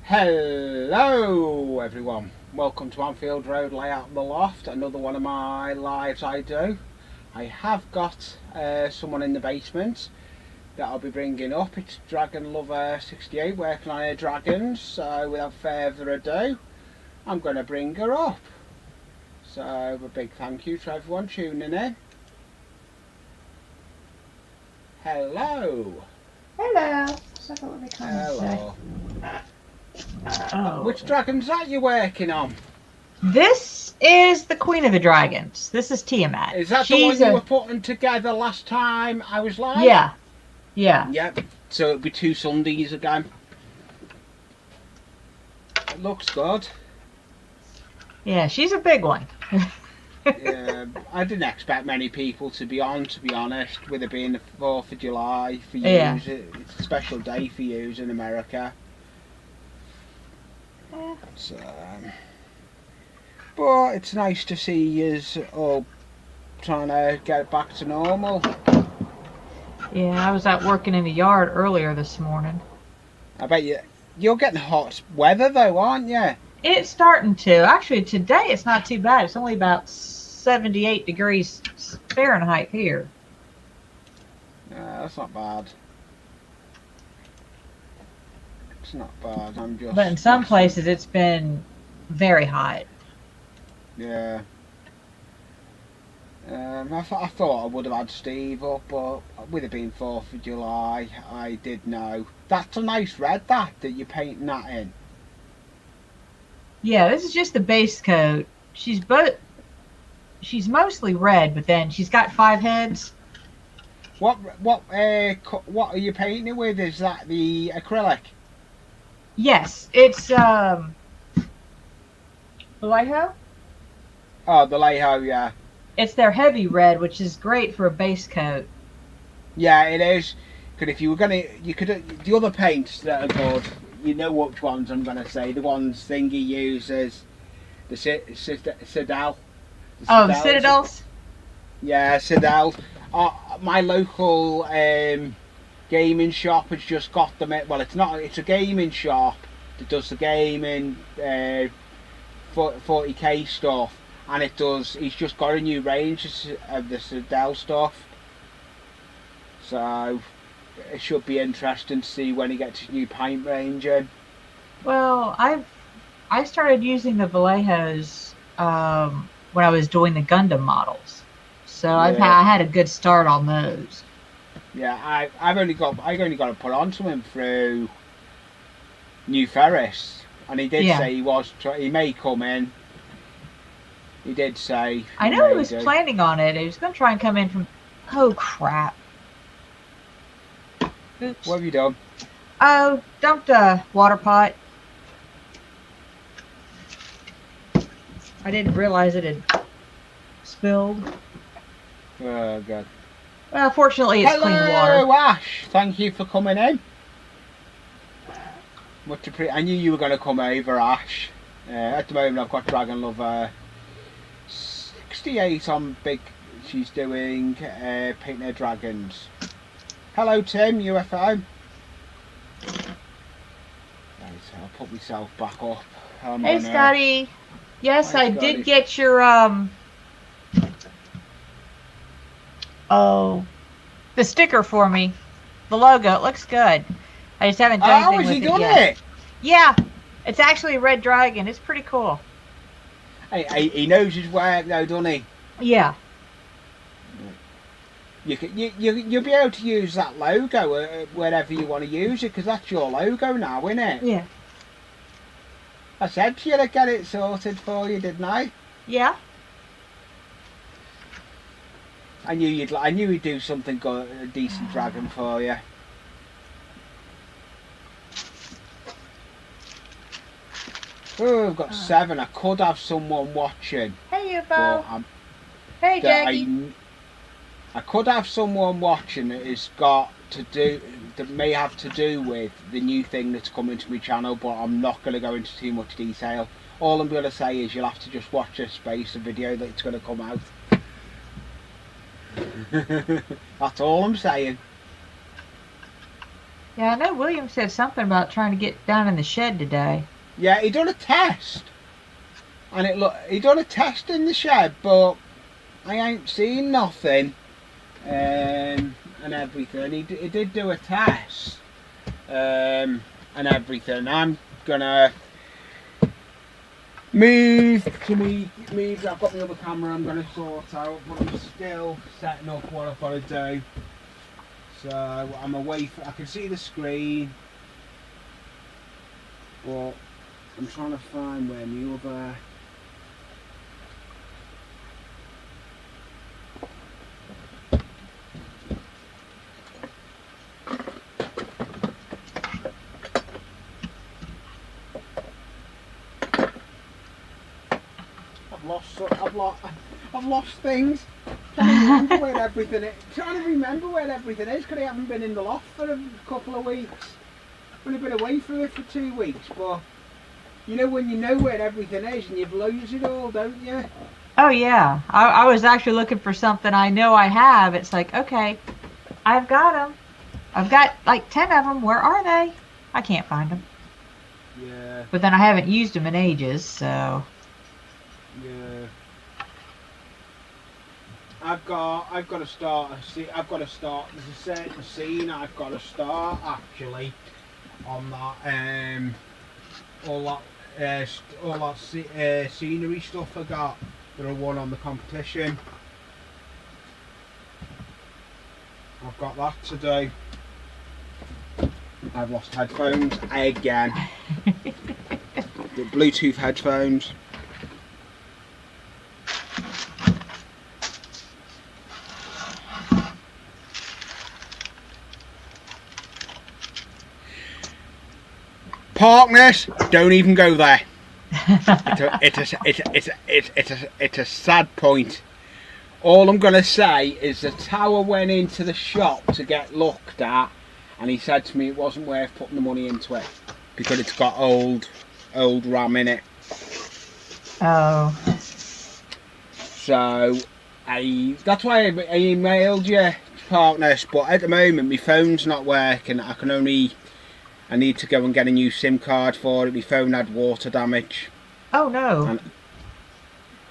Hello everyone, welcome to Anfield Road Layout the Loft, another one of my lives I do. I have got someone in the basement that I'll be bringing up. It's Dragon Lover 68 working on her dragons, so without further ado I'm going to bring her up. So a big thank you to everyone tuning in. Hello. Hello. So what we come Hello. Oh. Which dragons are you working on? This is the Queen of the Dragons. This is Tiamat. Is that the one you were putting together last time I was live? Yeah. Yeah. Yep. So it'll be 2 Sundays again. It looks good. Yeah, she's a big one. Yeah, I didn't expect many people to be on, to be honest, with it being the 4th of July for you. Yeah. It's a special day for you in America. Yeah. So, but it's nice to see you all trying to get back to normal. Yeah, I was out working in the yard earlier this morning. I bet you're getting hot weather though, aren't you? It's starting to. Actually, today it's not too bad. It's only about 78 degrees Fahrenheit here. Yeah, that's not bad. It's not bad. I'm just. But in some places it's been very hot. Yeah. I thought I would have had Steve up, but with it being 4th of July, I did know. That's a nice red, that you're painting that in. Yeah, this is just the base coat. She's mostly red, but then she's got 5 heads. What are you painting it with? Is that the acrylic? Yes, it's Vallejo. Oh, the Vallejo, yeah. It's their heavy red, which is great for a base coat. Yeah, it is. Because if you were gonna, you could the other paints that are good. You know which ones I'm gonna say. The ones Thingy uses, the Citadel. Oh, the Citadels. Yeah, Citadel. My local gaming shop has just got them. Well, it's not. It's a gaming shop that does the gaming 40k stuff, and it does. He's just got a new range of the Citadel stuff. So it should be interesting to see when he gets his new paint range in. Well, I started using the Vallejos when I was doing the Gundam models, so Yeah. I had a good start on those. Yeah, I've only got to put on to him through New Ferris, and he did say he may come in. He did say. I know he was planning on it. He was going to try and come in from. Oh crap! Oops. What have you done? Oh, dumped a water pot. I didn't realize it had spilled. Oh God. Well, fortunately, it's clean water. Hello, Ash. Thank you for coming in. I knew you were going to come over, Ash. At the moment, I've got Dragon Lover 68 on big. She's doing painting her dragons. Hello, Tim, UFO. Right, I'll put myself back up. Hey, Scotty. Yes, Hi, I Scotty. did get your the sticker for me. The logo. It looks good. I just haven't done anything with it yet. Oh, has he done it? Yeah. It's actually a red dragon. It's pretty cool. Hey, he knows his work though, doesn't he? Yeah. You'll be able to use that logo wherever you want to use it, because that's your logo now, isn't it? Yeah. I said to you to get it sorted for you, didn't I? Yeah. I knew he'd do something good, a decent dragon for you. Oh, I've got 7. I could have someone watching. Hey, UFO. Hey, Jackie. I could have someone watching that may have to do with the new thing that's coming to my channel, but I'm not going to go into too much detail. All I'm going to say is you'll have to just watch this space, the video that's going to come out. That's all I'm saying. Yeah, I know William said something about trying to get down in the shed today. Yeah, he done a test. And he done a test in the shed, but I ain't seen nothing. And everything. He did do a test. And everything. I'm gonna move. I've got the other camera I'm gonna sort out, but I'm still setting up what I've got to do. So I'm away I can see the screen, but I'm trying to find where my other I've lost things. Trying to remember where everything is because I haven't been in the loft for a couple of weeks. I've only been away from it for 2 weeks, but you know when you know where everything is and you've lose it all, don't you? Oh yeah, I was actually looking for something I know I have. It's like, okay, I've got them. I've got like 10 of them. Where are they? I can't find them. Yeah. But then I haven't used them in ages, so. Yeah. I've got to start. I've got to start. There's a certain scene I've got to start actually on that. All that scenery stuff I got that I won on the competition. I've got that to do. I've lost headphones again. The Bluetooth headphones. Parkness, don't even go there. It's a sad point. All I'm gonna say is the tower went into the shop to get looked at, and he said to me it wasn't worth putting the money into it because it's got old RAM in it. Oh. So that's why I emailed you, Partners. But at the moment my phone's not working. I need to go and get a new SIM card for it. My phone had water damage. Oh no. And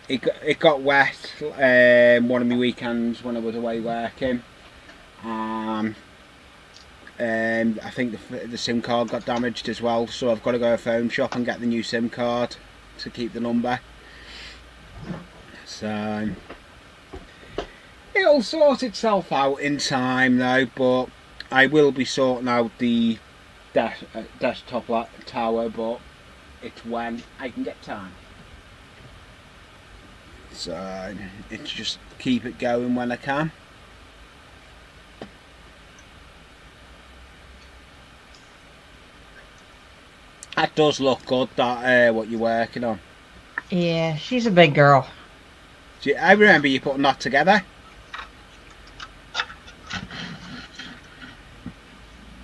it got wet one of my weekends when I was away working. I think the SIM card got damaged as well, so I've got to go to a phone shop and get the new SIM card to keep the number. So it'll sort itself out in time though, but I will be sorting out the desktop tower, but it's when I can get time. So it's just keep it going when I can. That does look good, that what you're working on. Yeah, she's a big girl. I remember you putting that together.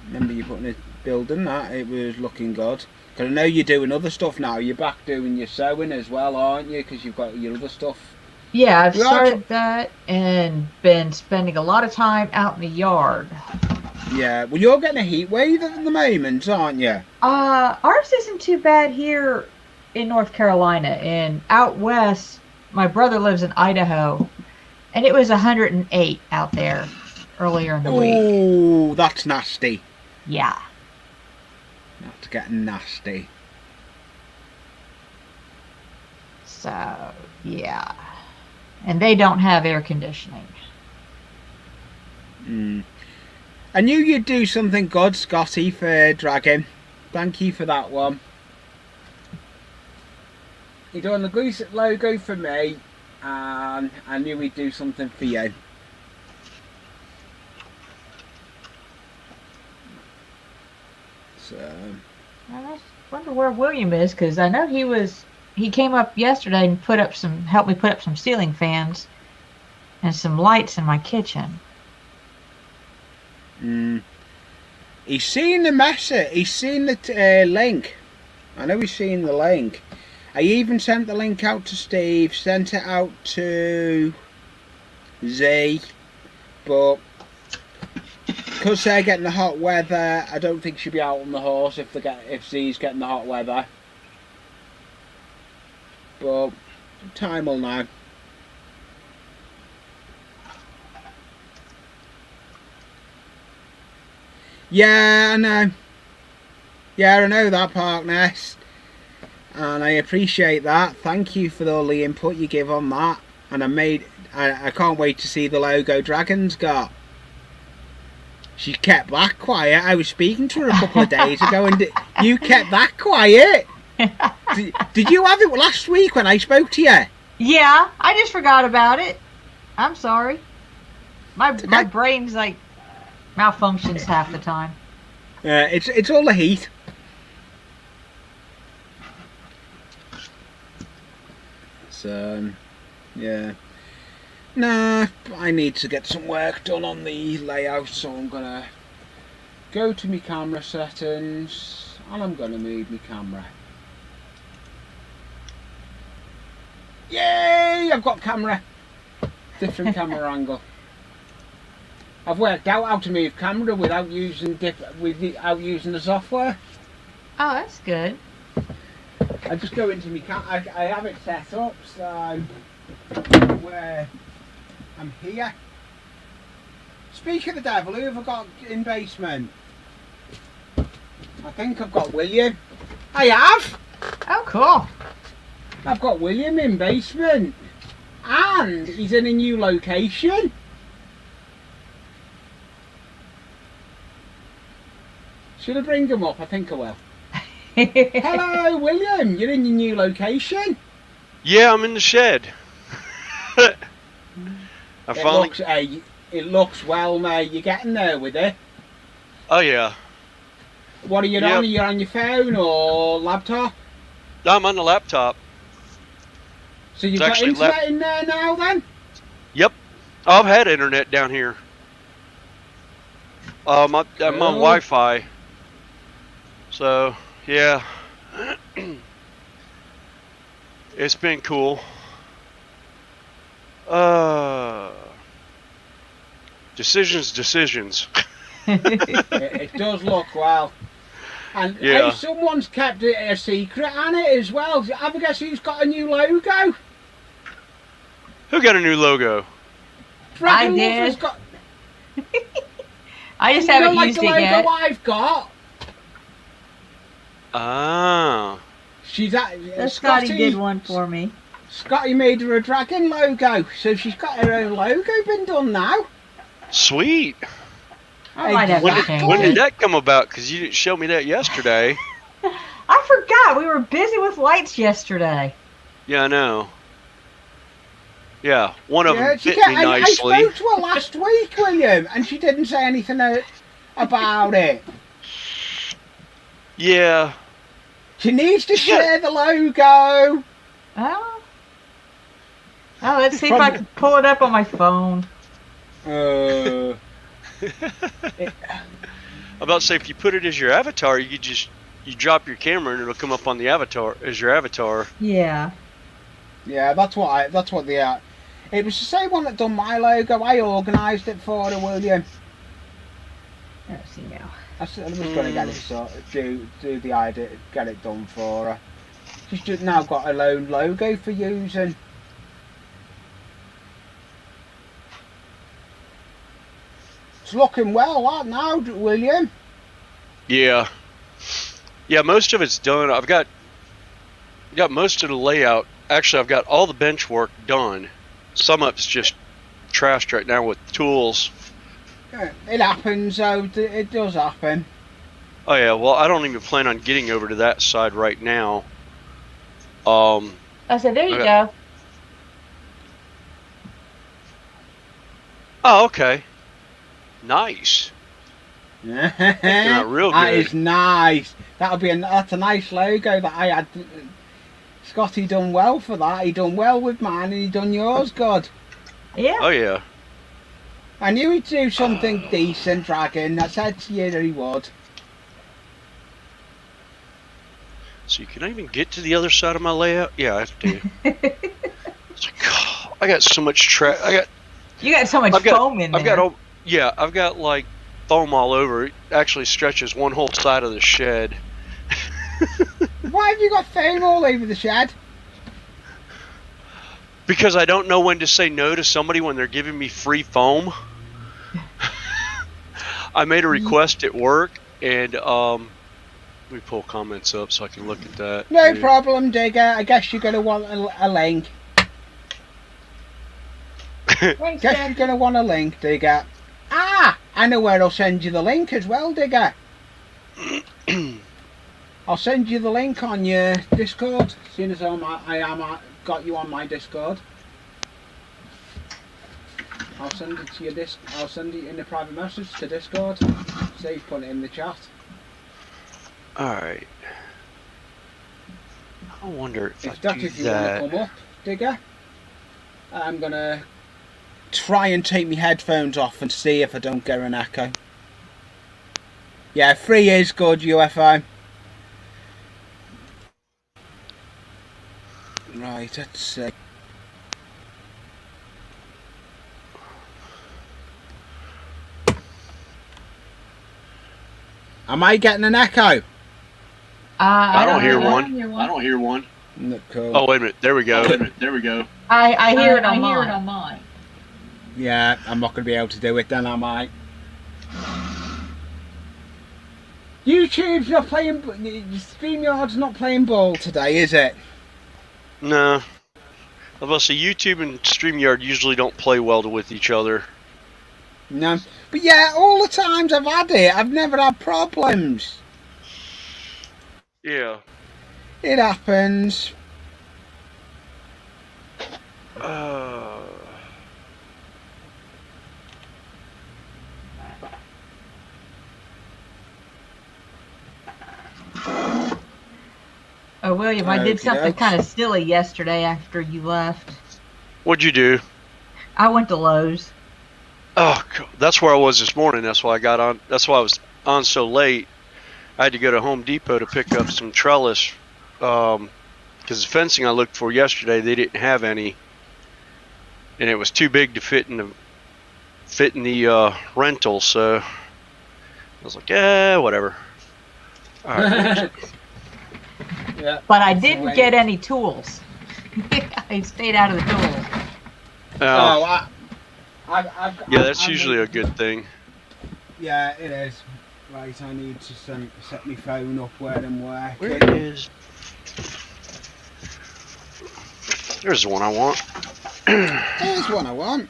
Remember you putting it, building that, it was looking good. Because I know you're doing other stuff now, you're back doing your sewing as well, aren't you? Because you've got your other stuff. Yeah, I've started that and been spending a lot of time out in the yard. Yeah, well you're getting a heat wave at the moment, aren't you? Ours isn't too bad here in North Carolina. And out west, my brother lives in Idaho, and it was 108 out there earlier in the week. Oh, that's nasty. Yeah. That's getting nasty. So, yeah. And they don't have air conditioning. I knew you'd do something good, Scotty, for Dragon. Thank you for that one. You're doing the Goose logo for me, and I knew we'd do something for you. So I wonder where William is, because I know he came up yesterday and helped me put up some ceiling fans and some lights in my kitchen. He's seen the message. He's seen the link. I know he's seen the link. I even sent the link out to Steve, sent it out to Z, but because they're getting the hot weather, I don't think she'll be out on the horse if Z's getting the hot weather. But time will know. Yeah, I know. Yeah, I know that, Park Nest. And I appreciate that. Thank you for all the input you give on that. And I can't wait to see the logo Dragon's got. She kept that quiet. I was speaking to her a couple of days ago and you kept that quiet. Did you have it last week when I spoke to you? Yeah, I just forgot about it. I'm sorry. My brain's like malfunctions half the time. It's all the heat. So, yeah. Nah, I need to get some work done on the layout, so I'm gonna go to my camera settings and I'm gonna move my camera. Yay! I've got camera. Different camera angle. I've worked out how to move camera without using the software. Oh, that's good. I just go into my I have it set up so where I'm here. Speak of the devil, who have I got in basement? I think I've got William. I have! Oh, cool. I've got William in basement. And he's in a new location. Should I bring him up? I think I will. Hello, William. You're in your new location. Yeah, I'm in the shed. It looks well, mate. You're getting there with it. Oh yeah. What are you on? Are you on your phone or laptop? I'm on the laptop. So you've got internet in there now, then? Yep. I've had internet down here. I'm on Wi-Fi. So yeah, it's been cool. Decisions. It does look well. And yeah. Hey, someone's kept it a secret on it as well. Have a guess who's got a new logo? Who got a new logo? Dragon I did. Lover's got. I just haven't like used the it logo yet. I've got. Ah. Scotty did one for me. Scotty made her a dragon logo, so she's got her own logo been done now. Sweet. I might have to change When it. did that come about? Because you didn't show me that yesterday. I forgot. We were busy with lights yesterday. Yeah, I know. Yeah, one of them fit me I nicely. spoke to her last week, William, and she didn't say anything about it. Yeah. She needs to share the logo. Oh, let's see if I can pull it up on my phone. I'm about to say, if you put it as your avatar, you drop your camera and it'll come up on the avatar as your avatar. Yeah. Yeah, that's what the it was the same one that done my logo. I organised it for her, William. Let's see now. I was going to get it do the idea, get it done for her. She's just now got her own logo for using. It's looking well, that now, William. Yeah. Yeah, most of it's done. I've got most of the layout. Actually, I've got all the bench work done. Some of it's just trashed right now with tools. It happens, though. It does happen. Oh yeah, well, I don't even plan on getting over to that side right now. I said, there you go. Oh, okay. Nice. Not real good. That is nice. That's a nice logo that I had. Scotty done well for that. He done well with mine, and he done yours good. Yeah. Oh yeah. I knew he'd do something decent, Dragon. I said to you that he would. So you can I even get to the other side of my layout? Yeah, I have to. It's like, I got so much You got so much foam in there. I've got like foam all over. It actually stretches one whole side of the shed. Why have you got foam all over the shed? Because I don't know when to say no to somebody when they're giving me free foam. I made a request at work, and let me pull comments up so I can look at that. No problem, Digger. I guess you're going to want a link. Thanks, Guess Jack. you're going to want a link, Digger. Ah! I know where I'll send you the link as well, Digger. I'll send you the link on your Discord as soon as got you on my Discord. I'll send it to your I'll send it in a private message to Discord. So you put it in the chat. Alright. I wonder if If you want to come up, Digger, I'm gonna try and take my headphones off and see if I don't get an echo. Yeah, 3 is good, UFO. Right, let's see. Am I getting an echo? I don't hear one. I don't hear one. No, cool. Oh, wait a minute. There we go. There we go. I hear it on I hear mine. it on mine. Yeah, I'm not going to be able to do it then, am I? YouTube's not playing... StreamYard's not playing ball today, is it? No. I was about to say, YouTube and StreamYard usually don't play well with each other. No. But yeah, all the times I've had it, I've never had problems. Yeah. It happens. Oh, William, I did something Okey-doke. kind of silly yesterday after you left. What'd you do? I went to Lowe's. Oh, that's where I was this morning. That's why I got on. That's why I was on so late. I had to go to Home Depot to pick up some trellis. Because the fencing I looked for yesterday, they didn't have any. And it was too big to fit in the rental. So I was like, whatever. All right. Yeah. But I didn't get any tools. I stayed out of the tools. Oh, Yeah, that's usually a good thing. Yeah, it is. Right, I need to set my phone up where I'm working. Where is... There's the one I want. There's one I want.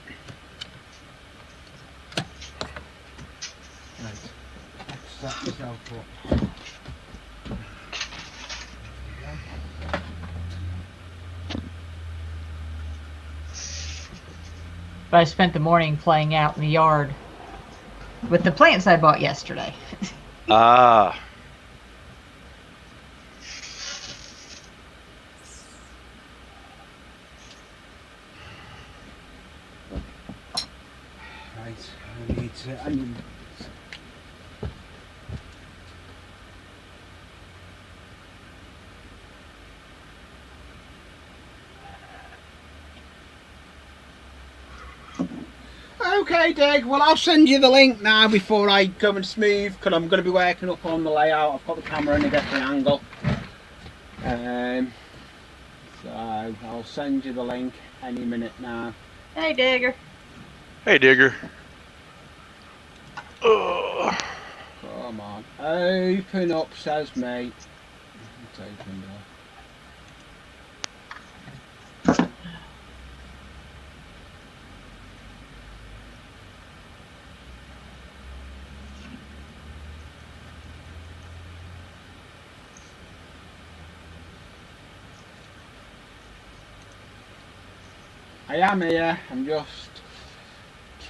Right, let's set myself up. But I spent the morning playing out in the yard with the plants I bought yesterday. Ah. Right, I need to... Okay, Dig. Well, I'll send you the link now before I go and smooth, because I'm going to be working up on the layout. I've got the camera in a different angle. So I'll send you the link any minute now. Hey, Digger. Hey, Digger. Come on. Open up, says me. It's opened up. I am here. I'm just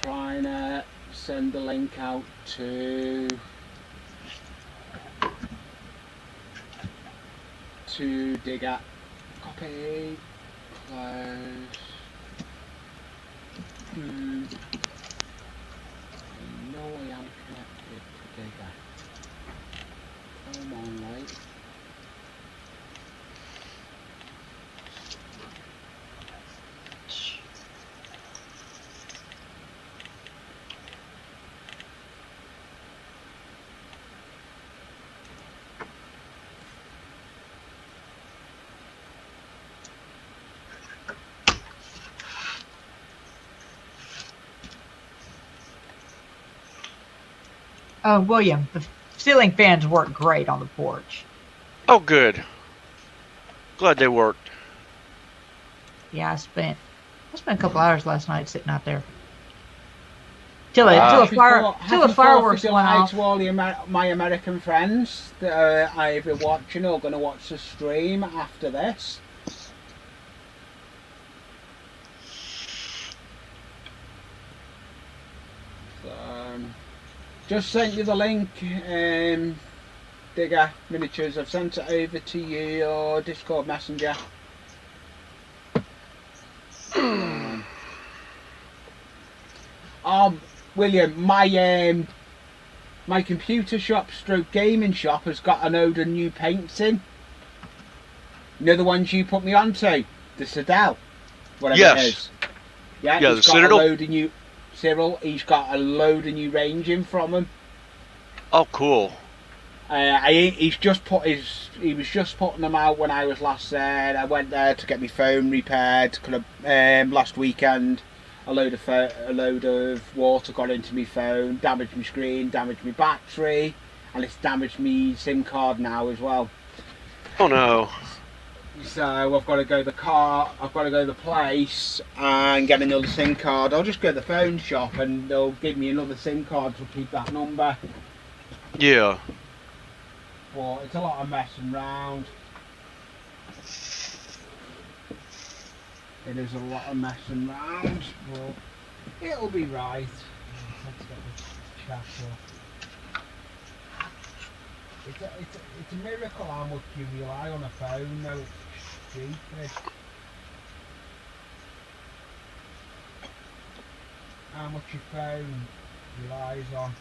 trying to send the link out to Digger. Copy. Close. I know I am connected to Digger. Come on, mate. William, the ceiling fans work great on the porch. Oh, good. Glad they worked. Yeah, I spent a couple hours last night sitting out there. Till Wow. the fireworks went off. To all my American friends that are either watching or going to watch the stream after this. Just sent you the link, Digger Miniatures. I've sent it over to your Discord messenger. William, my computer shop stroke gaming shop has got a load of new paints in. You know the ones you put me onto? The Citadel, whatever Yes. it is. Yeah, Yeah, he's the got Citadel? a load of new Cyril, he's got a load of new range in from him. Oh, cool. He was just putting them out when I was last there. I went there to get my phone repaired. Last weekend, a load of water got into my phone, damaged my screen, damaged my battery, and it's damaged my SIM card now as well. Oh no. So I've got to go to the place and get another SIM card. I'll just go to the phone shop and they'll give me another SIM card to keep that number. Yeah. But it's a lot of messing around. It is a lot of messing around, but it'll be right. Let's get the chat up. It's a miracle how much you rely on a phone, though. It's stupid. How much your phone relies on.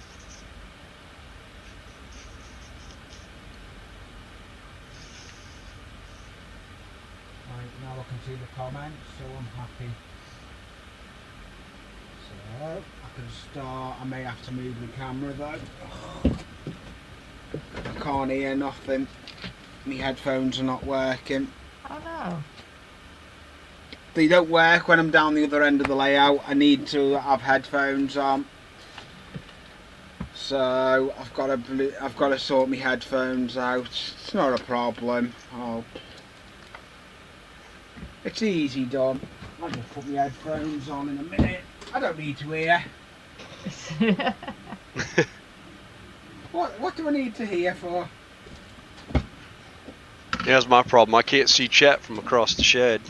Right, now I can see the comments, so I'm happy. So I can start. I may have to move the camera though. I can't hear nothing. My headphones are not working. Oh no. They don't work when I'm down the other end of the layout. I need to have headphones on. So I've got to sort my headphones out. It's not a problem. It's easy done. I'll just put my headphones on in a minute. I don't need to hear. What do I need to hear for? Yeah, that's my problem. I can't see chat from across the shed.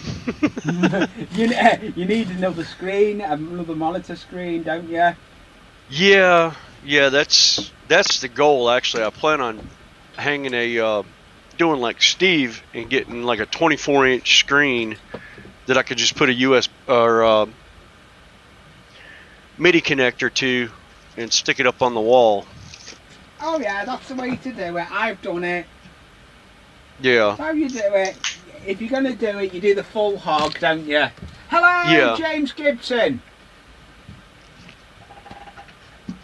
You need another screen, another monitor screen, don't you? Yeah, that's the goal actually. I plan on hanging doing like Steve and getting like a 24-inch screen that I could just put a USB or MIDI connector to and stick it up on the wall. Oh yeah, that's the way to do it. I've done it. Yeah. That's how you do it. If you're going to do it, you do the full hog, don't you? Hello, Yeah. James Gibson.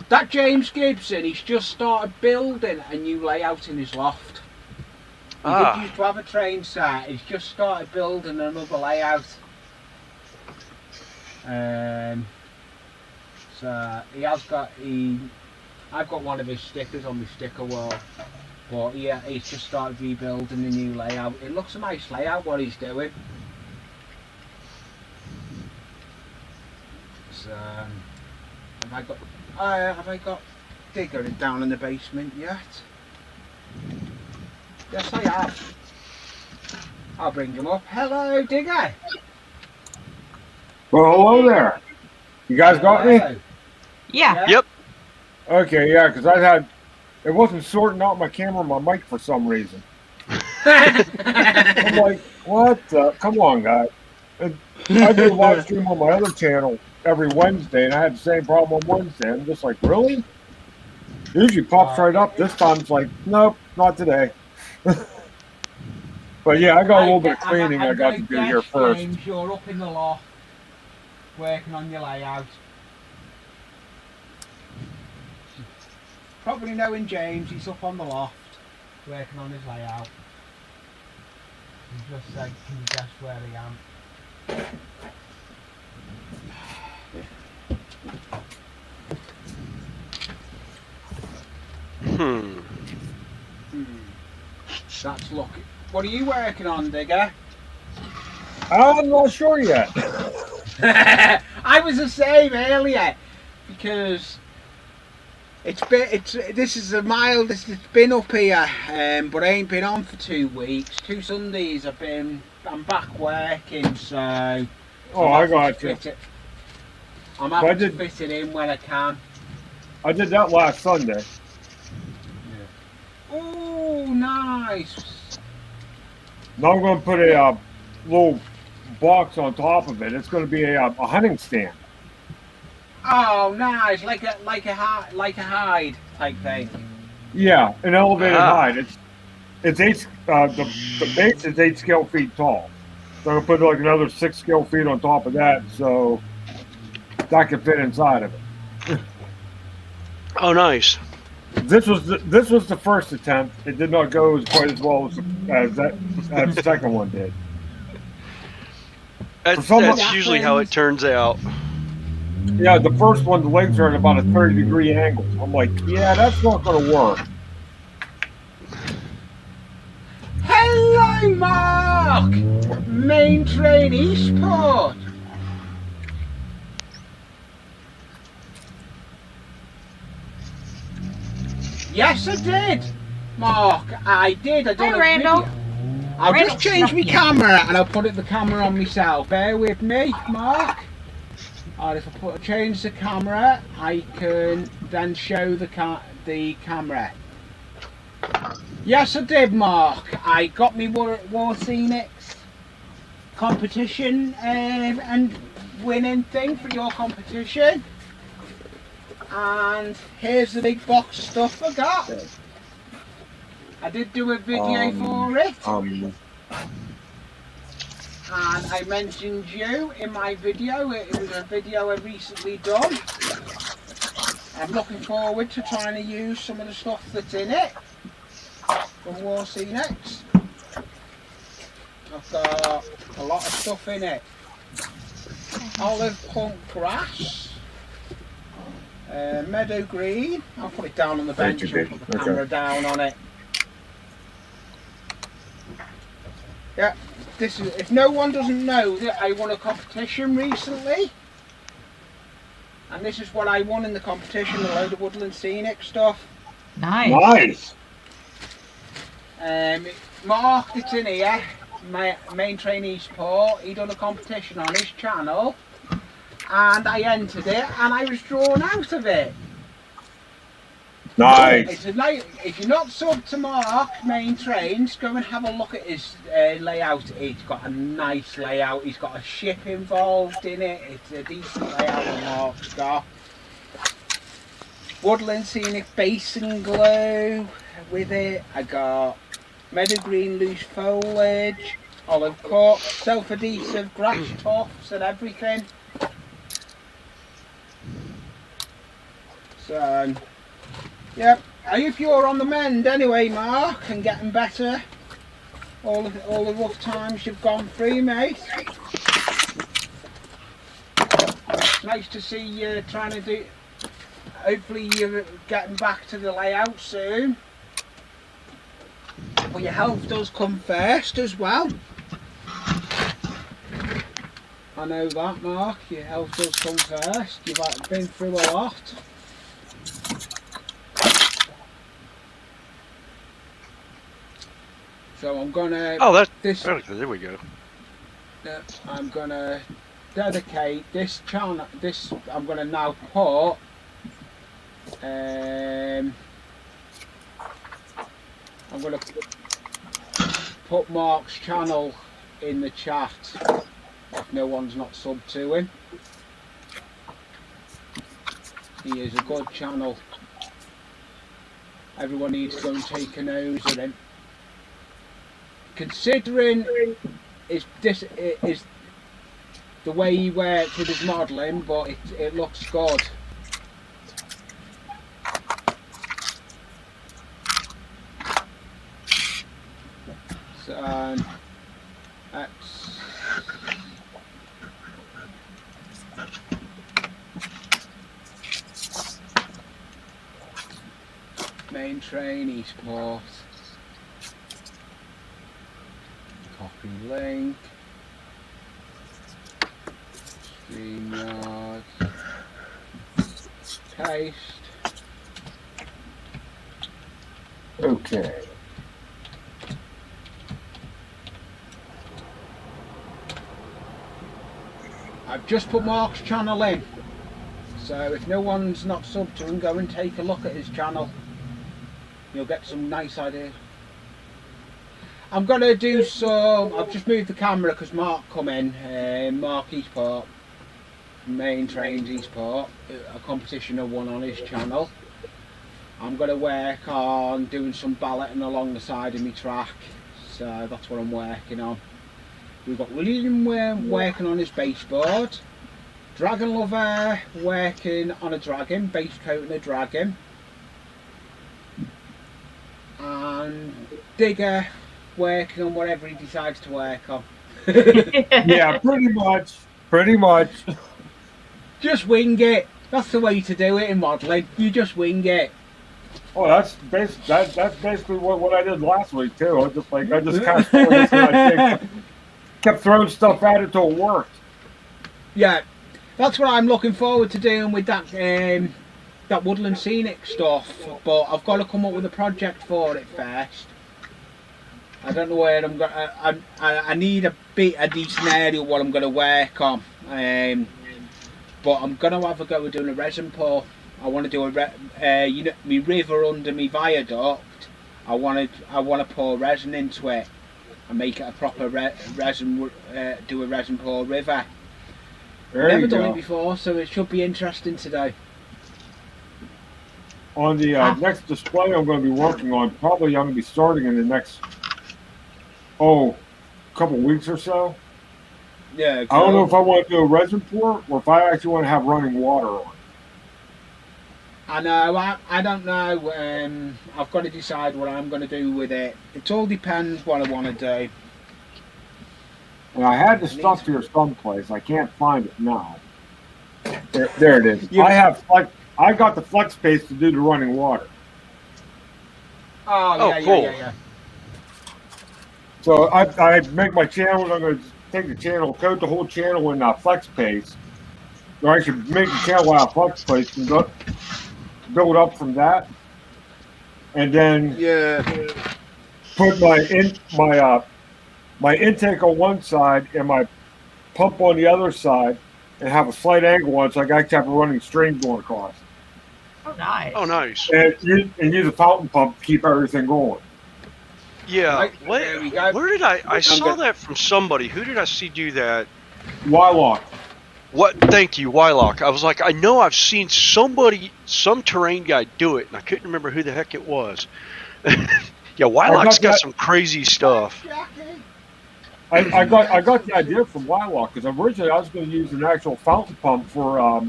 That James Gibson, he's just started building a new layout in his loft. He did used to have a train set. He's just started building another layout. So he has got I've got one of his stickers on my sticker wall. But yeah, he's just started rebuilding a new layout. It looks a nice layout what he's doing. So have I got Digger down in the basement yet? Yes, I have. I'll bring him up. Hello, Digger. Well, hello there. You guys got me? Hello. Yeah. Yep. Okay, yeah, because it wasn't sorting out my camera and my mic for some reason. I'm like, what? Come on, guys. I do a live stream on my other channel every Wednesday, and I had the same problem on Wednesday. I'm just like, really? Usually pops right up. This time it's like, nope, not today. But yeah, I got a little bit of cleaning I got to do here first. James, you're up in the loft, working on your layout. Probably knowing James, he's up on the loft, working on his layout. He just said, can you guess where I am? That's lucky. What are you working on, Digger? I'm not sure yet. I was the same earlier because this is the mildest it's been up here, but I ain't been on for 2 weeks. 2 Sundays I'm back working, so Oh, I got you. I'm having to fit it in when I can. I did that last Sunday. Oh, nice. Now I'm going to put a little box on top of it. It's going to be a hunting stand. Oh, nice, like a hide type thing. Yeah, an elevated Ah. hide. It's 8. The base is 8 scale feet tall. So I'm gonna put like another 6 scale feet on top of that, so that can fit inside of it. Oh, nice. This was the first attempt. It did not go quite as well as the second one did. That's usually how it turns out. Yeah, the first one, the legs are at about a 30-degree angle. I'm like, yeah, that's not going to work. Hello, Mark! Main Train Esport. Yes, I did, Mark. I did. I done Hi, a Randall. video. I'll Randall just change my snuck in. camera and I'll put the camera on myself. Bear with me, Mark. Alright, if I change the camera, I can then show the camera. Yes, I did, Mark. I got me War Scenics competition and winning thing for your competition. And here's the big box of stuff I got. I did do a video for it. And I mentioned you in my video. It was a video I recently done. I'm looking forward to trying to use some of the stuff that's in it from War Scenics. I've got a lot of stuff in it. Olive punk grass, meadow green. I'll put it down on the bench and put the camera down on it. Yeah. This is, if no one doesn't know that I won a competition recently, and this is what I won in the competition, a load of woodland scenic stuff. Nice. Mark, it's in here, my main trainee sport. He done a competition on his channel, and I entered it, and I was drawn out of it. Nice. If you're not subbed to Mark Main Trains, go and have a look at his layout. He's got a nice layout. He's got a ship involved in it. It's a decent layout that Mark's got. Woodland Scenic Basin Glue with it. I got meadow green loose foliage, olive cut, self-adhesive grass tufts and everything. So, yep. I hope you're on the mend anyway, Mark, and getting better. All the rough times you've gone through, mate. It's nice to see you trying to do. Hopefully you're getting back to the layout soon. But your health does come first as well. I know that, Mark. Your health does come first. You've been through a lot. So I'm gonna. Oh, there we go. I'm gonna dedicate this channel. I'm gonna now put. I'm gonna put Mark's channel in the chat. If no one's not subbed to him, he is a good channel. Everyone needs to go and take a nose at him. Considering is the way he works with his modelling, but it looks good. So that's Main Train Esport. copy link. StreamYard. Paste. Okay. I've just put Mark's channel in. So if no one's not subbed to him, go and take a look at his channel. You'll get some nice ideas. I'm going to do some... I've just moved the camera because Mark come in. Mark Eastport. Main Trains Eastport. A competition of one on his channel. I'm going to work on doing some balloting along the side of my track. So that's what I'm working on. We've got William working on his baseboard. Dragon Lover working on a dragon, base coating a dragon. And Digger working on whatever he decides to work on. Yeah, pretty much. Pretty much. Just wing it. That's the way to do it in modelling. You just wing it. Oh, that's basically what I did last week too. I just kind of started this and I kept throwing stuff at it till it worked. Yeah, that's what I'm looking forward to doing with that that woodland scenic stuff. But I've got to come up with a project for it first. I don't know where I'm going. I need a decent area what I'm going to work on. But I'm going to have a go at doing a resin pour. I want to do my river under my viaduct. I want to pour resin into it and make it a proper resin. Do a resin pour river. Never done it before, so it should be interesting today. On the next display I'm going to be working on, probably I'm going to be starting in the next couple weeks or so. Yeah. I don't know if I want to do a resin pour or if I actually want to have running water on. I know, I don't know. I've got to decide what I'm going to do with it. It all depends what I want to do. And I had the stuff here someplace. I can't find it now. There it is. I got the flex space to do the running water. Oh, yeah, cool. Yeah. So I make my channels. I'm going to take the channel, coat the whole channel in flex paste. Or I should make the channel out of flex paste and build up from that, and then put my intake on one side and my pump on the other side, and have a slight angle on it so I got to have a running stream going across. Oh, nice. Oh, nice. And use a fountain pump to keep everything going. Yeah. Right, there we go. Where did I saw that from somebody. Who did I see do that? Wylock. What? Thank you, Wylock. I was like, I know I've seen some terrain guy do it, and I couldn't remember who the heck it was. Yeah, Wylock's got some crazy stuff. I got the idea from Wylock because originally I was going to use an actual fountain pump for a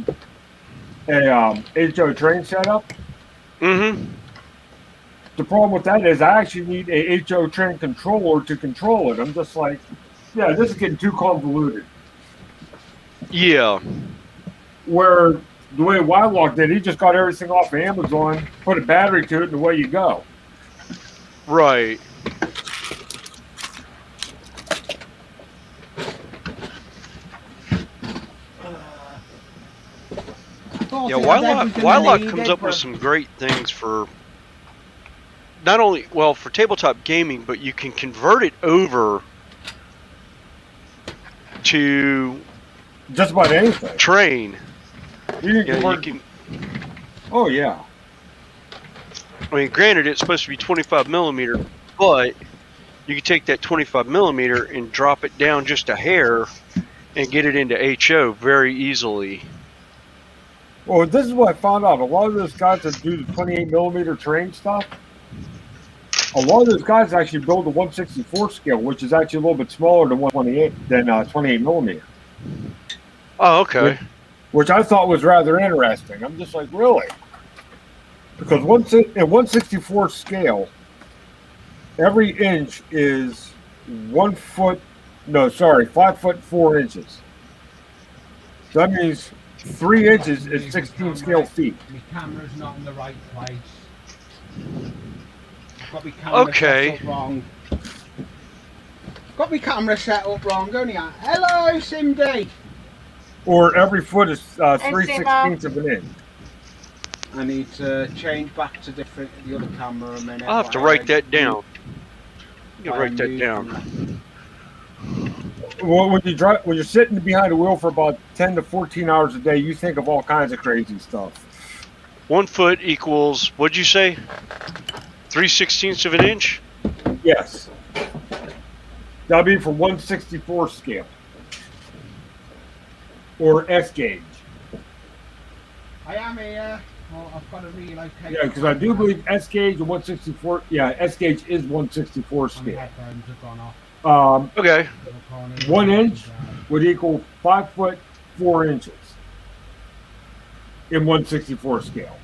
HO train setup. Mm-hmm. The problem with that is I actually need a HO train controller to control it. I'm just like, yeah, this is getting too convoluted. Yeah. Where the way Wylock did, he just got everything off of Amazon, put a battery to it, and away you go. Right. Yeah, Wylock comes up with some great things for not only, for tabletop gaming, but you can convert it over to just about anything. Train. You can. Oh yeah. I mean, granted, it's supposed to be 25 millimeter, but you can take that 25 millimeter and drop it down just a hair and get it into HO very easily. Well, this is what I found out. A lot of those guys that do the 28 millimeter train stuff, a lot of those guys actually build the 164 scale, which is actually a little bit smaller than 28 millimeter. Oh, okay. Which I thought was rather interesting. I'm just like, really? Because in 164 scale, every inch is 5 foot 4 inches. So that means 3 inches is 16 scale feet. My camera's not in the right place. I've got my camera set up wrong. got my camera set up wrong, only I. Hello, Cindy. Or every foot is Hey, 3/16 of an inch. I need to change back to the other camera a minute. I'll have to write that down. You can write that moving down. that. Well, when you're sitting behind the wheel for about 10 to 14 hours a day, you think of all kinds of crazy stuff. 1 foot equals, what'd you say? 3/16 of an inch? Yes. That'll be for 1/64 scale. Or S gauge. I am here. Well, I've got to relocate. Yeah, because I do believe S gauge and 1/64. Yeah, S gauge is 1/64 scale. Headphones have gone off. Okay. 1 inch would equal 5 foot 4 inches in 1/64 scale.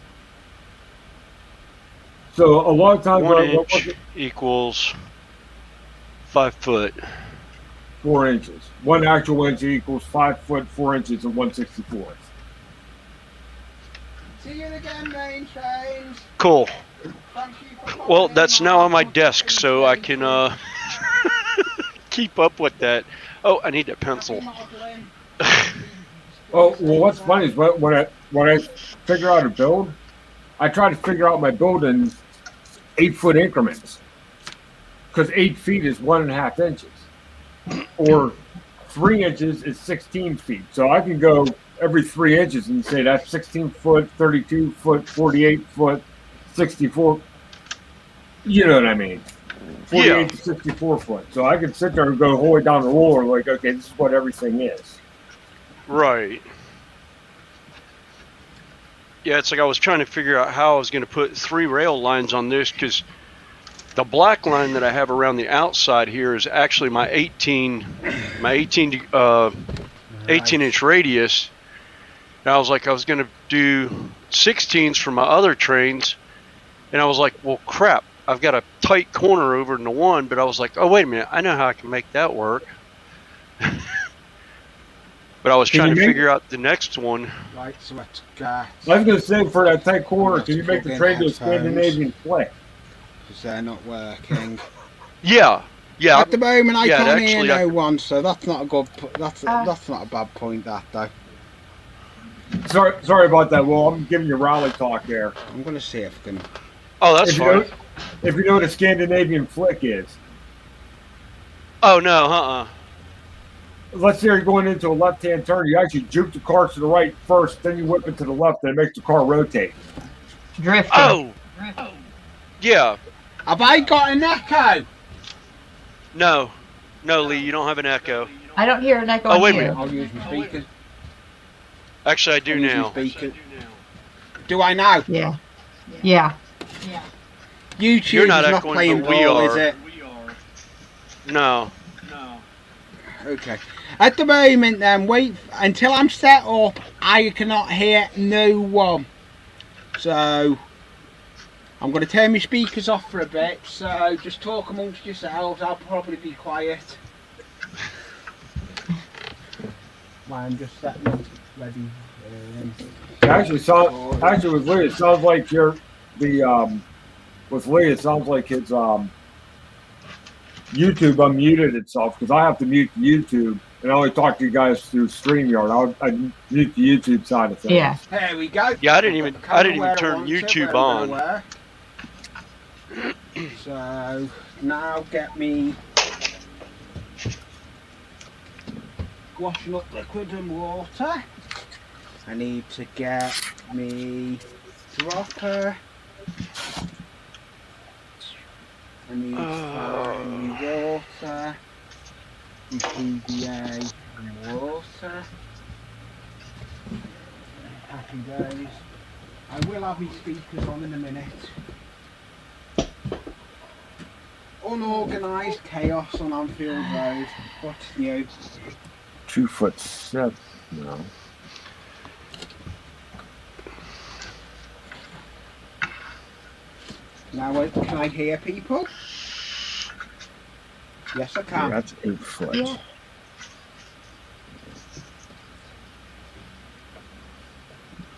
So a lot of times 1 inch equals 5 foot. 4 inches. 1 actual inch equals 5 foot 4 inches and 1/64. See you again, main trains. Cool. Thank you for Well, calling that's in, now on my Mark. desk, so I can keep up with that. Oh, I need a pencil. Oh, well, what's funny is when I figure out a build, I try to figure out my build in 8 foot increments, because 8 feet is 1.5 inches, or 3 inches is 16 feet. So I can go every 3 inches and say that's 16 foot, 32 foot, 48 foot, 64. You know what I mean? 48 to 64 foot. So I can sit there and go whole way down the roller, like, okay, this is what everything is. Right. Yeah, it's like I was trying to figure out how I was going to put 3 rail lines on this, because the black line that I have around the outside here is actually my 18 inch radius. And I was like, I was going to do 16s for my other trains, and I was like, well, crap, I've got a tight corner over in the one, but I was like, oh, wait a minute, I know how I can make that work. But I was trying to figure out the next one. Right, so let's go. I was going to say, for that tight corner, can you make the train to a Scandinavian flick? Because they're not working. Yeah. At the moment, I can't actually, hear no one, so that's not a good. That's not a bad point. That though. Sorry about that, Will. I'm giving you Raleigh talk there. I'm going to see if I can. Oh, that's fine. If you know what a Scandinavian flick is. Oh, no, Let's say you're going into a left-hand turn. You actually juke the car to the right first, then you whip it to the left, and it makes the car rotate. Drifting. Oh! Yeah. Have I got an echo? No, Lee, you don't have an echo. I don't hear an echo. Oh, wait a here. minute. I'll use my speakers. Actually, I do I'll use my now. speakers. Do I now? Yeah. Yeah. YouTube You're not is not echoing, playing but we ball, are. is it? No. Okay. At the moment, then, wait until I'm set up. I cannot hear no one. So I'm going to turn my speakers off for a bit. So just talk amongst yourselves. I'll probably be quiet. I'm just setting up, ready. Actually, with Lee, it sounds like with Lee, it sounds like his YouTube unmuted itself, because I have to mute the YouTube and I only talk to you guys through StreamYard. I mute the YouTube side of things. Yeah. There we go. Yeah, I didn't even turn YouTube on. So now get me washing up liquid and water. I need to get me dropper. I need to find me water, me PVA and water. Happy days. I will have my speakers on in a minute. Unorganised chaos on Anfield Road. What's new? 2'7". No. Now, can I hear people? Yes, I can. That's 8 foot. Yeah.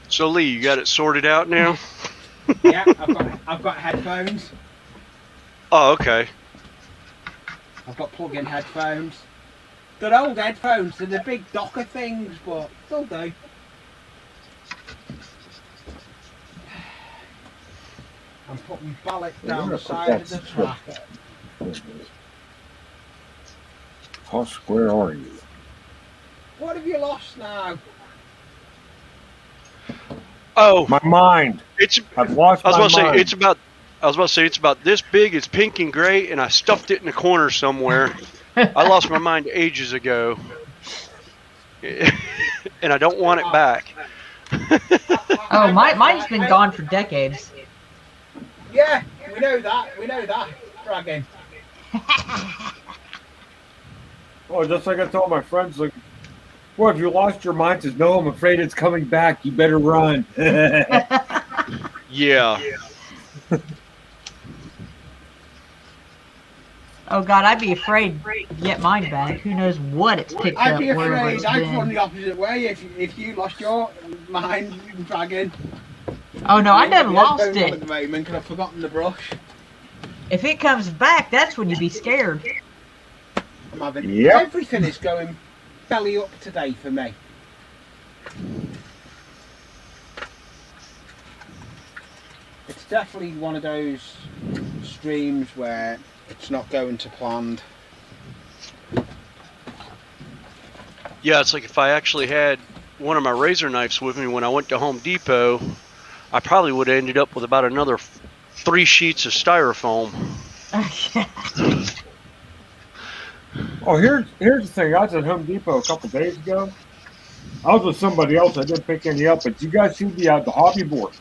So, Lee, you got it sorted out now? Yeah, I've got headphones. Oh, okay. I've got plug-in headphones. They're old headphones. They're the big docker things, but they'll do. I'm putting ballet down the side of the track. How square are you? What have you lost now? Oh, My mind. I've lost I was my about to say mind. it's about this big. It's pink and gray, and I stuffed it in a corner somewhere. I lost my mind ages ago, and I don't want it back. Oh, mine's been gone for decades. Yeah, we know that. We know that. Bragging. Oh, just like I told my friends, like, well, if you lost your mind, says, no, I'm afraid it's coming back. You better run. Yeah. Oh God, I'd be afraid to get mine back. Who knows what it's picked I'd up be wherever afraid. it's I'd been. run the opposite way if you lost your mind bragging. Oh no, I done The lost headphones on at it. the moment, 'cause I've forgotten the brush. If it comes back, that's when you'd be scared. I'm having Yep. everything is going belly up today for me. It's definitely one of those streams where it's not going to planned. Yeah, it's like if I actually had one of my razor knives with me when I went to Home Depot, I probably would have ended up with about another 3 sheets of styrofoam. Oh, here's the thing. I was at Home Depot a couple days ago. I was with somebody else. I didn't pick any up. But you guys see the hobby board?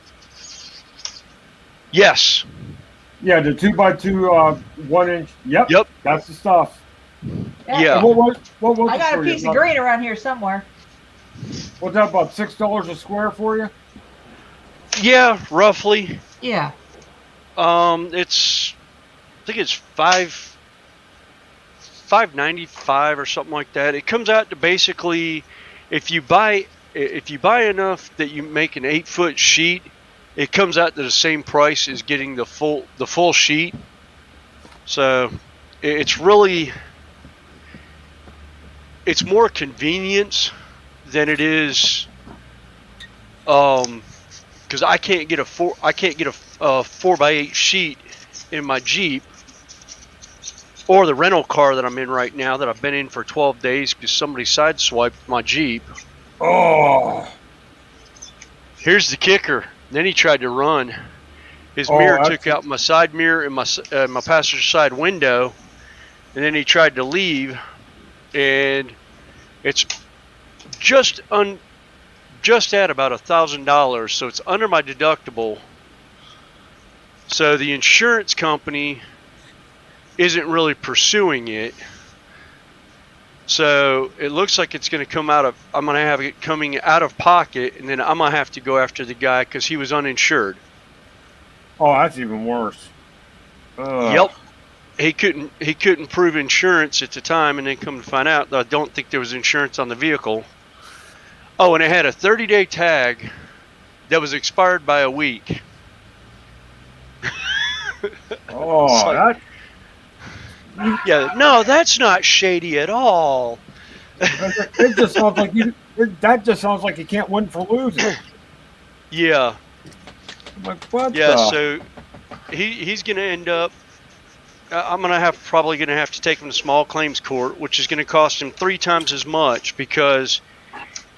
Yes. Yeah, the 2x2, 1 inch. Yep. Yep. That's the stuff. Yeah. And what was I it got a for you? piece of green around here somewhere. What's that, about $6 a square for you? Yeah, roughly. Yeah. I think it's $5.95 or something like that. It comes out to basically, if you buy enough that you make an 8-foot sheet, it comes out to the same price as getting the full sheet. So it's more convenience than it is, because I can't get a 4x8 sheet in my Jeep or the rental car that I'm in right now that I've been in for 12 days because somebody sideswiped my Jeep. Oh. Here's the kicker. Then he tried to run. His mirror took out my side mirror and my passenger side window, and then he tried to leave, and it's just at about $1,000, so it's under my deductible. So the insurance company isn't really pursuing it. So it looks like it's going to I'm going to have it coming out of pocket, and then I'm going to have to go after the guy because he was uninsured. Oh, that's even worse. Yep. He couldn't prove insurance at the time, and then come to find out that I don't think there was insurance on the vehicle. Oh, and it had a 30-day tag that was expired by a week. Oh, Yeah, no, that's not shady at all. it just sounds like that just sounds like you can't win for losing. Yeah. I'm like, what? Yeah, so he's going to end up. I'm probably going to have to take him to small claims court, which is going to cost him 3 times as much because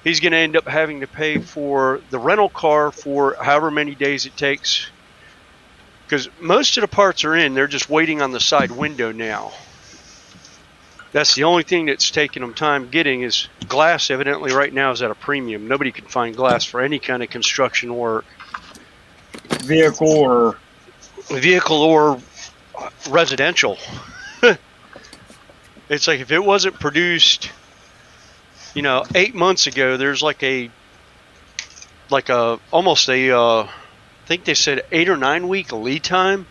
he's going to end up having to pay for the rental car for however many days it takes. Because most of the parts are in, they're just waiting on the side window now. That's the only thing that's taking them time getting is glass. Evidently, right now is at a premium. Nobody can find glass for any kind of construction work. Vehicle or residential. It's like if it wasn't produced, 8 months ago, there's almost I think they said 8 or 9 week lead time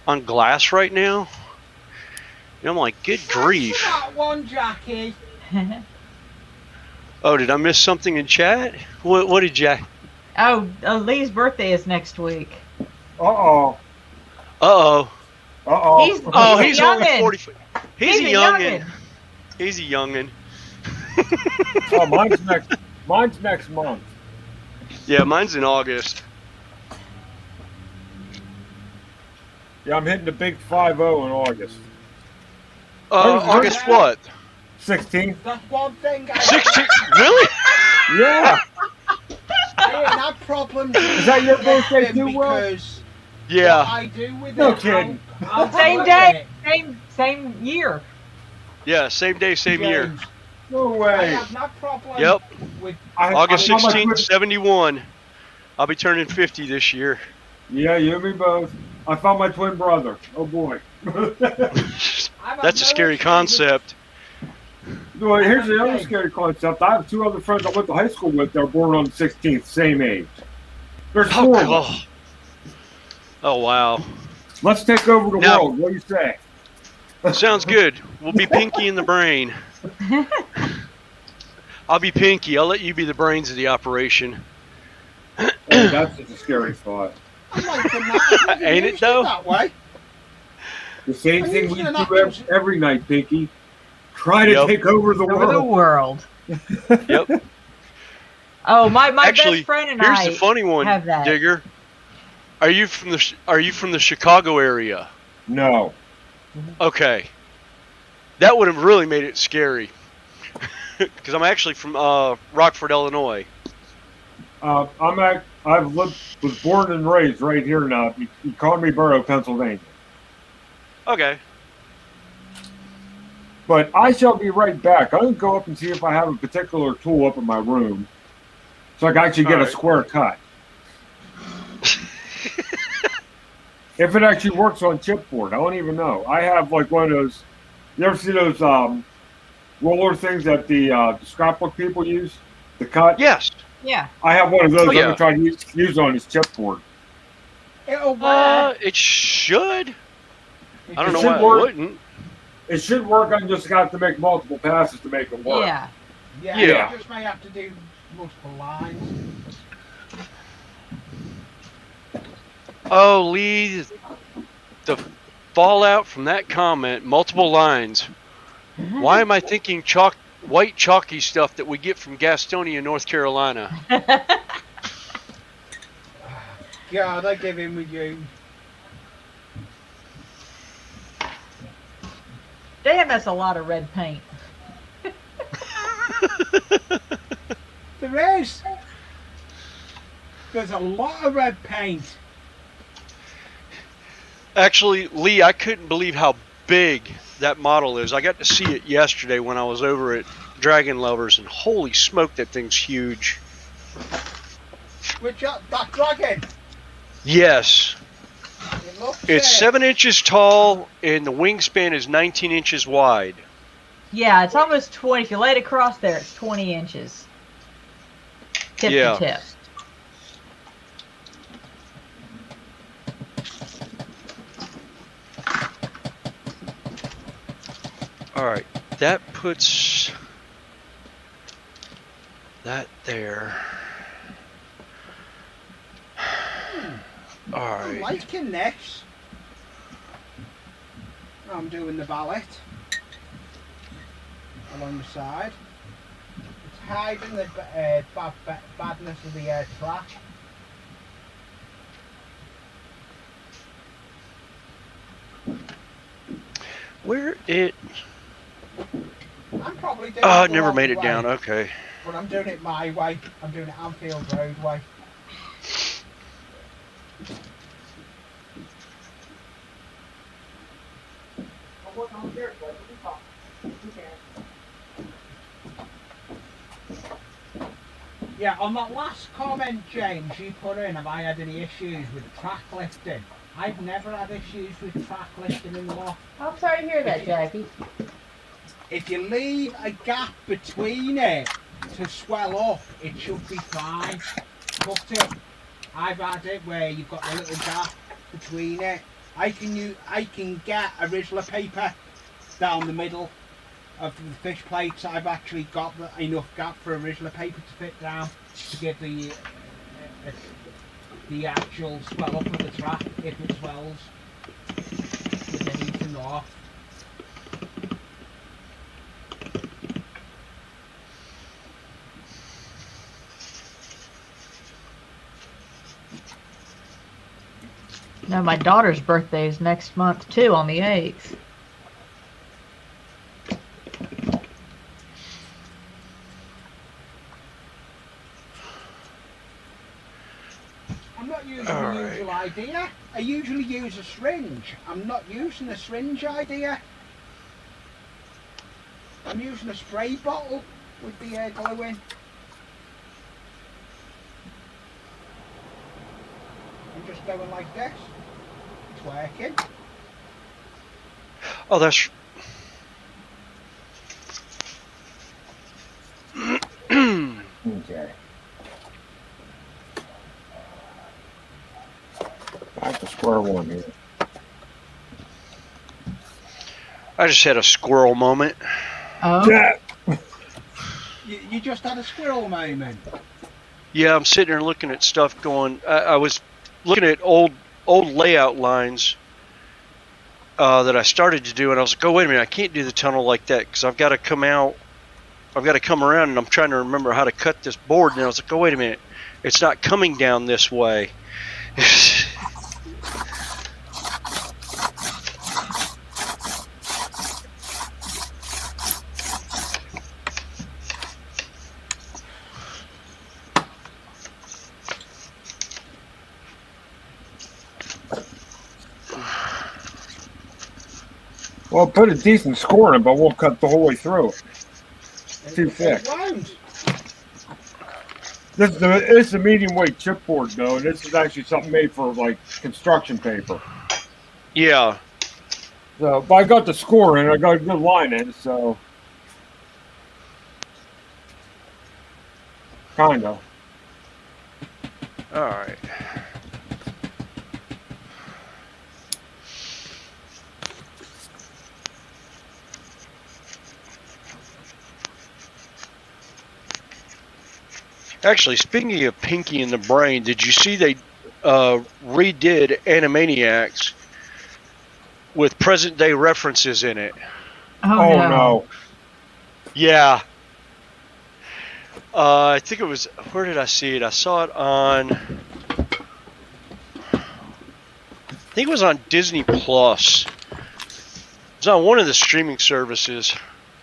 on glass right now. And I'm like, good grief. That one, Jackie. Oh, did I miss something in chat? What did Jack? Oh, Lee's birthday is next week. Uh-oh. Uh-oh. Uh-oh. He's Oh, he's only youngin'. 40. He's a youngin'. youngin'. He's a youngin'. Oh, mine's next month. Yeah, mine's in August. Yeah, I'm hitting the big 5-0 in August. August what? 16th. That's one thing I 16? Really? Yeah. I ain't had problems with Is that your birthday lifting too, Will? because what Yeah. I do with No it, kidding. I'll Same do day, it. same year. Yeah, same day, same year. James, No I way. have no problem Yep. with August I found my 16th, twin- 71. I'll be turning 50 this year. Yeah, you and me both. I found my twin brother. Oh boy. That's a scary concept. Well, here's the other scary concept. I have 2 other friends I went to high school with that were born on the 16th, same age. There's 4 of us. Oh, wow. Let's take over the Now- world. What do you say? Sounds good. We'll be Pinky in the brain. I'll be Pinky. I'll let you be the brains of the operation. Oh, that's just a scary thought. I'm like the night. Ain't it, though? That way. The same I'm thing we usually do not every night, Pinky. Try to Yep. take over the Over the world. world. Yep. Oh, my Actually, best friend and here's I the funny one, have that. Digger. Are you from the Chicago area? No. Okay. That would have really made it scary. Because I'm actually from Rockford, Illinois. Was born and raised right here now, Economy Borough, Pennsylvania. Okay. But I shall be right back. I'm going to go up and see if I have a particular tool up in my room so I can actually get a Alright. square cut. If it actually works on chipboard, I don't even know. I have like one of those. You ever see those roller things that the scrapbook people use to cut? Yes. Yeah. I have one of those. Oh, yeah. I'm going to try to use on this chipboard. It'll work. It should. I don't It know should why work. it wouldn't. It should work. I just got to make multiple passes to make it work. Yeah. Yeah, Yeah. you just may have to do multiple lines. Oh, Lee, the fallout from that comment, multiple lines. Why am I thinking white chalky stuff that we get from Gastonia, North Carolina? God, I give him with you. Damn, that's a lot of red paint. There is. There's a lot of red paint. Actually, Lee, I couldn't believe how big that model is. I got to see it yesterday when I was over at Dragon Lovers, and holy smoke, that thing's huge. Which that dragon. Yes. It looks It's it. 7 inches tall, and the wingspan is 19 inches wide. Yeah, it's almost 20. If you lay it across there, it's 20 inches. Tip Yeah. to tip. Alright, that puts that there. I'm Alright. liking this. I'm doing the ballet along the side. It's hiding the badness of the track. Where it. I'm probably doing Oh, it it the never wrong made it way, down. Okay. But I'm doing it my way. I'm doing it Anfield Road way. Yeah, on that last comment, James, you put in, have I had any issues with track lifting? I've never had issues with track lifting in the loft. I'm sorry to hear that, Jackie. If you leave a gap between it to swell up, it should be fine. But I've had it where you've got a little gap between it. I can get original paper down the middle of the fish plates. I've actually got enough gap for original paper to fit down to give the actual swell up of the track if it swells with the heat and off. No, my daughter's birthday is next month too, on the 8th. I'm not using All the right. usual idea. I usually use a syringe. I'm not using a syringe idea. I'm using a spray bottle with the glue in. I'm just going like this. It's working. Oh, that's. Okay. Back to square one here. I just had a squirrel moment. Oh, Yeah. You just had a squirrel moment. Yeah, I'm sitting there looking at stuff going. I was looking at old layout lines that I started to do, and I was like, oh, wait a minute, I can't do the tunnel like that because I've got to come out. I've got to come around, and I'm trying to remember how to cut this board. And I was like, oh, wait a minute, it's not coming down this way. Well, put a decent score in it, but we'll cut the whole way through. Too thick. It won't. It's a medium weight chipboard though, and this is actually something made for like construction paper. Yeah. So, but I got the score in, I got a good line in, so kinda. All right. Actually, speaking of Pinky and the Brain, did you see they redid Animaniacs with present day references in it? oh, No. Yeah. I think it was. Where did I see it? I saw it on. I think it was on Disney Plus. It was on one of the streaming services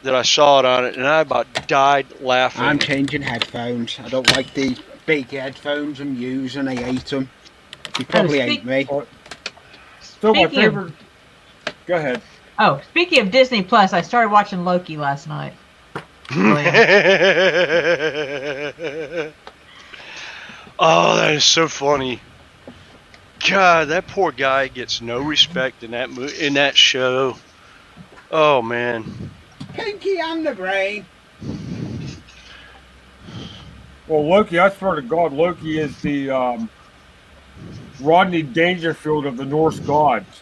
that I saw it on it, and I about died laughing. I'm changing headphones. I don't like the big headphones I'm using. I hate them. You probably hate me. So my Speaking of- favorite. Go ahead. Oh, speaking of Disney Plus, I started watching Loki last night. Oh, that is so funny. God, that poor guy gets no respect in that show. Oh man. Pinky and the Brain. Well, Loki, I swear to God, Loki is the Rodney Dangerfield of the Norse gods.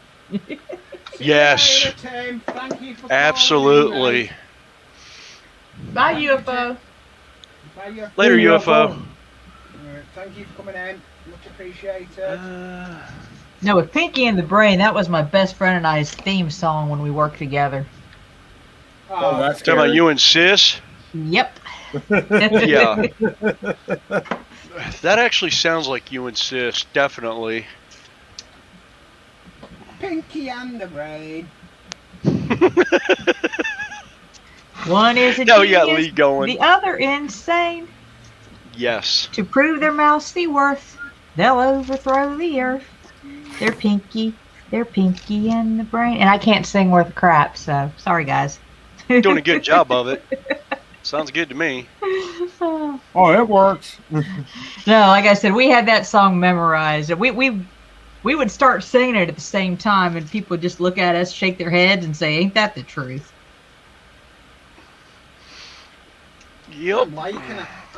Yes. See you later, Tim. Thank you for calling Absolutely. in, Bye, UFO. mate. Bye, you. Later, Hey, UFO. Thank you for coming in. Much appreciated. No, with Pinky and the Brain, that was my best friend and I's theme song when we worked together. Oh, that's Talking about scary. you and Sis? Yep. Yeah. That actually sounds like you and Sis, definitely. Pinky and the Brain. One is a No, you got genius, Lee going. the other insane. Yes. To prove their mousy worth, they'll overthrow the earth. They're Pinky and the Brain. And I can't sing worth a crap, so sorry, guys. Doing a good job of it. Sounds good to me. Oh, it works. No, like I said, we had that song memorized. We would start singing it at the same time, and people would just look at us, shake their heads, and say, "Ain't that the truth?" Yep.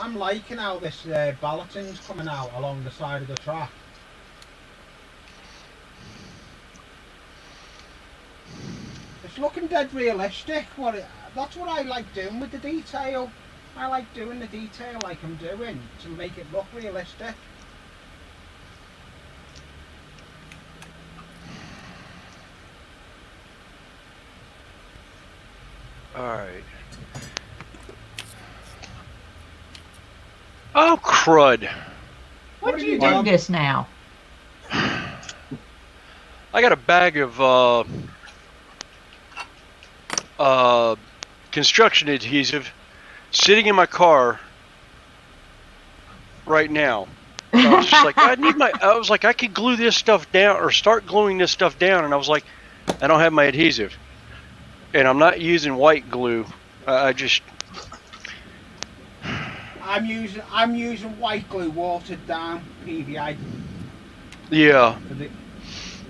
I'm liking how this balloting's coming out along the side of the track. It's looking dead realistic. That's what I like doing with the detail. I like doing the detail like I'm doing to make it look realistic. Alright. Oh, crud. What What do are you you do doing? this now? I got a bag of construction adhesive sitting in my car right now. And I was just like, I was like, I could glue this stuff down or start gluing this stuff down. And I was like, I don't have my adhesive. And I'm not using white glue. I'm using white glue, watered down PVA. Yeah.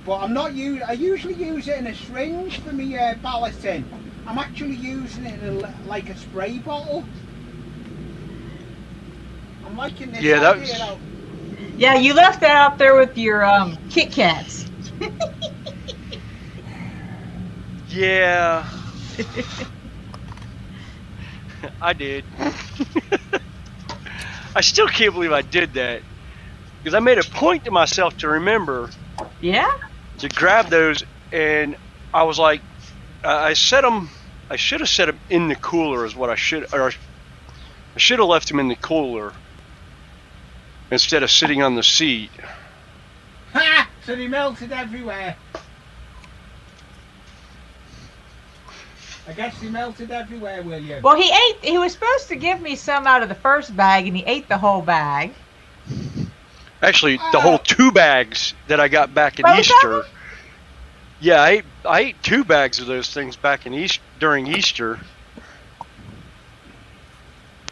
But I'm not I usually use it in a syringe for me balloting. I'm actually using it in like a spray bottle. I'm liking this idea though. Yeah, you left that out there with your Kit Kats. Yeah. I did. I still can't believe I did that. Because I made a point to myself to remember. Yeah? To grab those, and I was like, I should have set them in the cooler is what I should have left them in the cooler instead of sitting on the seat. Ha! So they melted everywhere. I guess he melted everywhere, William. Well, he was supposed to give me some out of the first bag, and he ate the whole bag. Actually, the whole 2 bags that I got back in Both Easter. Yeah, I ate 2 bags of those things back in during Easter.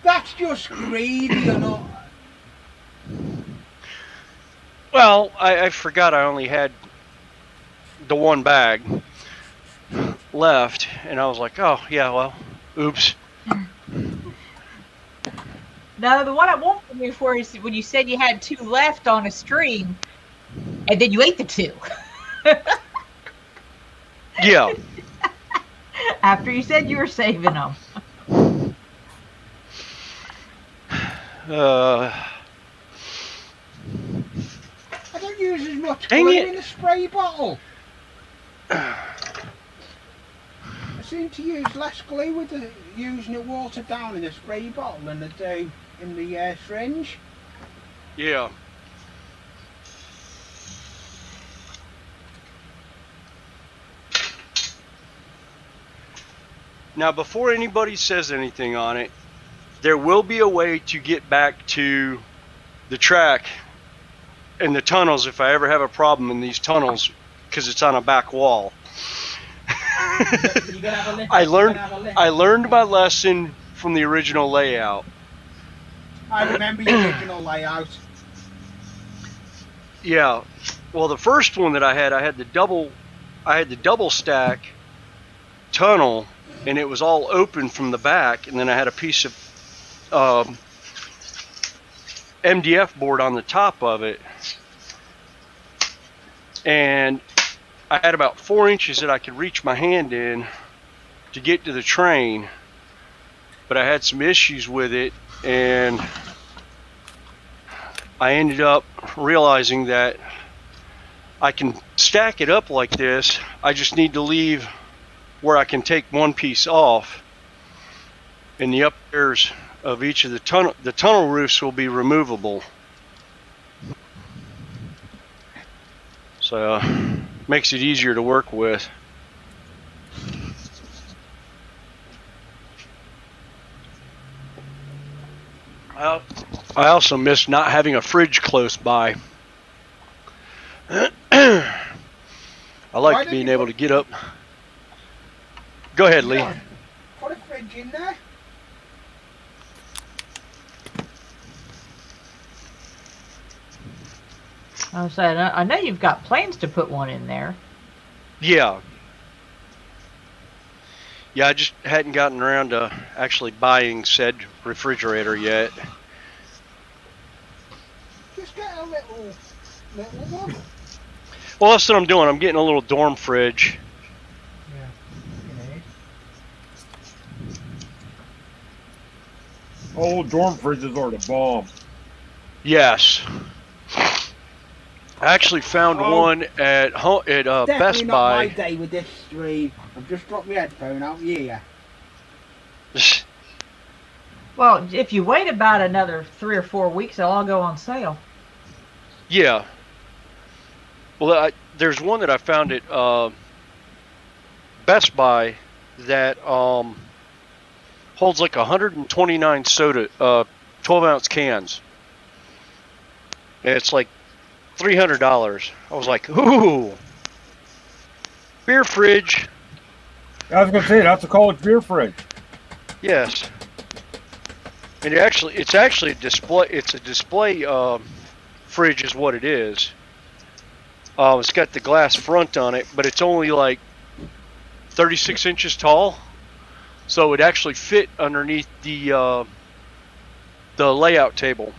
That's just greedy, you know. Well, I forgot I only had the 1 bag left, and I was like, oh, yeah, well, oops. No, the one I want from you for is when you said you had 2 left on a string, and then you ate the 2. Yeah. After you said you were saving them. I don't use as much Dang glue it. in a spray bottle. I seem to use less glue with using it watered down in a spray bottle than I do in the syringe. Yeah. Now, before anybody says anything on it, there will be a way to get back to the track and the tunnels if I ever have a problem in these tunnels because it's on a back wall. I learned my lesson from the original layout. I remember the original layout. Yeah. Well, the first one that I had the double stack tunnel, and it was all open from the back, and then I had a piece of MDF board on the top of it, and I had about 4 inches that I could reach my hand in to get to the train, but I had some issues with it, and I ended up realizing that I can stack it up like this. I just need to leave where I can take one piece off, and the uppers of each of the tunnel roofs will be removable. So makes it easier to work with. I also miss not having a fridge close by. I like being able to get up. Go ahead, Lee. Put a fridge in there. I was saying, I know you've got plans to put one in there. Yeah. Yeah, I just hadn't gotten around to actually buying said refrigerator yet. Just get a little one. Well, that's what I'm doing. I'm getting a little dorm fridge. Oh, dorm fridges are the bomb. Yes. I actually found one at Best not Buy. My day with this stream. I've just dropped my headphone out here. Well, if you wait about another 3 or 4 weeks, they'll all go on sale. Yeah. Well, there's one that I found at Best Buy that holds like 129 soda, 12-ounce cans. And it's like $300. I was like, ooh, beer fridge. I was gonna say that's a college beer fridge. Yes. And it's actually a display. It's a display fridge, is what it is. It's got the glass front on it, but it's only like 36 inches tall, so it actually fit underneath the layout table.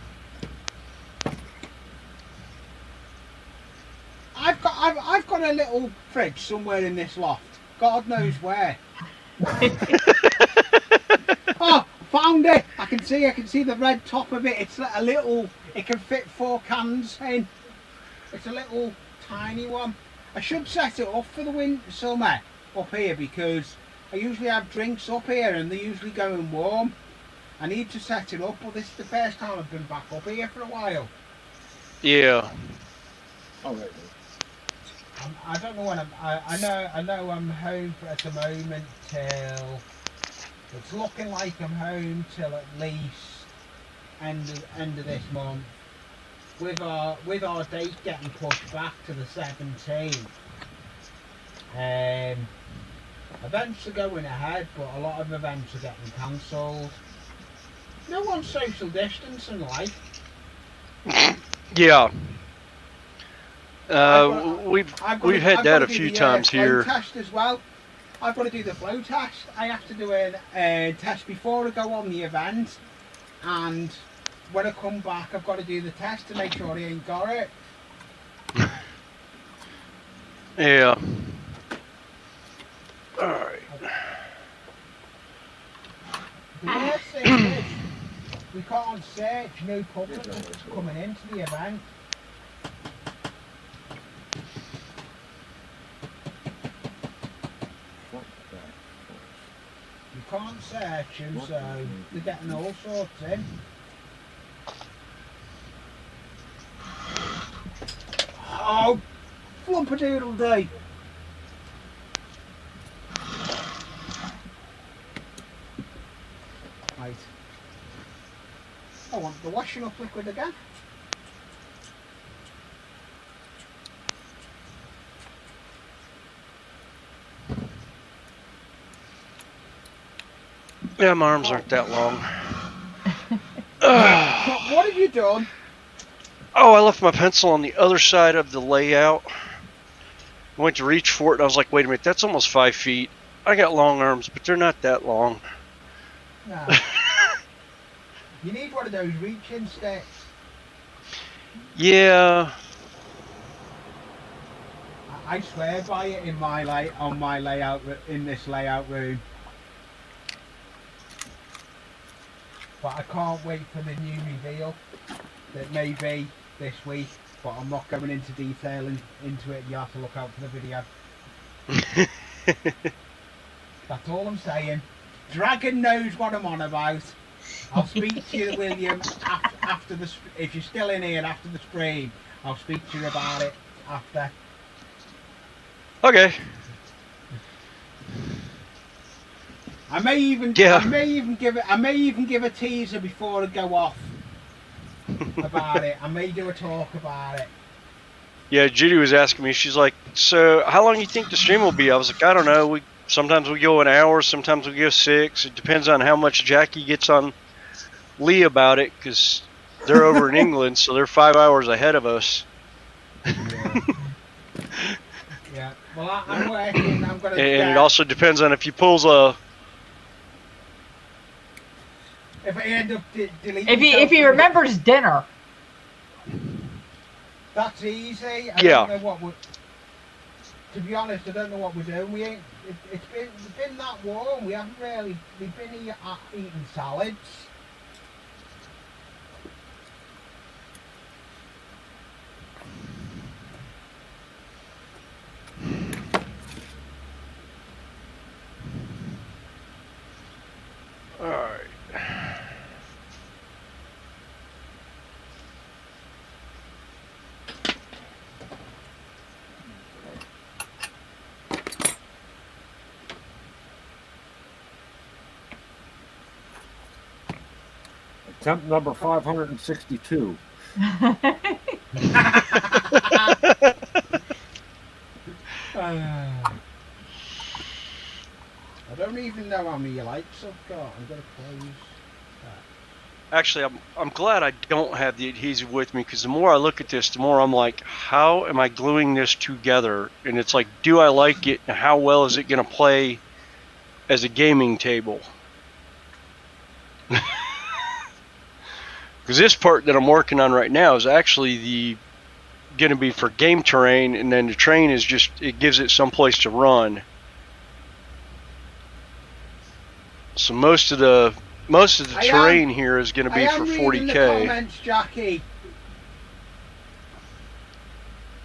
I've got a little fridge somewhere in this loft. God knows where. Oh, found it! I can see the red top of it. It's a little. It can fit 4 cans in. It's a little tiny one. I should set it up for the summer up here because I usually have drinks up here and they're usually going warm. I need to set it up, but this is the first time I've been back up here for a while. Yeah. All right. I don't know when I know I'm home at the moment till it's looking like I'm home till at least end of this month. With our date getting pushed back to the 17th. Events are going ahead, but a lot of events are getting cancelled. No one's social distancing, like. Yeah. We've had that a few times here. Test as well. I've got to do the flow test. I have to do a test before I go on the event, and when I come back, I've got to do the test to make sure he ain't got it. Yeah. All right. Yes, it is. We can't search no public coming into the event. You can't search them, so they're getting all sorts in. Oh, flump-a-doodle-dee. Right. I want the washing up liquid again. Yeah, my arms aren't that long. What have you done? Oh, I left my pencil on the other side of the layout. I went to reach for it, and I was like, wait a minute, that's almost 5 feet. I got long arms, but they're not that long. No. You need one of those reaching sticks. Yeah. I swear by it in my layout in this layout room. But I can't wait for the new reveal that may be this week. But I'm not going into detail into it. You have to look out for the video. That's all I'm saying. Dragon knows what I'm on about. I'll speak to you, William, after the. If you're still in here after the stream, I'll speak to you about it after. Okay. I may even give a teaser before I go off about it. I may do a talk about it. Yeah, Judy was asking me. She's like, "So, how long do you think the stream will be?" I was like, "I don't know. Sometimes we go an hour, sometimes we go 6. It depends on how much Jackie gets on Lee about it, because they're over in England, so they're 5 hours ahead of us." Yeah. Yeah. Well, I'm working. I'm gonna. And it also depends on if he pulls a. If I end up deleting. If he remembers dinner. That's easy. I Yeah. don't know what we're. To be honest, I don't know what we're doing. We ain't. It's been that warm. We haven't really. We've been eating salads. All right. Attempt number 562. I don't even know how many lights I've got. I'm gonna close that. Actually, I'm glad I don't have the adhesive with me, because the more I look at this, the more I'm like, how am I gluing this together? And it's like, do I like it? And how well is it going to play as a gaming table? Because this part that I'm working on right now is actually going to be for game terrain, and then the terrain is just, it gives it some place to run. So most of the terrain here is going to be for 40K. I am reading the comments, Jackie.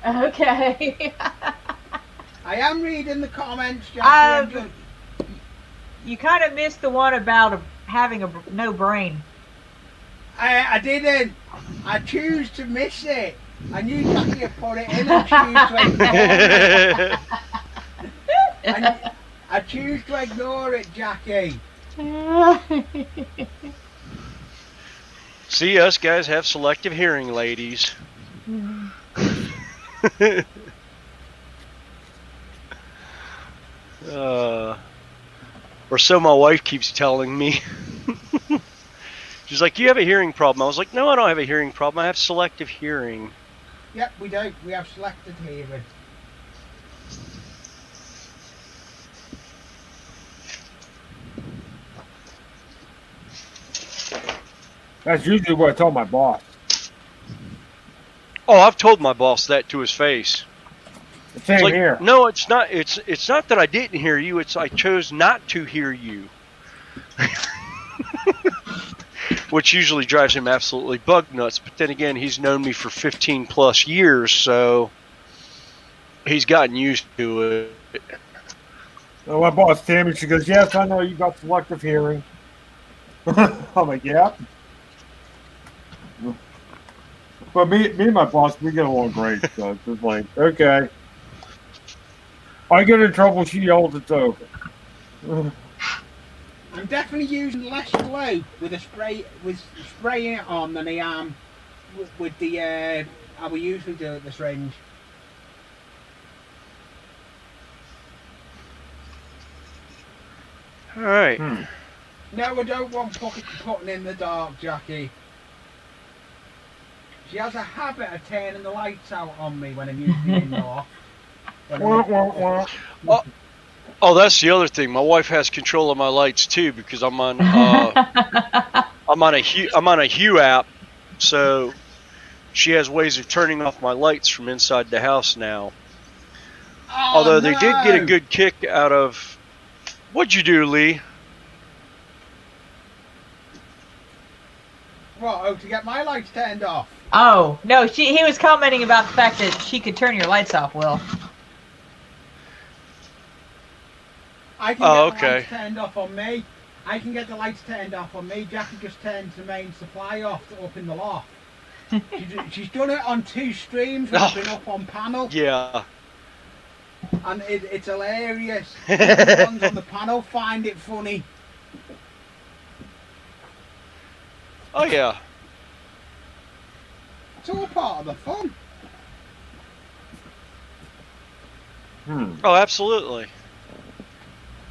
Okay. I am reading the comments, Jackie. You kind of missed the one about having no brain. I didn't. I choose to miss it. I knew Jackie had put it in and choose to ignore it. I choose to ignore it, Jackie. See, us guys have selective hearing, ladies. Or so my wife keeps telling me. She's like, you have a hearing problem. I was like, no, I don't have a hearing problem. I have selective hearing. Yep, we do. We have selective hearing. That's usually what I tell my boss. Oh, I've told my boss that to his face. Same It's like, here. no, it's not. It's not that I didn't hear you. It's I chose not to hear you. Which usually drives him absolutely bug nuts. But then again, he's known me for 15 plus years, so he's gotten used to it. So my boss, Tammy, she goes, yes, I know you got selective hearing. I'm like, yeah. But me and my boss, we get along great. So it's just like, okay. I get in trouble, she yells, it's over. I'm definitely using less glue with spraying it on than I am with the how we usually do at the syringe. All right. No, I don't want putting in the dark, Jackie. She has a habit of turning the lights out on me when I'm usually in the loft. Oh, that's the other thing. My wife has control of my lights too, because I'm on I'm on a Hue app, so she has ways of turning off my lights from inside the house now. Oh, Although they no. did get a good kick out of. What'd you do, Lee? What? Oh, to get my lights turned off. Oh no, he was commenting about the fact that she could turn your lights off, Will. I can get the lights turned off on me. I can get the lights turned off on me. Jackie just turns the main supply off up in the loft. She's done it on 2 streams. I've been up on panel. Yeah. And it's hilarious. The ones on the panel find it funny. Oh yeah. It's all part of the fun. Oh, absolutely.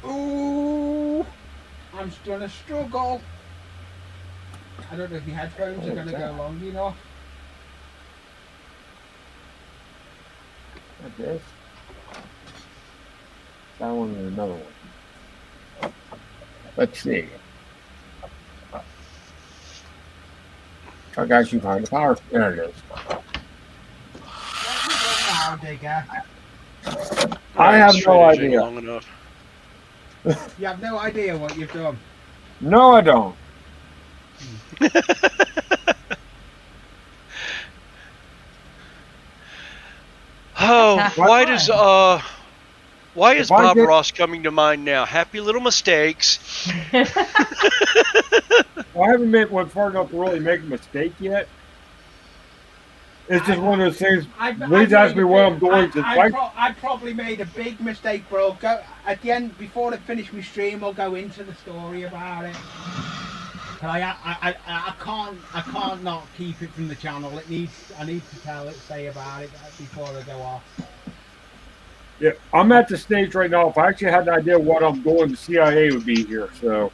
Ooh, I'm gonna struggle. I don't know if the headphones are gonna go long enough. Like this. That one and another one. Let's see. I got you behind the power. There it is. Now, digger. I have no idea. Long enough. You have no idea what you've done. No, I don't. Oh, why is Bob Ross Ross coming to mind now? Happy little mistakes. Well, I haven't went far enough to really make a mistake yet. It's just one of those things. Please ask me what I'm doing. I probably made a big mistake, bro. Go at the end before I finish my stream. I'll go into the story about it. But I can't not keep it from the channel. I need to say about it before I go off. Yeah, I'm at the stage right now. If I actually had an idea what I'm doing, the CIA would be here. So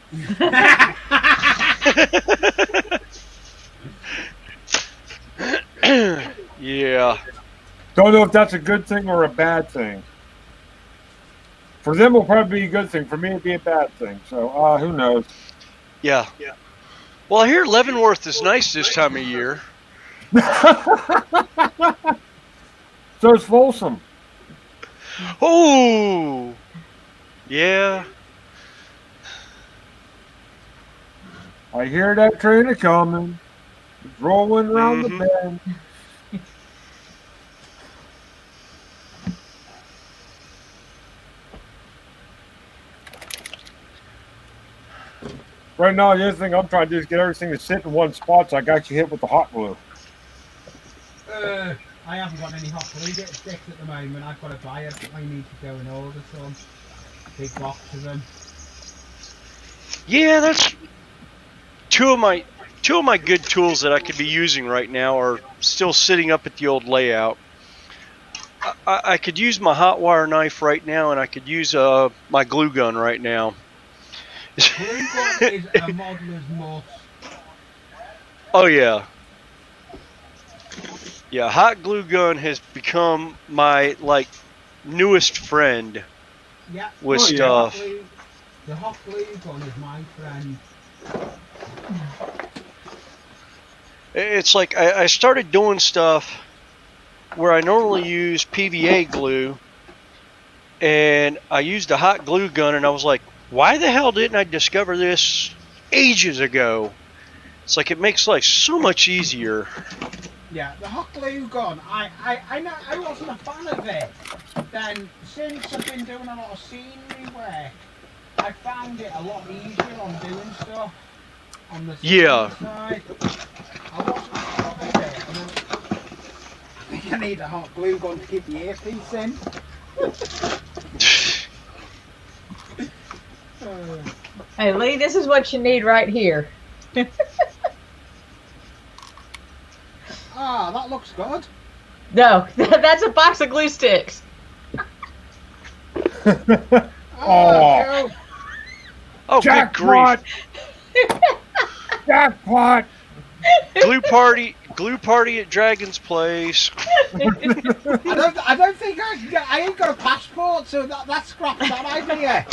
Yeah. don't know if that's a good thing or a bad thing. For them, it'll probably be a good thing. For me, it'd be a bad thing. So who knows? Yeah. Well, I hear Leavenworth is nice this time of year. So it's Folsom. Oh. Yeah. I hear that train a coming. It's rolling around the bend. Right now, the other thing I'm trying to do is get everything to sit in one spot so I got you hit with the hot glue. I haven't got any hot glue sticks at the moment. I've got to buy it. I need to go and order some. Big box of them. Yeah, that's two of my good tools that I could be using right now are still sitting up at the old layout. I could use my hot wire knife right now, and I could use my glue gun right now. Glue gun is a modeler's must. Oh yeah. Yeah, hot glue gun has become my newest friend Yeah. with stuff. The hot glue gun is my friend. It's like I started doing stuff where I normally use PVA glue, and I used a hot glue gun, and I was like, why the hell didn't I discover this ages ago? It's like it makes life so much easier. Yeah, the hot glue gun, I know I wasn't a fan of it. Then since I've been doing a lot of scenery work, I found it a lot easier on doing stuff on the scenery side. I wasn't a fan of it. And then, I think I need a hot glue gun to keep the earpiece in. Hey, Lee, this is what you need right here. Ah, that looks good. No, that's a box of glue sticks. Oh, Oh, good grief. Jackpot! Glue party at Dragon's Place. I don't think I can get. I ain't got a passport, so that scraps that idea.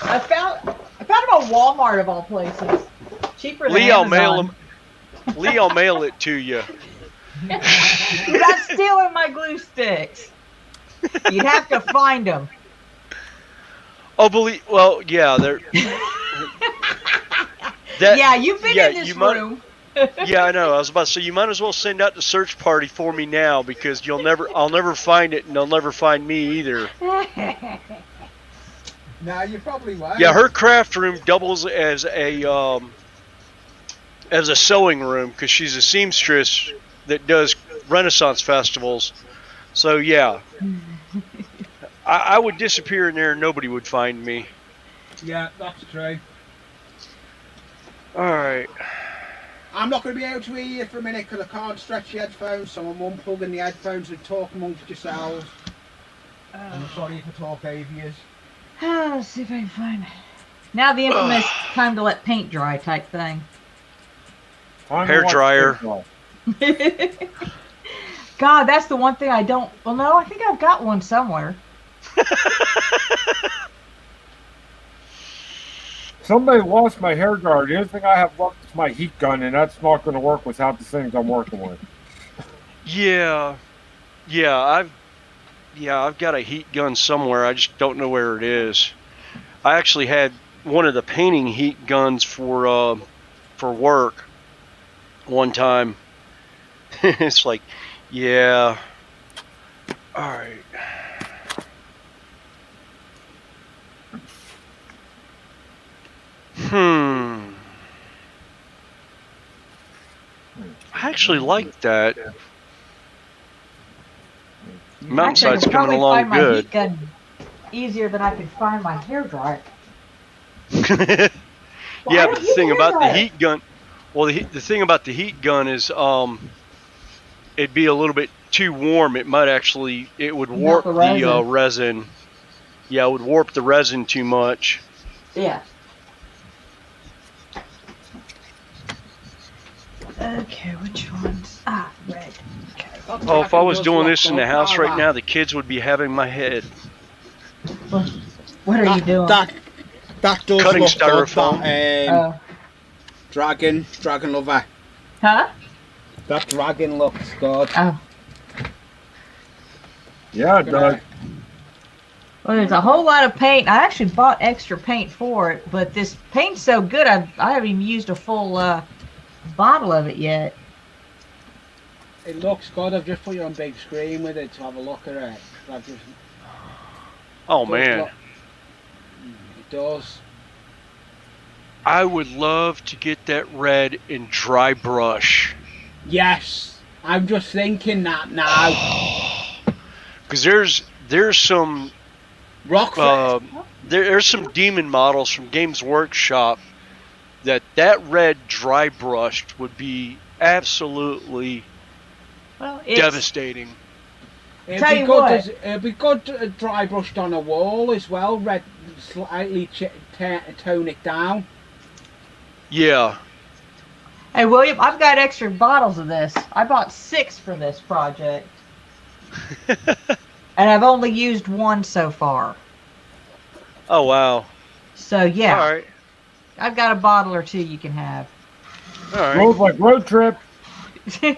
I found them at Walmart of all places. Cheaper than Lee, I'll Amazon. mail it to you. You're not stealing my glue sticks. You'd have to find them. Oh, well, yeah, they're. Yeah, you've been in this room. Yeah, I know. I was about to say you might as well send out the search party for me now because I'll never find it, and they'll never find me either. No, you probably won't. Yeah, her craft room doubles as a sewing room because she's a seamstress that does Renaissance festivals. So yeah, I would disappear in there and nobody would find me. Yeah, that's true. All right. I'm not going to be able to hear you for a minute because I can't stretch the headphones, so I'm unplugging the headphones and talk amongst yourselves. I'm sorry if I talk over you. Let's see if I can find it. Now the infamous time to let paint dry type thing. Hair dryer. God, that's the one thing I don't. Well, no, I think I've got one somewhere. Somebody lost my hair dryer. The only thing I have left is my heat gun, and that's not going to work without the things I'm working with. Yeah, I've got a heat gun somewhere. I just don't know where it is. I actually had one of the painting heat guns for work one time. It's like, yeah. All right. I actually like that. Mountainside's coming along good. Heat gun easier than I could find my hair dryer. Well, Yeah, I but don't the thing hear about the that. heat gun, well, the thing about the heat gun is it'd be a little bit too warm. It would Melt warp the the resin. resin. Yeah, it would warp the resin too much. Yeah. Okay, which ones? Ah, red. Okay. Oh, if I was Does doing look this in good, the house right that. now, the kids would be having my head. What are you doing? That does Cutting look good. styrofoam. That dragon lover. Huh? That dragon looks good. Oh. Yeah, it does. Well, there's a whole lot of paint. I actually bought extra paint for it, but this paint's so good, I haven't even used a full bottle of it yet. It looks good. I've just put you on big screen with it to have a look at it. Oh man, It does. I would love to get that red in dry brush. Yes, I'm just thinking that now. Because there's some Rockford. there's some demon models from Games Workshop that red dry brushed would be absolutely Well, devastating. Tell you what. It'd be good dry brushed on a wall as well. Red, slightly tone it down. Yeah. Hey, William, I've got extra bottles of this. I bought 6 for this project. And I've only used 1 so far. Oh wow. So, yeah. All right. I've got a bottle or 2 you can have. All right. Road like road trip. Yeah.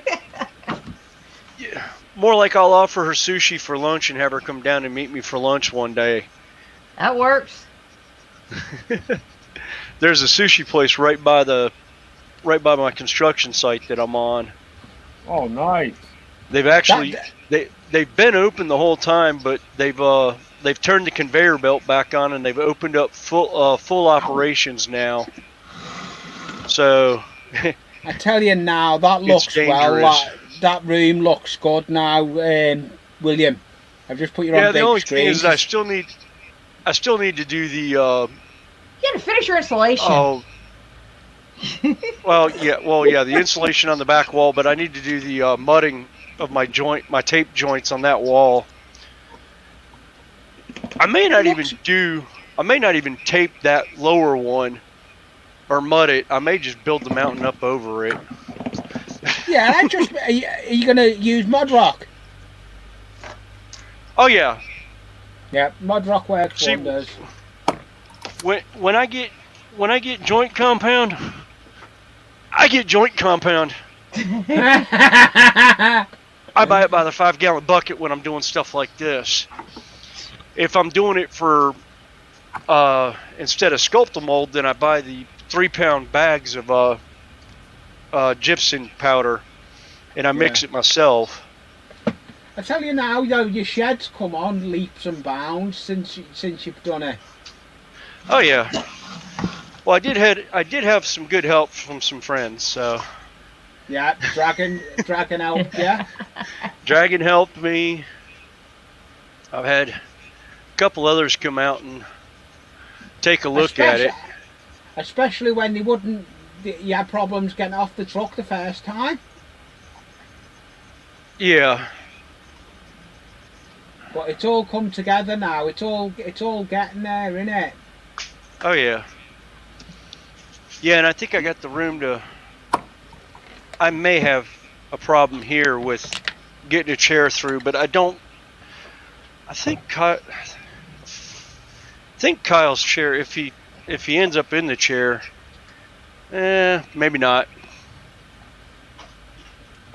More like I'll offer her sushi for lunch and have her come down and meet me for lunch one day. That works. There's a sushi place right by my construction site that I'm on. Oh, nice. They've actually they've been open the whole time, but they've turned the conveyor belt back on and they've opened up full operations now. So I tell you now, that looks well. dangerous. That room looks good now, William. I've just put you on the big only screen. thing is I still need to do the You got to finish your installation. oh the insulation on the back wall, but I need to do the mudding of my tape joints on that wall. I may not even tape that lower one or mud it. I may just build the mountain up over it. Yeah, are you going to use mud rock? Oh yeah. Yeah, mud rock works See, wonders. When I get joint compound, I get joint compound. I buy it by the 5-gallon bucket when I'm doing stuff like this. If I'm doing it for instead of Sculptamold, then I buy the 3-pound bags of gypsum powder, and I mix it myself. I tell you now, though, your shed's come on leaps and bounds since you've done it. Oh yeah. Well, I did have some good help from some friends. So. Yeah, Dragon helped. Yeah. Dragon helped me. I've had a couple others come out and take a look at it. Especially when you had problems getting off the truck the first time. Yeah. But it's all come together now. It's all getting there, isn't it? Oh yeah. Yeah, and I think I got the room to. I may have a problem here with getting a chair through, but I don't. I think Kyle's chair, if he ends up in the chair, maybe not.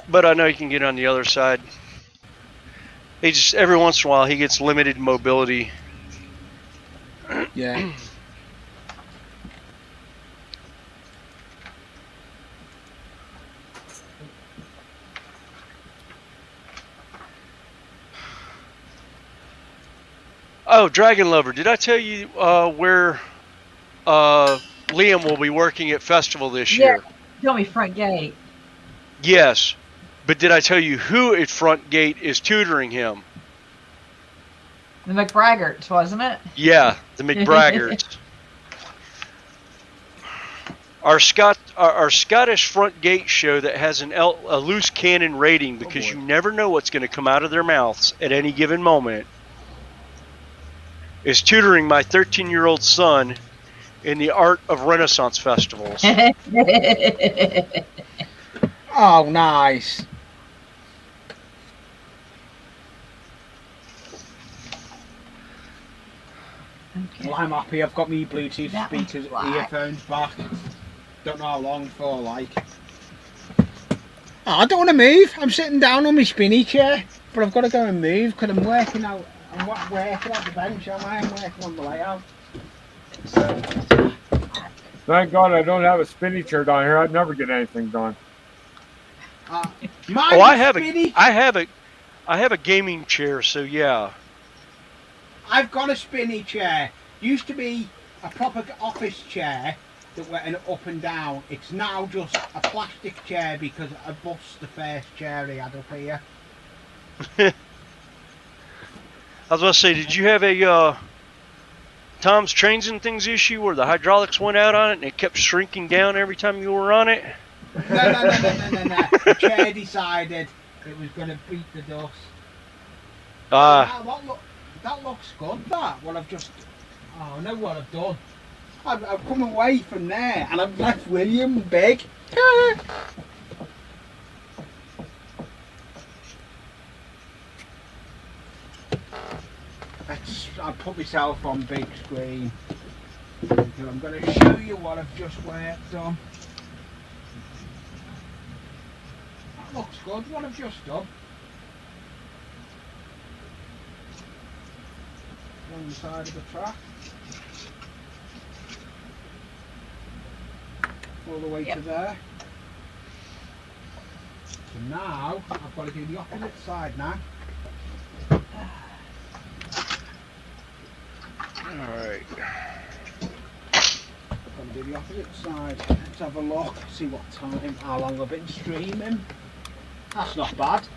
But I know he can get on the other side. He just every once in a while he gets limited mobility. Yeah. Oh, Dragon Lover, did I tell you where Liam will be working at Festival this year? Tell me front gate. Yes. But did I tell you who at Front Gate is tutoring him? The McBraggarts, wasn't it? Yeah, the McBraggarts. our Scottish front gate show that has a loose cannon rating because you never know what's going to come out of their mouths at any given moment, is tutoring my 13-year-old son in the art of Renaissance festivals. Oh, nice. Okay. Well, I'm happy. I've got me Bluetooth That one's speakers, black. earphones back. Don't know how long for, like. Oh, I don't want to move. I'm sitting down on my spinny chair, but I've got to go and move because I'm working out. I'm working at the bench, am I? I'm working on the layout. So, Thank God I don't have a spinny chair down here. I'd never get anything done. Oh, I have a gaming chair, so yeah. I've got a spinny chair. Used to be a proper office chair that went up and down. It's now just a plastic chair because I bust the first chair he had up here. I was going to say, did you have a Tom's Trains and Things issue where the hydraulics went out on it and it kept shrinking down every time you were on it? No. The chair decided it was going to beat the dust. That looks good, that. Well, I know what I've done. I've come away from there and I've left William big. I put myself on big screen. I'm going to show you what I've just worked on. That looks good, what I've just done. On the side of the track. All the way to there. So now, I've got to do the opposite side now. Alright. Got to do the opposite side. Let's have a look, see what time, how long I've been streaming. That's not bad.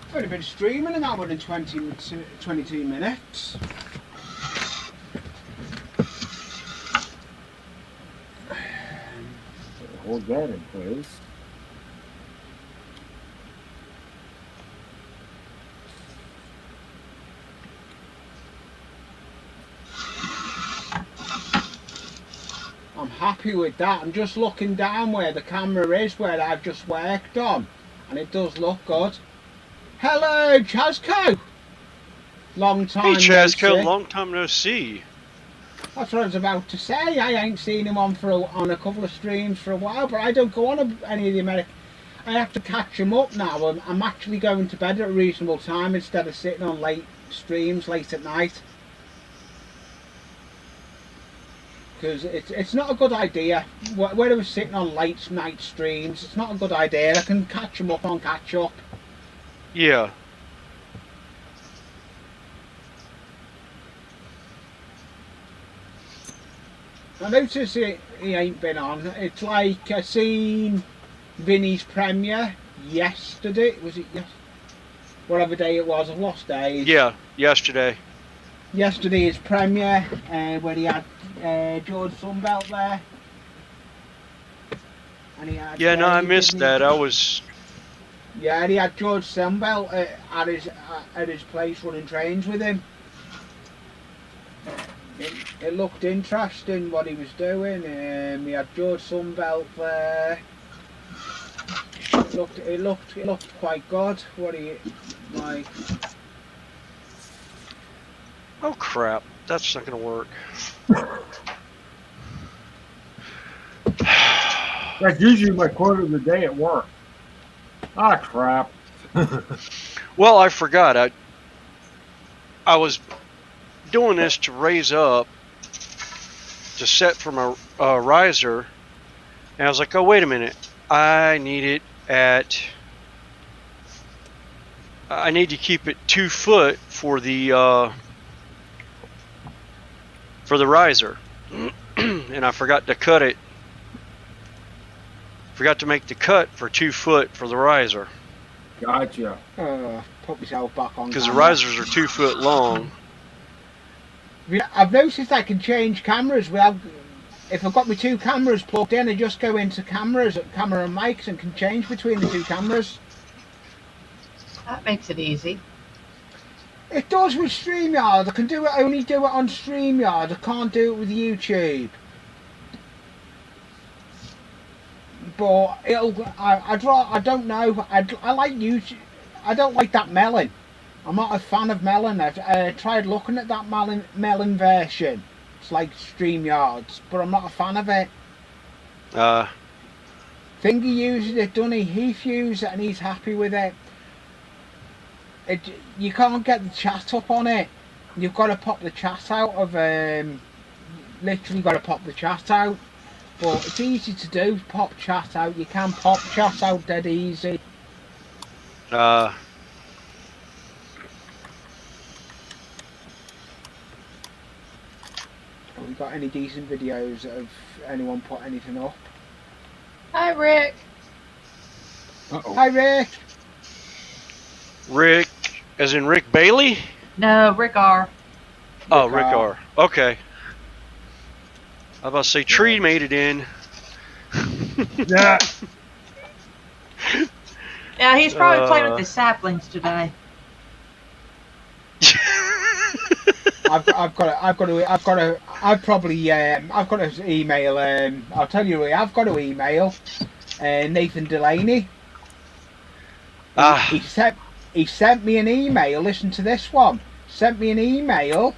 I've only been streaming an hour and 22 minutes. Hold that in place. I'm happy with that. I'm just looking down where the camera is, where I've just worked on, and it does look good. Hello, Chazco. Long time. Hey, Chazco, no see. long time no see. That's what I was about to say. I ain't seen him on on a couple of streams for a while, but I don't go on any of the American. I have to catch him up now. I'm actually going to bed at a reasonable time instead of sitting on late streams late at night. Because it's not a good idea. Where I was sitting on late night streams, it's not a good idea. I can catch him up on catch up. Yeah. I noticed he ain't been on. It's like I seen Vinny's premiere yesterday. Was it whatever day it was? I've lost days. Yeah, yesterday. Yesterday's premiere where he had George Sunbelt there. And he had, Yeah, no, I missed that. Yeah, and he had George Sunbelt at his place running trains with him. It looked interesting what he was doing. He had George Sunbelt there. It looked quite good. What he like. Oh crap! That's not gonna work. That's usually my quote of the day at work. Ah, crap. Well, I forgot. I was doing this to raise up to set from a riser, and I was like, oh wait a minute, I need to keep it 2 foot for the riser. And I forgot to cut it, forgot to make the cut for 2 foot for the riser, Gotcha. Put myself back on. because the risers are 2 foot long. I've noticed I can change cameras without if I've got my two cameras plugged in, I just go into camera and mics and can change between the two cameras. That makes it easy. It does with StreamYard. I can only do it on StreamYard. I can't do it with YouTube. But I don't know. I like YouTube. I don't like that melon. I'm not a fan of melon. I've tried looking at that melon version. It's like StreamYards, but I'm not a fan of it. Thingy uses it, doesn't he? Heath uses it and he's happy with it. You can't get the chat up on it. You've got to pop the chat out of literally got to pop the chat out. But it's easy to do, pop chat out. You can pop chat out dead easy. Uh, Have we got any decent videos of anyone put anything up? Hi, Rick. Uh-oh. Hi Rick! Rick, as in Rick Bailey? No, Rick R. Oh, Rick R. Okay. I was about to say Tree made it in. Yeah. Yeah, he's probably playing with the saplings today. I've got to email. I'll tell you, I've got to email Nathan Delaney. He sent me an email. Listen to this one. Sent me an email,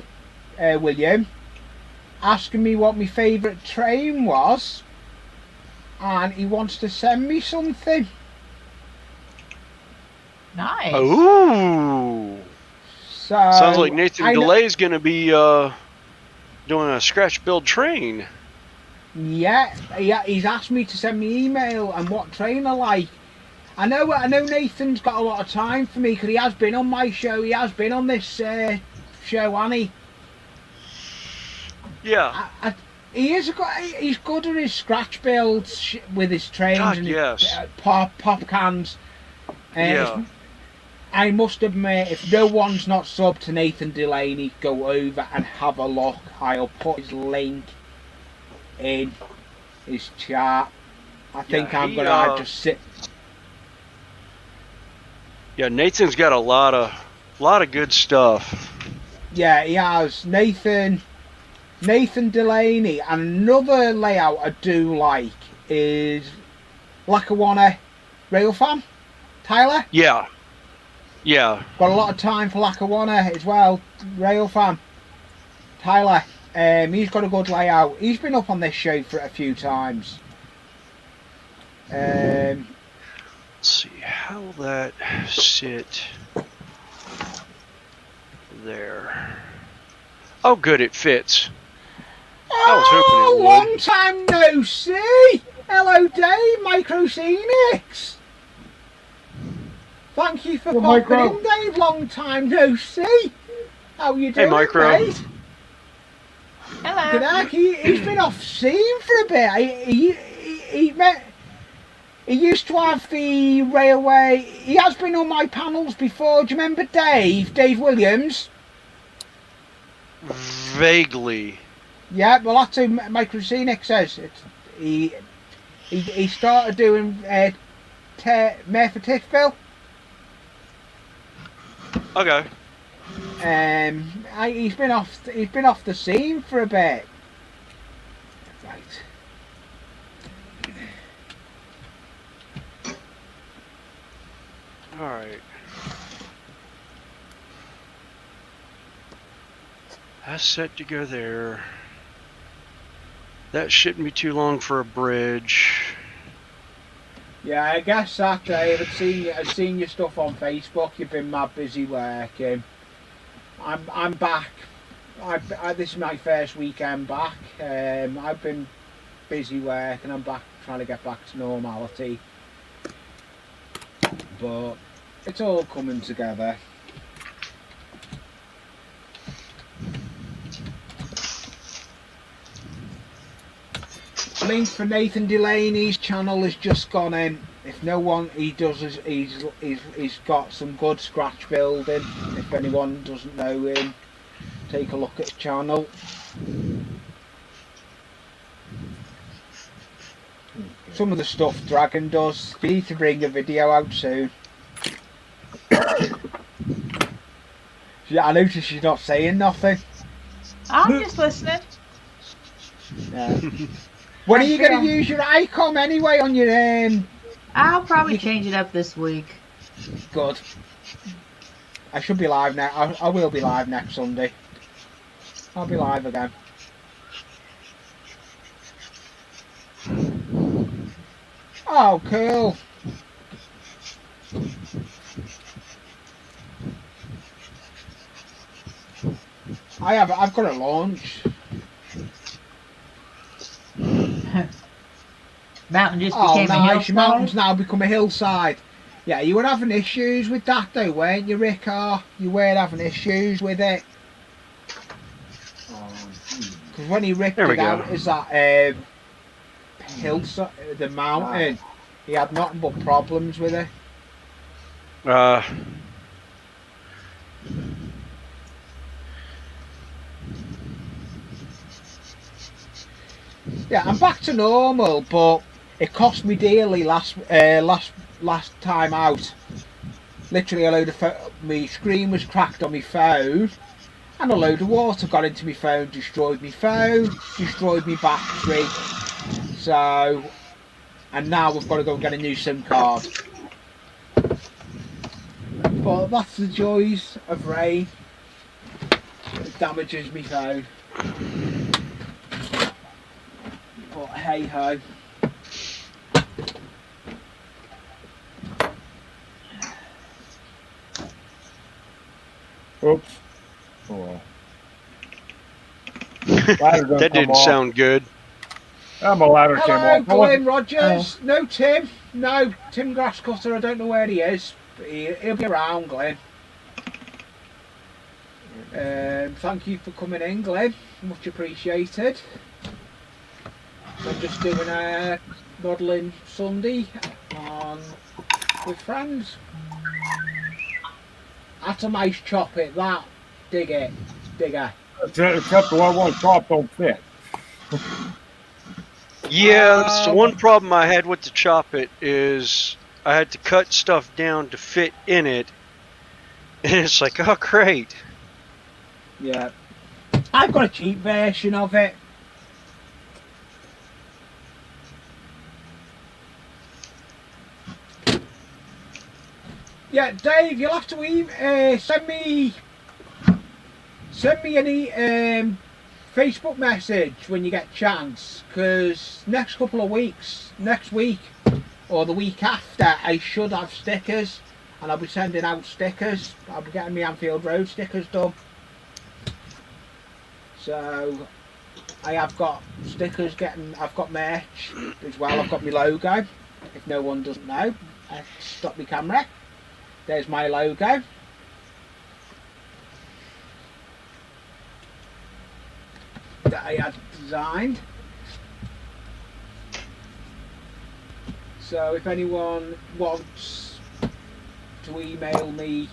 William, asking me what my favourite train was, and he wants to send me something. Nice. Ooh. So Sounds like Nathan I know- DeLay's going to be doing a scratch build train. Yeah, he's asked me to send me email and what train I like. I know Nathan's got a lot of time for me because he has been on my show. He has been on this show, hasn't he? Yeah. He's good at his scratch builds with his trains God, and yes. his pop cans. Yeah. I must admit, if no one's not subbed to Nathan Delaney, go over and have a look. I'll put his link in his chat. I think I'm gonna just sit. Yeah, Nathan's got a lot of good stuff. Yeah, he has Nathan Delaney, and another layout I do like is Lackawanna Railfan. Tyler. Yeah. Yeah. Got a lot of time for Lackawanna as well. Railfan. Tyler. He's got a good layout. He's been up on this show for a few times. Let's see how will that sit there. Oh, good, it fits. I was hoping it would. Long time no see. Hello, Dave. Microscenics. Thank you for Hey, popping Micro. in, Dave. Long time no see. How you doing, Micro. mate? Hello. Good heck, he's been off scene for a bit. He used to have the railway. He has been on my panels before. Do you remember Dave? Dave Williams? Vaguely. Yeah, well that's who Microscenic says. He started doing Mayor for Tiffville. Okay. He's been off the scene for a bit. Right. All right. That's set to go there. That shouldn't be too long for a bridge. Yeah, I guess that Dave. I'd seen your stuff on Facebook. You've been mad busy working. I'm back. This is my first weekend back. I've been busy working. I'm back, trying to get back to normality. But it's all coming together. Link for Nathan Delaney's channel has just gone in. If no one, he's got some good scratch building. If anyone doesn't know him, take a look at his channel. some of the stuff Dragon does. We need to bring a video out soon. Yeah, I noticed she's not saying nothing. I'm just listening. Yeah. When are you going to use your icon anyway on your I'll probably change it up this week. Good. I should be live now. I will be live next Sunday. I'll be live again. Oh, cool. I've got a launch. Mountain just Oh, became a nice. Your mountain's hillside. now become a hillside. Yeah, you were having issues with that though, weren't you, Rickard? You were having issues with it. Because when he ripped There we it go. out as that hillside, the mountain, he had nothing but problems with it. Yeah, I'm back to normal, but it cost me dearly last time out. Literally a load of my screen was cracked on my phone, and a load of water got into my phone, destroyed my phone, destroyed my battery. So, and now we've got to go and get a new SIM card. But that's the joys of rain. It damages my phone. But hey ho. Oops. Oh well. Ladder doesn't That come didn't off. sound good. My ladder came Hello, off. I wasn't- Glenn Rogers. No, Tim. No, Tim Grasscutter. I don't know where he is. But he'll be around, Glenn. Thank you for coming in, Glenn. Much appreciated. I'm just doing a modelling Sunday on with friends. That's a nice chop it, that. Dig it. Digger. Except the one top don't fit. Yeah, that's the one problem I had with the chop it is I had to cut stuff down to fit in it, and it's like, oh great. Yeah. I've got a cheap version of it. Yeah, Dave, you'll have to send me any Facebook message when you get a chance, because next week or the week after, I should have stickers, and I'll be sending out stickers. I'll be getting my Anfield Road stickers done. So I have got stickers I've got merch as well. I've got my logo. If no one doesn't know, stop my camera. There's my logo. That I had designed. So if anyone wants to email me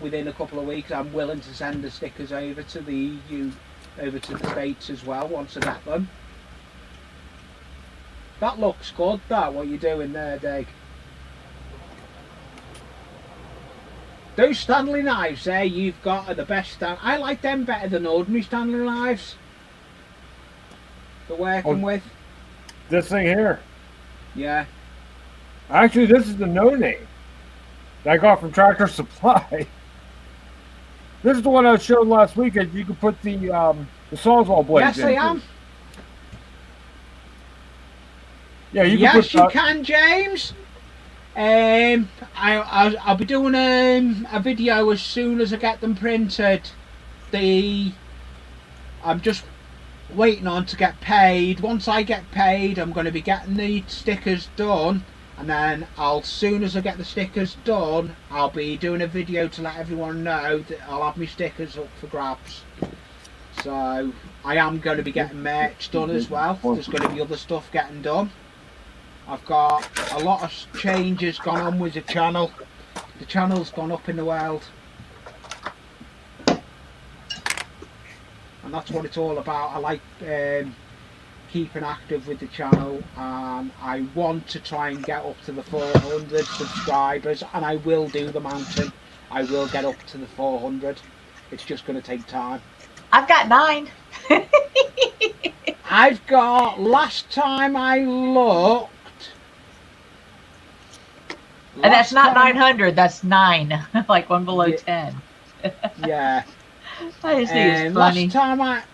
within a couple of weeks, I'm willing to send the stickers over to the EU, over to the States as well once I get them. That looks good, that, what you're doing there, Dave. Those Stanley knives there you've got are the best. I like them better than ordinary Stanley knives. For working with. This thing here. Yeah. Actually, this is the no-name that I got from Tractor Supply. This is the one I showed last week that you could put the Sawzall blades Yes, I into. am. Yeah, you can Yes, put you can, James. I'll be doing a video as soon as I get them printed. I'm just waiting on to get paid. Once I get paid, I'm going to be getting the stickers done, and then as soon as I get the stickers done, I'll be doing a video to let everyone know that I'll have my stickers up for grabs. So I am going to be getting merch done as well. There's going to be other stuff getting done. I've got a lot of changes gone on with the channel. The channel's gone up in the world. And that's what it's all about. I like keeping active with the channel, and I want to try and get up to the 400 subscribers, and I will do the mountain. I will get up to the 400. It's just going to take time. I've got 9. I've got, last time I looked, And that's not last time- 900, that's 9. Like one below Yeah. 10. Yeah. I just think it's funny.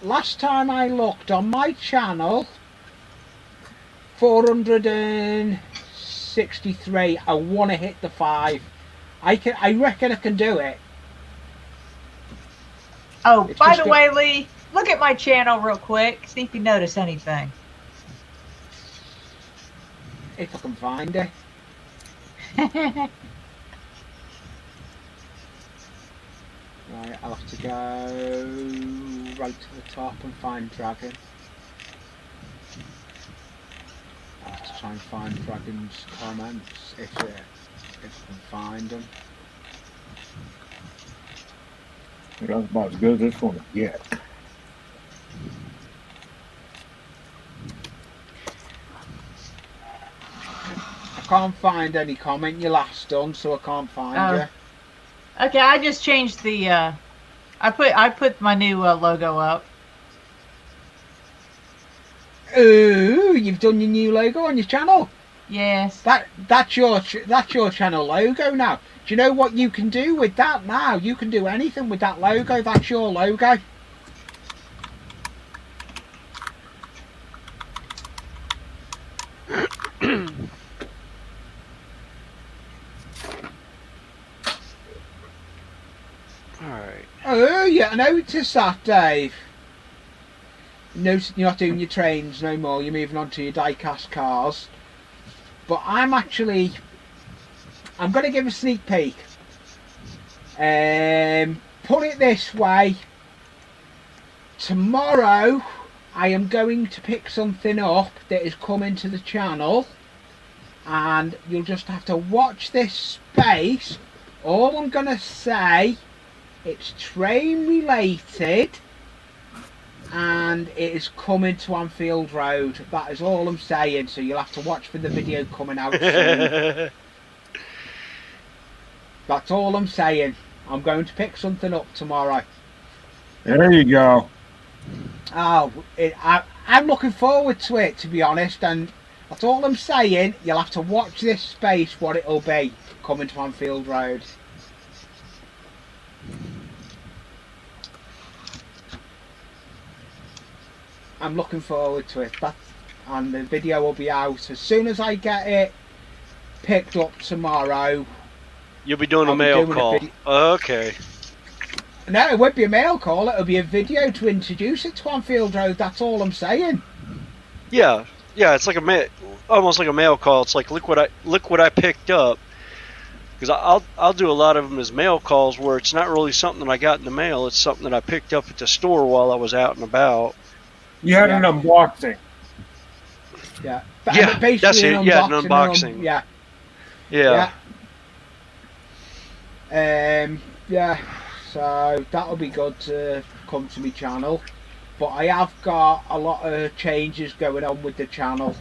Last time I looked on my channel, 463. I want to hit the 5. I reckon I can do it. Oh, It's by just the way, Lee, look at my channel real quick. See if you notice anything. If I can find it. Right, I'll have to go right to the top and find Dragon. I'll have to try and find Dragon's comments if I can find them. That's about as good as it's going to get. I can't find any comment you last done, so I can't find Oh. you. Okay, I just changed the. I put my new logo up. Ooh, you've done your new logo on your channel. Yes. That's your channel logo now. Do you know what you can do with that now? You can do anything with that logo. That's your logo. Alright. Oh yeah, I noticed that, Dave. Notice you're not doing your trains no more. You're moving on to your die-cast cars. But I'm going to give a sneak peek. Put it this way. Tomorrow, I am going to pick something up that is coming to the channel. And you'll just have to watch this space. All I'm going to say, it's train related. And it is coming to Anfield Road. That is all I'm saying. So you'll have to watch for the video coming out soon. That's all I'm saying. I'm going to pick something up tomorrow. There you go. Oh, I'm looking forward to it, to be honest. And that's all I'm saying. You'll have to watch this space, what it'll be coming to Anfield Road. I'm looking forward to it. And the video will be out as soon as I get it picked up tomorrow. You'll be doing I'll a be mail doing a call. video. Okay. No, it won't be a mail call. It'll be a video to introduce it to Anfield Road. That's all I'm saying. Yeah. Yeah, it's like almost like a mail call. It's like look what I picked up. Because I'll do a lot of them as mail calls where it's not really something that I got in the mail. It's something that I picked up at the store while I was out and about. You had an unboxing. Yeah. Yeah, basically that's it. Yeah, an unboxing. Yeah. Yeah. Yeah. So that'll be good to come to my channel. But I have got a lot of changes going on with the channel.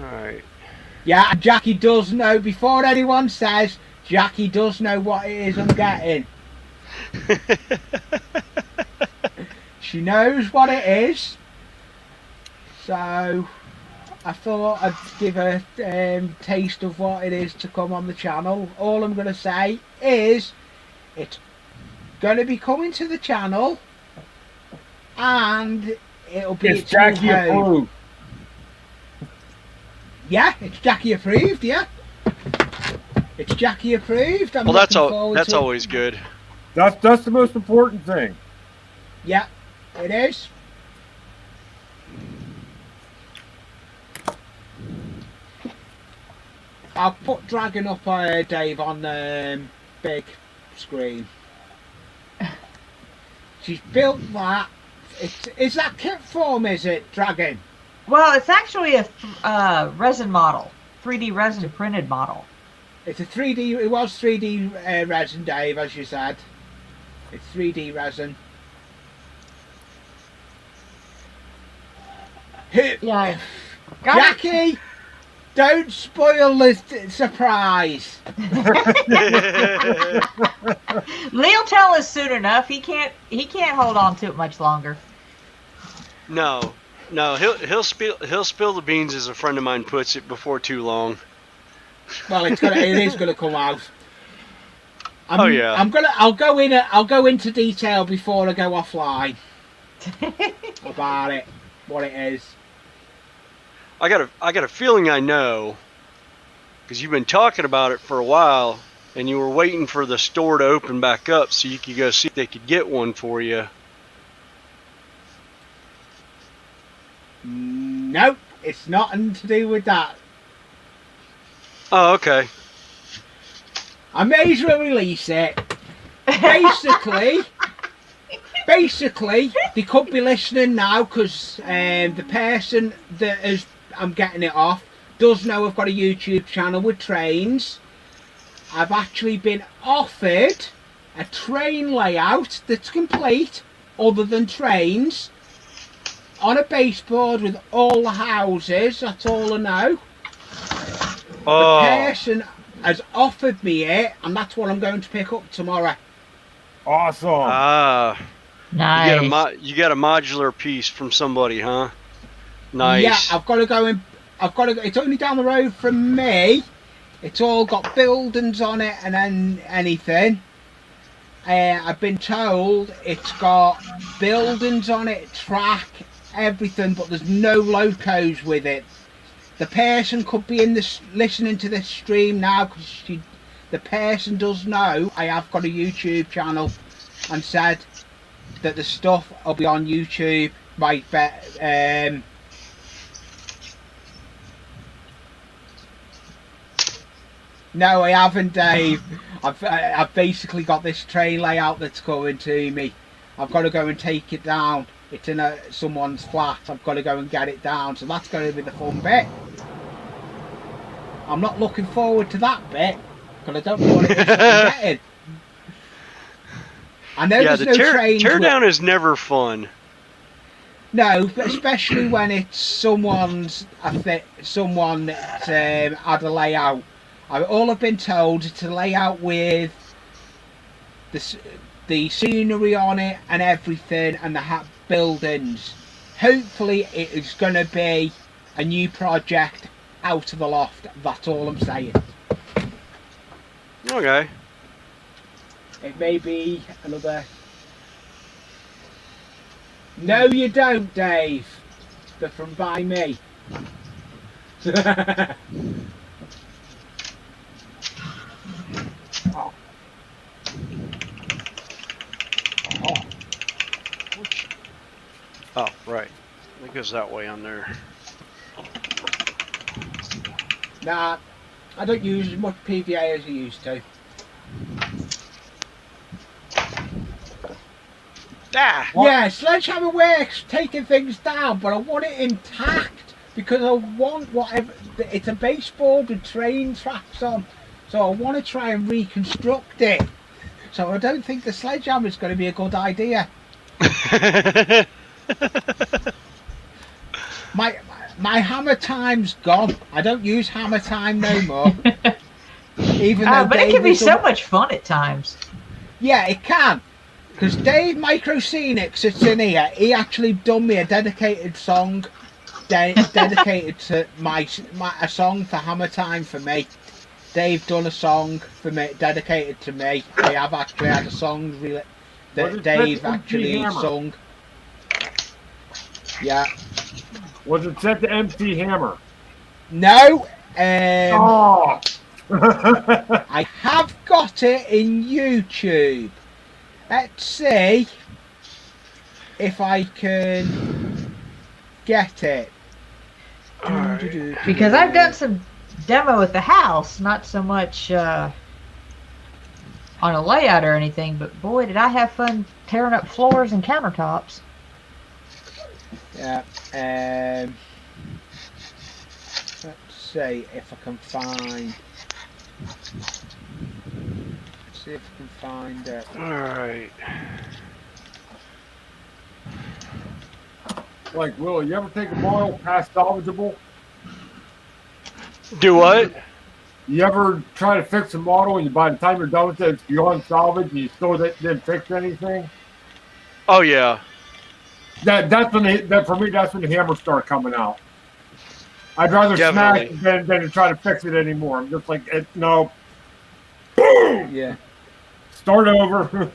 Alright. Yeah, and Jackie does know, before anyone says, Jackie does know what it is I'm getting. She knows what it is. So I thought I'd give a taste of what it is to come on the channel. All I'm going to say is it's going to be coming to the channel and it'll be It's Jackie new home. approved. Yeah, it's Jackie approved, yeah. It's Jackie approved. I'm Well, looking forward that's to it. always good. That's the most important thing. Yeah, it is. I'll put Dragon up, Dave, on the big screen. She's built that. Is that kit form, is it, Dragon? Well, it's actually a resin model, 3D resin printed model. It's a 3D, it was 3D resin, Dave, as you said. It's 3D resin. Yeah. Got it. Jackie, don't spoil the surprise. Lee'll tell us soon enough. He can't hold on to it much longer. No, he'll spill the beans, as a friend of mine puts it, before too long. Well, it is gonna come out. Oh yeah. I'll go into detail before I go offline about it, what it is. I got a feeling I know, because you've been talking about it for a while, and you were waiting for the store to open back up so you could go see if they could get one for you. Nope, it's nothing to do with that. Oh, okay. I may as well release it. Basically, they could be listening now because the person that I'm getting it off does know I've got a YouTube channel with trains. I've actually been offered a train layout that's complete, other than trains, on a baseboard with all the houses. That's all I know. Oh. The person has offered me it, and that's what I'm going to pick up tomorrow. Awesome. Ah. Nice. You got a modular piece from somebody, huh? Nice. Yeah, I've got to go in. It's only down the road from me. It's all got buildings on it and then anything. I've been told it's got buildings on it, track, everything, but there's no locos with it. The person could be listening to this stream now because the person does know I have got a YouTube channel and said that the stuff will be on YouTube. No, I haven't, Dave. I've basically got this train layout that's coming to me. I've got to go and take it down. It's in someone's flat. I've got to go and get it down. So that's going to be the fun bit. I'm not looking forward to that bit because I don't know what it is that I'm getting. I know there's no trains. Teardown is never fun. No, but especially when it's someone that had a layout. All I've been told is to lay out with the scenery on it and everything and the buildings. Hopefully it is going to be a new project out of the loft. That's all I'm saying. Okay. It may be another... No you don't, Dave. They're from by me. Oh, right. It goes that way on there. Nah, I don't use as much PVA as I used to. Ah! Yeah, sledgehammer works, taking things down, but I want it intact because I want whatever. It's a baseboard with train tracks on, so I want to try and reconstruct it. So I don't think the sledgehammer is going to be a good idea. My hammer time's gone. I don't use hammer time no more. Even though but it can be so much fun at times. Yeah, it can. Because Dave Microscenic sits in here. He actually done me a dedicated song, dedicated to a song for hammer time for me. Dave done a song for me, dedicated to me. I have actually had a song that Dave actually sung. Yeah. Was it set to MC Hammer? No. Oh. I have got it in YouTube. Let's see if I can get it. Right. Because I've done some demo at the house, not so much on a layout or anything, but boy, did I have fun tearing up floors and countertops. Yeah. Let's see if I can find. Let's see if I can find it. Alright. Like, Will, you ever take a model past salvageable? Do what? You ever try to fix a model and by the time you're done with it, it's beyond salvage and you still didn't fix anything? Oh yeah. That's when that for me. That's when the hammers start coming out. I'd rather smash Definitely. it than to try to fix it anymore. I'm just like, no, boom, Yeah. start over.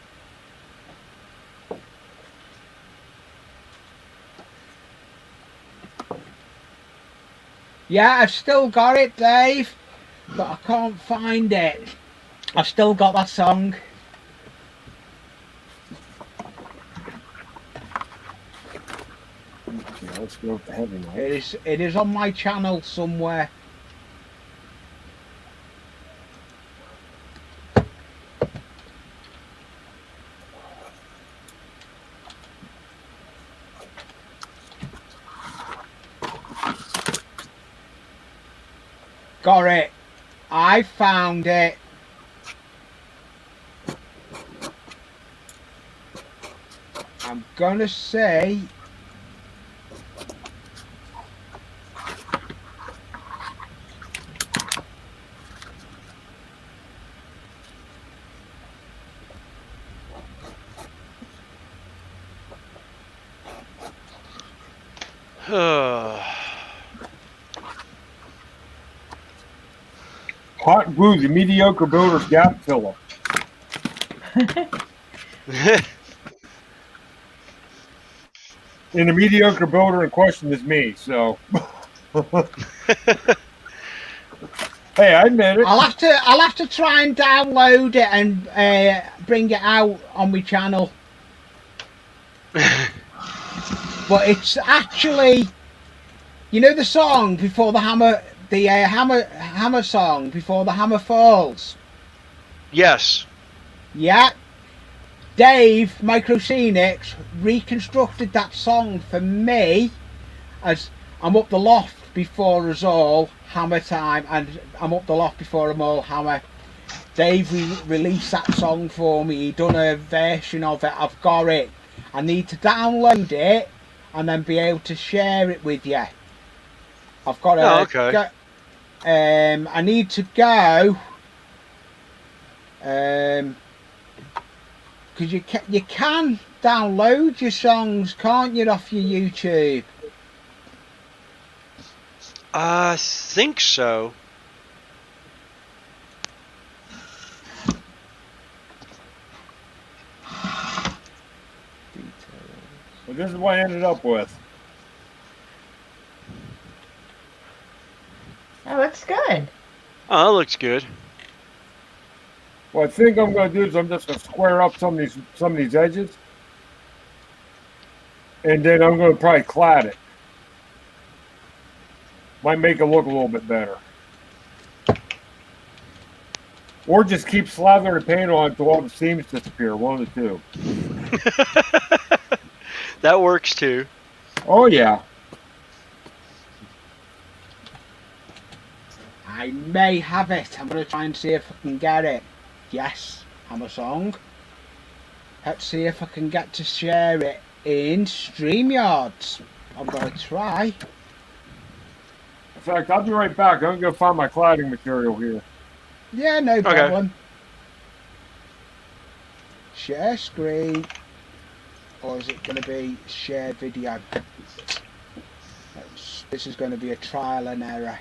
Yeah, I've still got it, Dave, but I can't find it. I've still got that song. Okay, let's go with the heavy knife. It is on my channel somewhere. Got it. I found it. I'm gonna say Hot glue, the mediocre builder's gap filler. And the mediocre builder in question is me, so. Hey, I admit it. I'll have to try and download it and bring it out on my channel. But it's actually, you know, the song before the hammer, the hammer song before the hammer falls. Yes. Yeah, Dave Microscenics reconstructed that song for me as I'm up the loft before us all, hammer time, and I'm up the loft before them all, hammer. Dave released that song for me. He done a version of it. I've got it. I need to download it and then be able to share it with you. I've got to Oh, okay. go. I need to go. Because you can download your songs, can't you, off your YouTube? I think so. Well, this is what I ended up with. That looks good. Oh, that looks good. What I think I'm going to do is I'm just going to square up some of these edges, and then I'm going to probably clad it. Might make it look a little bit better. Or just keep slathering the paint on until all the seams disappear. One of the two. That works too. Oh yeah. I may have it. I'm going to try and see if I can get it. Yes, hammer song. Let's see if I can get to share it in StreamYards. I'm going to try. In fact, I'll be right back. I'm going to go find my cladding material here. Yeah, no Okay. problem. Share screen. Or is it going to be share video? This is going to be a trial and error.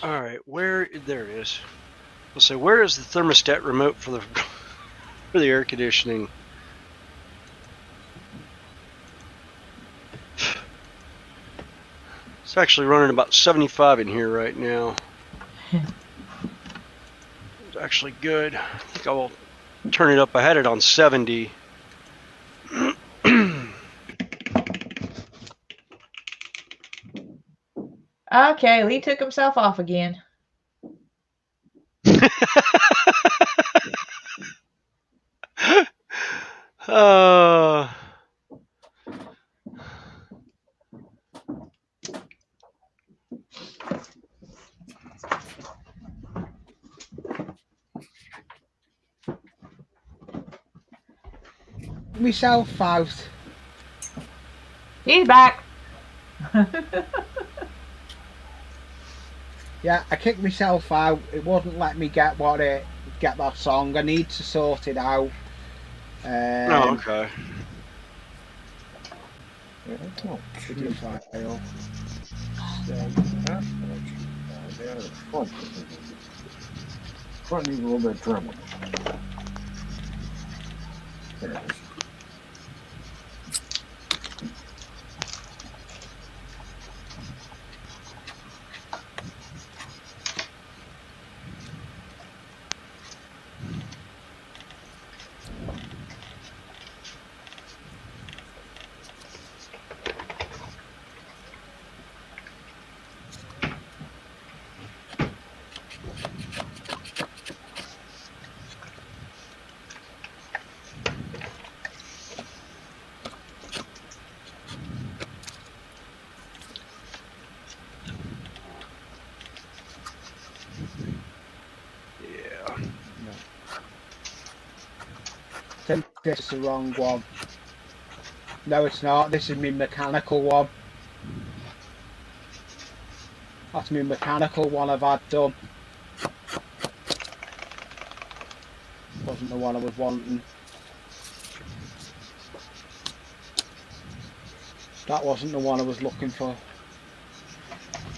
All right, where there it is. Let's say, where is the thermostat remote for the air conditioning? It's actually running about 75 in here right now. It's actually good. I think I will turn it up. I had it on 70. Okay, Lee took himself off again. uh, Myself out. He's back. Yeah, I kicked myself out. It wouldn't let me get that song. I need to sort it out. oh, okay. Yeah, oh, Video file. Front needs a little bit of trim. There it is. Yeah. I think this is the wrong one. No, it's not. This is my mechanical one. That's my mechanical one I've had done. Wasn't the one I was wanting. That wasn't the one I was looking for.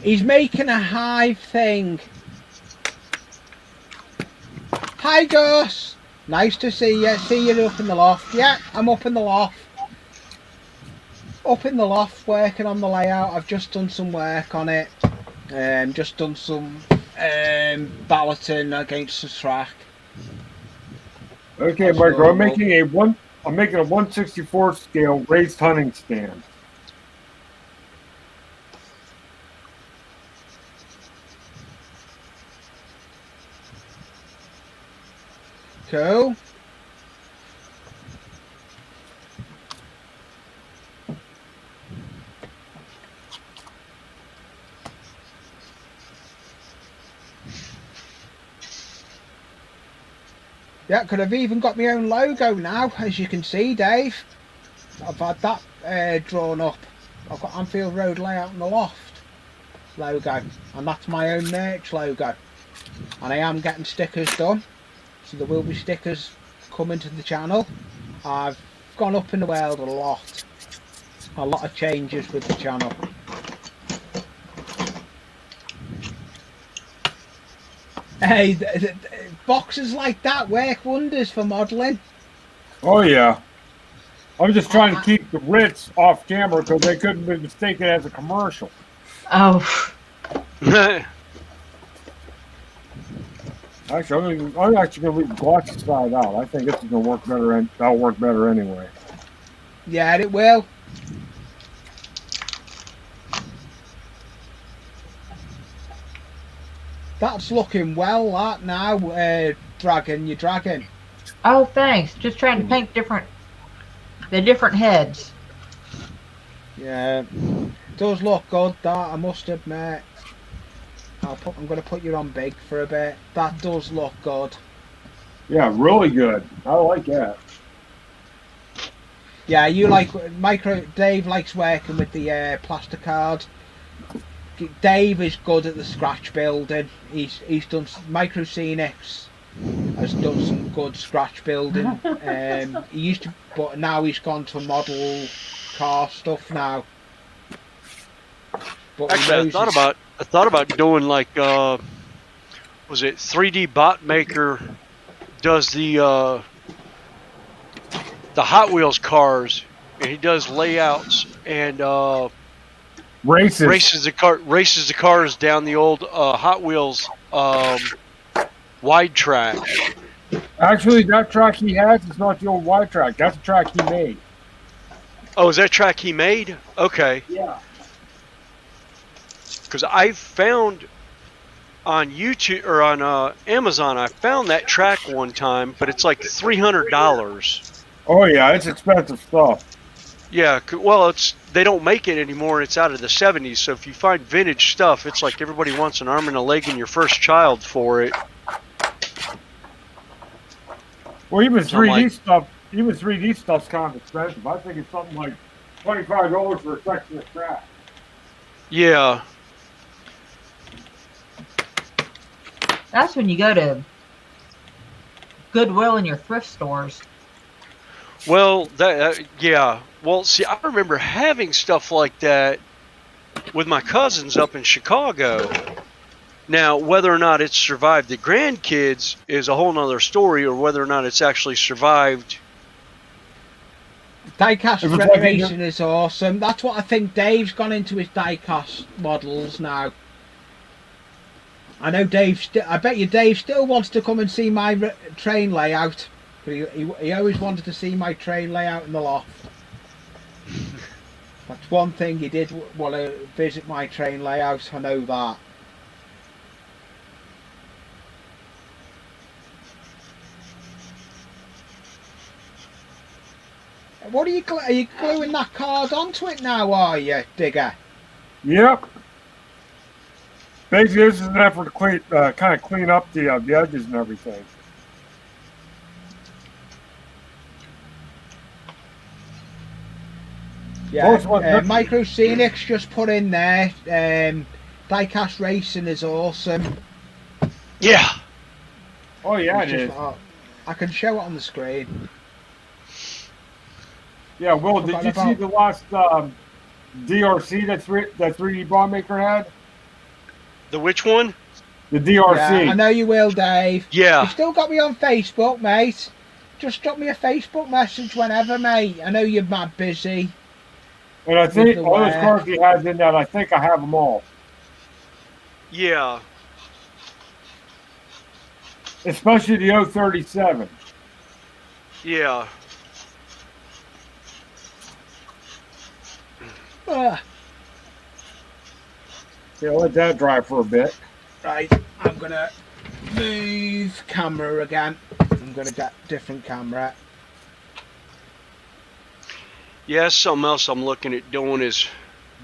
He's making a hive thing. Hi, Gus. Nice to see you. See you up in the loft. Yeah, I'm up in the loft. Up in the loft working on the layout. I've just done some work on it. Just done some balloting against the track. Okay, That's Michael, I'm normal. making a 1/64 scale raised hunting stand. Cool. Yeah, could have even got my own logo now, as you can see, Dave. I've had that drawn up. I've got Anfield Road Layout in the Loft logo, and that's my own merch logo. And I am getting stickers done, so there will be stickers coming to the channel. I've gone up in the world a lot of changes with the channel. Hey, boxes like that work wonders for modelling. Oh yeah. I'm just trying to keep the Ritz off camera because they couldn't be mistaken as a commercial. Oh, Actually, I'm actually going to leave the glossy side out. I think this is going to work better, and that'll work better anyway. Yeah, it will. That's looking well, that now, Dragon, you're Dragon. oh, thanks. Just trying to paint the different heads. Yeah, does look good, that, I must admit. I'm going to put you on big for a bit. That does look good. Yeah, really good. I like that. Yeah, you like Dave likes working with the plastic card. Dave is good at the scratch building. He's done Microscenics has done some good scratch building. He used to, but now he's gone to model car stuff now. But Actually, I thought about doing like what was it 3D Bot Maker does the Hot Wheels cars, and he does layouts and races the cars down the old Hot Wheels wide track. Actually, that track he has is not the old wide track. That's the track he made. Oh, is that track he made? Okay. Yeah. Because I found on YouTube or on Amazon, I found that track one time, but it's like $300. Oh yeah, it's expensive stuff. Yeah, well, they don't make it anymore. It's out of the 70s. So if you find vintage stuff, it's like everybody wants an arm and a leg and your first child for it. Well, even 3D stuff. Even 3D stuff's kind of expensive. I think it's something like $25 for a section of track. Yeah. That's when you go to Goodwill and your thrift stores. Well, yeah. Well, see, I remember having stuff like that with my cousins up in Chicago. Now, whether or not it's survived the grandkids is a whole nother story, or whether or not it's actually survived. Diecast renovation is awesome. That's what I think Dave's gone into his diecast models now. I know Dave. I bet you Dave still wants to come and see my train layout. But he always wanted to see my train layout in the loft. That's one thing he did want to visit my train layout. I know that. What are you gluing that card onto it now, are you, Digger? Yep. Basically, this is an effort to kind of clean up the edges and everything. Yeah, Micro Scenics just put in there. Diecast Racing is awesome. Yeah. Oh yeah, it is. I can show it on the screen. Yeah, Will, did you see the last DRC that 3D Bond Maker had? The which one? The DRC. Yeah, I know you will, Dave. Yeah. You still got me on Facebook, mate. Just drop me a Facebook message whenever, mate. I know you're mad busy. And I think all those cars he has in that, I think I have them all. Yeah. Especially the 037. Yeah. Yeah, let that dry for a bit. Right, I'm going to move camera again. I'm going to get different camera. Yeah, something else I'm looking at doing is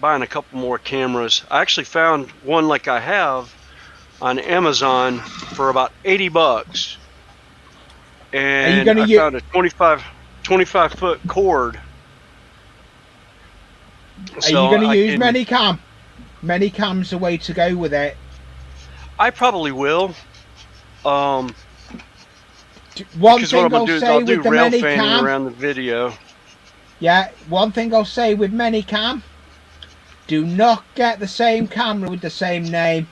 buying a couple more cameras. I actually found one like I have on Amazon for about $80. And I found a 25 foot cord. Are you going to use Manycam? Manycam's the way to go with it. I probably will. One thing I'll say with the Manycam around the video. Yeah, one thing I'll say with Manycam: do not get the same camera with the same name.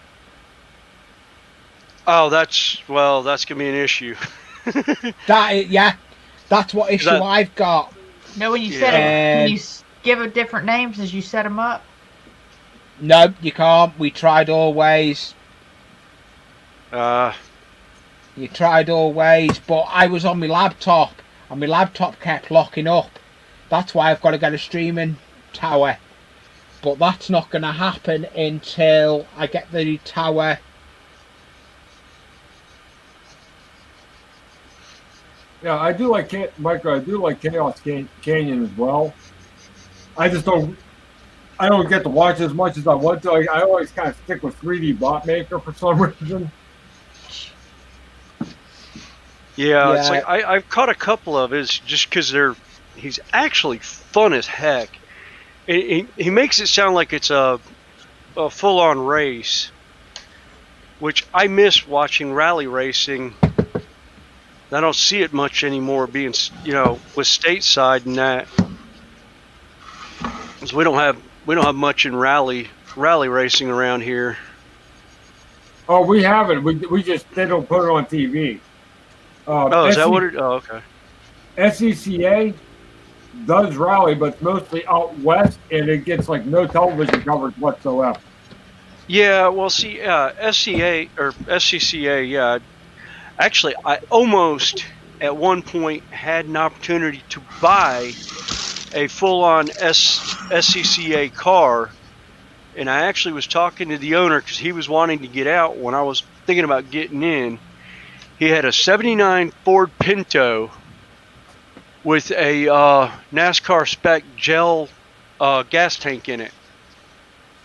Oh, that's gonna be an issue. That's what issue I've got. No, when you set it, when you give it different names as you set them up. No, you can't. We tried all ways. You tried all ways, but I was on my laptop, and my laptop kept locking up. That's why I've got to get a streaming tower. But that's not going to happen until I get the tower. Yeah, I do like Micro. I do like Chaos Canyon as well. I don't get to watch as much as I want to. I always kind of stick with 3D Bot Maker for some reason. Yeah, it's like I've caught a couple of his just because he's actually fun as heck. He makes it sound like it's a full-on race, which I miss watching rally racing. I don't see it much anymore, being with stateside and that. So we don't have much in rally racing around here. Oh, we have it. We just they don't put it on TV. Oh, is that what it? Oh, okay. SCCA does rally, but it's mostly out west, and it gets like no television coverage whatsoever. Yeah, well, see, SCA or SCCA, yeah. Actually, I almost at one point had an opportunity to buy a full-on SCCA car, and I actually was talking to the owner because he was wanting to get out when I was thinking about getting in. He had a '79 Ford Pinto with a NASCAR spec gel gas tank in it.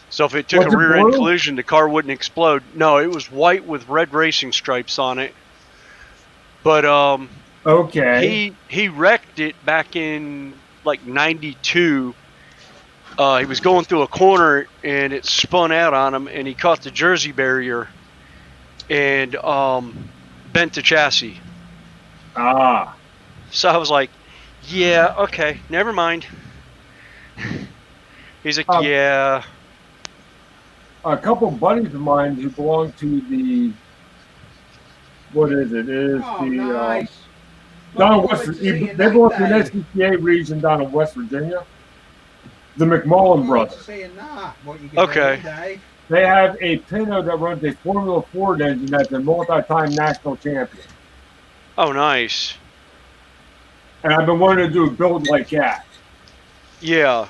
So if it took Was a it rear end blue? collision, the car wouldn't explode. No, it was white with red racing stripes on it. But Okay. he wrecked it back in like '92. He was going through a corner and it spun out on him, and he caught the Jersey barrier and bent the chassis. Ah. So I was like, yeah, okay, never mind. He's like, Um, yeah. A couple buddies of mine who belong to the what is it? It is Oh, the nice. down in Look West. forward to seeing They that, belong to an Dave. SCCA region down in West Virginia. The McMullen Look forward to brothers. seeing that. What you can Okay. do, Dave. They have a Pinto that runs a Formula Ford engine that's a multi-time national champion. Oh, nice. And I've been wanting to do a build like that. Yeah.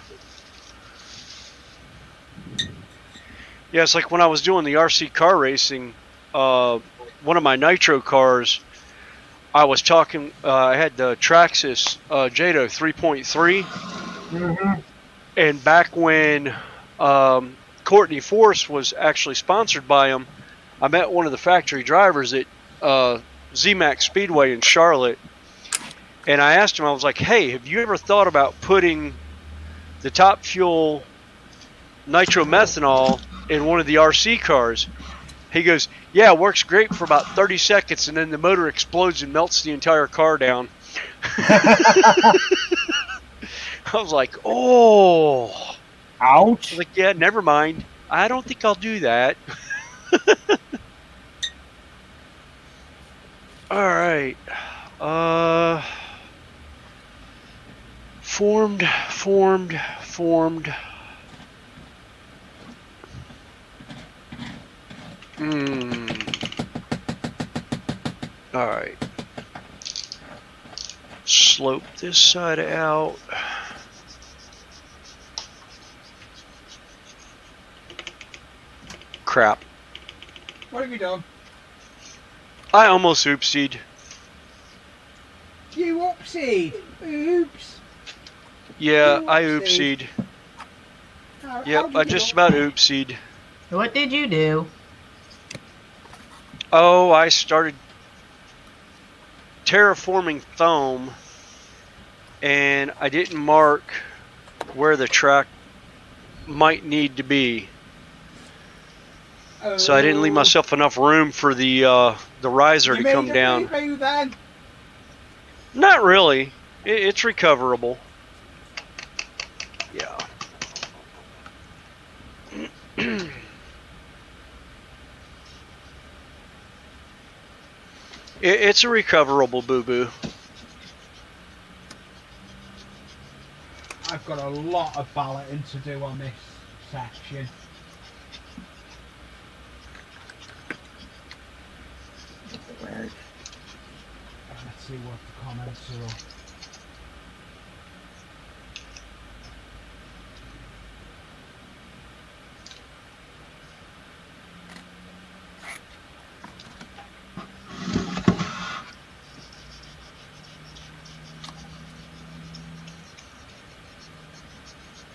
Yeah, it's like when I was doing the RC car racing, one of my nitro cars, I was talking, I had the Traxxas Jado 3.3, Mm-hmm. and back when Courtney Force was actually sponsored by him, I met one of the factory drivers at ZMAX Speedway in Charlotte, and I asked him, I was like, hey, have you ever thought about putting the Top Fuel nitromethanol in one of the RC cars? He goes, yeah, it works great for about 30 seconds, and then the motor explodes and melts the entire car down. I was like, oh. I was Ouch. like, yeah, never mind. I don't think I'll do that. All right. Formed. All right. Slope this side out. Crap. What have you done? I almost oopsied. You oopsied. Oops. Yeah, You I oopsied. oopsied. How Yep, did I you just do- about oopsied. What did you do? Oh, I started terraforming foam, and I didn't mark where the track might need to be. So I didn't leave myself enough room for the riser to come down. You made a boo-boo then? Not really. It's recoverable. Yeah. It's a recoverable boo-boo. I've got a lot of balloting to do on this section. Let's see what the comments are.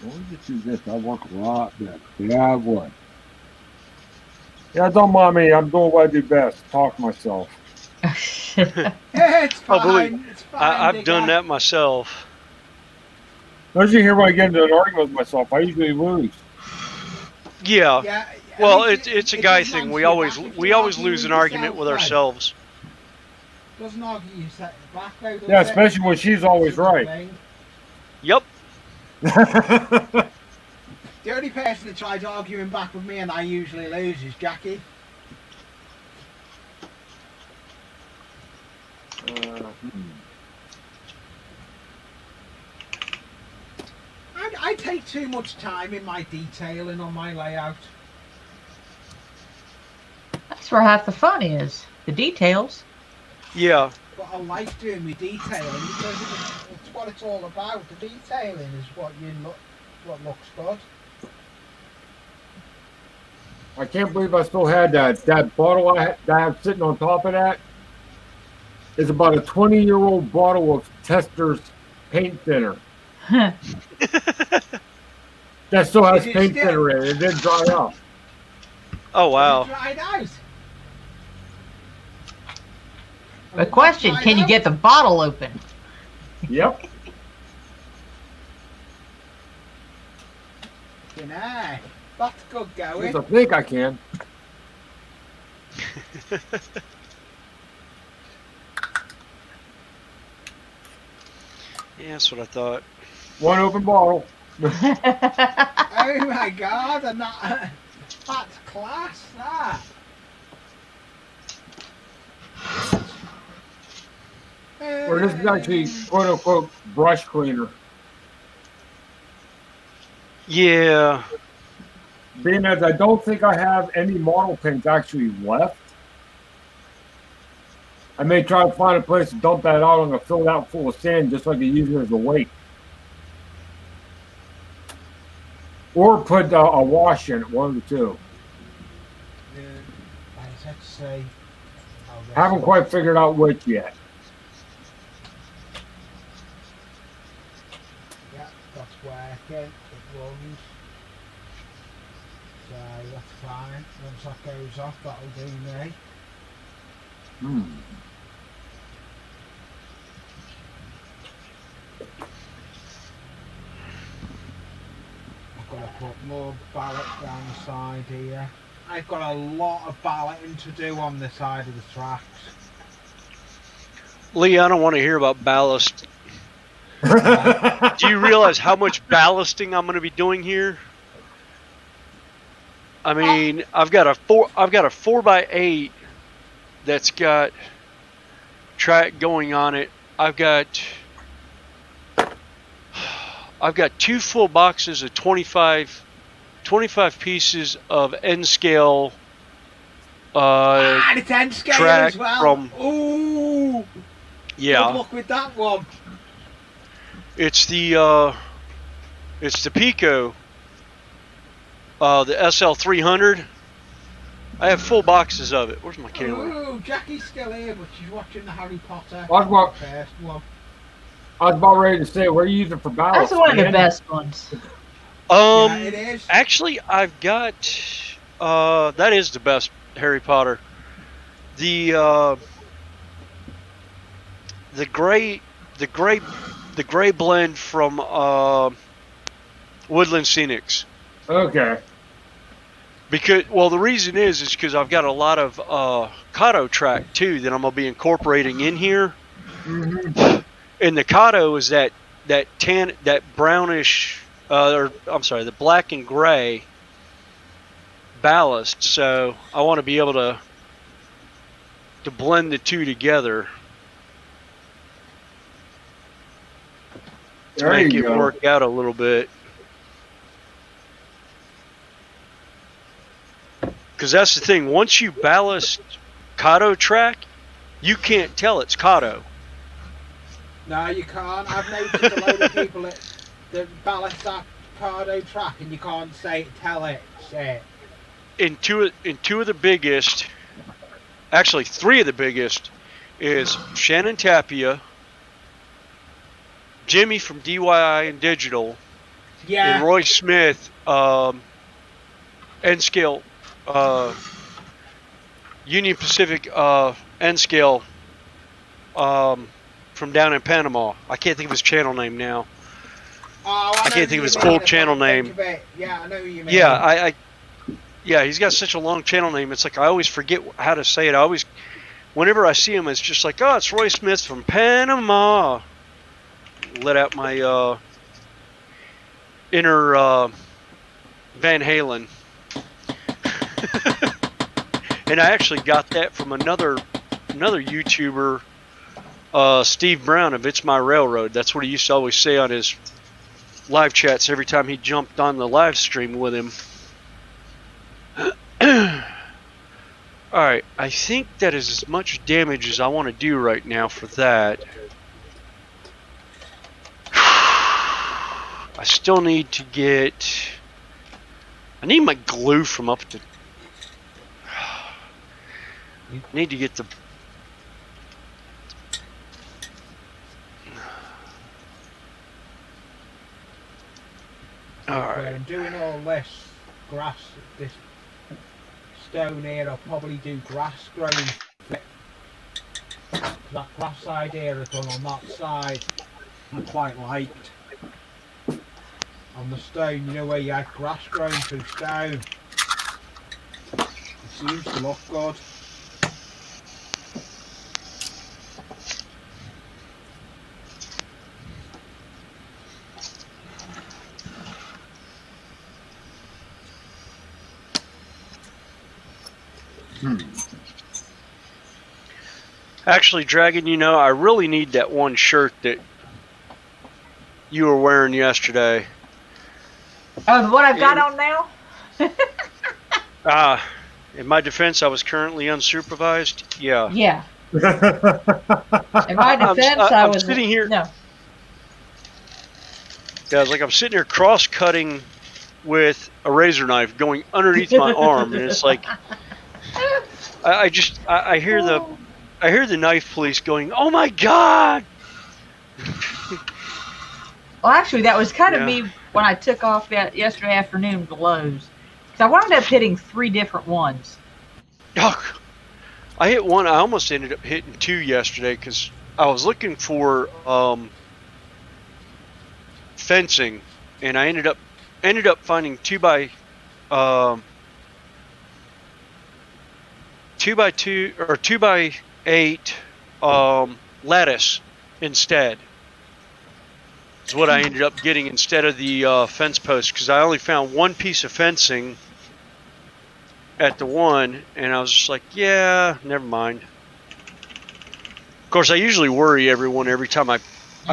Let me just do this. I work a lot better. Yeah, I would. Yeah, don't mind me. I'm doing what I do best. Talk to myself. Yeah, it's Oh, fine. believe- It's fine. I've done digger. that myself. Don't you hear when I get into an argument with myself? I usually lose. Yeah. Yeah, Well, at least it's a it guy doesn't thing. answer We you always back if we you always argue lose with an argument yourself, with though. ourselves. Doesn't argue you set back though, does Yeah, it? especially when she's always right. Yep. The only person that tries arguing back with me and I usually lose is Jackie. I take too much time in my detailing on my layout. That's where half the fun is. The details. Yeah. But I like doing my detailing because it's what it's all about. The detailing is what looks good. I can't believe I still had that bottle that I have sitting on top of that. Is about a 20-year-old bottle of Tester's paint thinner. That still has Is it paint still- thinner in it. It didn't dry up. Oh Is it wow. dried out? The question, Dried can you out? get the bottle open? Yep. Nah, that's good going. Yes, I think I can. Yeah, that's what I thought. One open bottle. Oh my god, and that's class, that. Or this is actually quote unquote brush cleaner. Yeah. Being as I don't think I have any model paints actually left. I may try to find a place to dump that out. I'm gonna fill it out full of sand just so I can use it as a weight. Or put a wash in it, one of the two. Let's see. Haven't quite figured out which yet. Yeah, that's working. It runs. So that's fine. Once that goes off, that'll do me. I've got to put more ballot down the side here. I've got a lot of balloting to do on the side of the tracks. Lee, I don't want to hear about ballast. Do you realize how much ballasting I'm going to be doing here? I mean, I've got a 4x8 that's got track going on it. I've got 2 full boxes of 25 pieces of N scale And it's end scale track as well. from Ooh, yeah. good luck with that one. It's the Pico, the SL300. I have full boxes of it. Where's my camera? Ooh, Jackie's still here, but she's watching the Harry Potter What about- first one. I was about ready to say, what are you using for ballast? That's one of the man? best ones. Yeah, it is. Actually, I've got that is the best Harry Potter. The gray blend from Woodland Scenics. Okay. Because the reason is because I've got a lot of Kato track too that I'm gonna be incorporating in here. Mm-hmm. And the Kato is that brownish, the black and gray ballast. So I want to be able to blend the two together to There make you it go. work out a little bit. Because that's the thing. Once you ballast Kato track, you can't tell it's Kato. No, you can't. I've noticed a load of people that ballast that Cardo track and you can't tell it. In two of the biggest, actually 3 of the biggest, is Shannon Tapia, Jimmy from DYI and Digital, Yeah. and Roy Smith, N-Scale, Union Pacific N-Scale, from down in Panama. I can't think of his channel name now. Oh, I can't think of his full channel name. Yeah, I know what you mean. Yeah, yeah, he's got such a long channel name. It's like I always forget how to say it. Whenever I see him, it's just like, oh, it's Roy Smith from Panama. Let out my inner Van Halen. And I actually got that from another YouTuber Steve Brown of It's My Railroad. That's what he used to always say on his live chats every time he jumped on the live stream with him. Alright, I think that is as much damage as I want to do right now for that. I still need to get... I need my glue from up to... I need to get the... Alright. I'm doing all this grass, this stone here. I'll probably do grass growing. That grass side here I've done on that side, I quite liked. On the stone, you know where you had grass growing through stone. It seems to look good. Actually, Dragon, you know, I really need that one shirt that you were wearing yesterday. Oh, the one I've got on now? In my defense, I was currently unsupervised. Yeah. Yeah. In my defense, I was sitting here. No. Yeah, I was like, I'm sitting here cross-cutting with a razor knife going underneath my arm, and it's like, I hear the knife police going, "Oh my God!" Well, actually, that was kind of me when I took off that yesterday afternoon to Lowe's. Because I wound up hitting 3 different ones. Oh, I hit one. I almost ended up hitting 2 yesterday because I was looking for fencing, and I ended up finding 2 by 2 or 2 by 8 lattice instead. Is what I ended up getting instead of the fence post, because I only found 1 piece of fencing at the one, and I was just like, yeah, never mind. Of course, I usually worry everyone every time I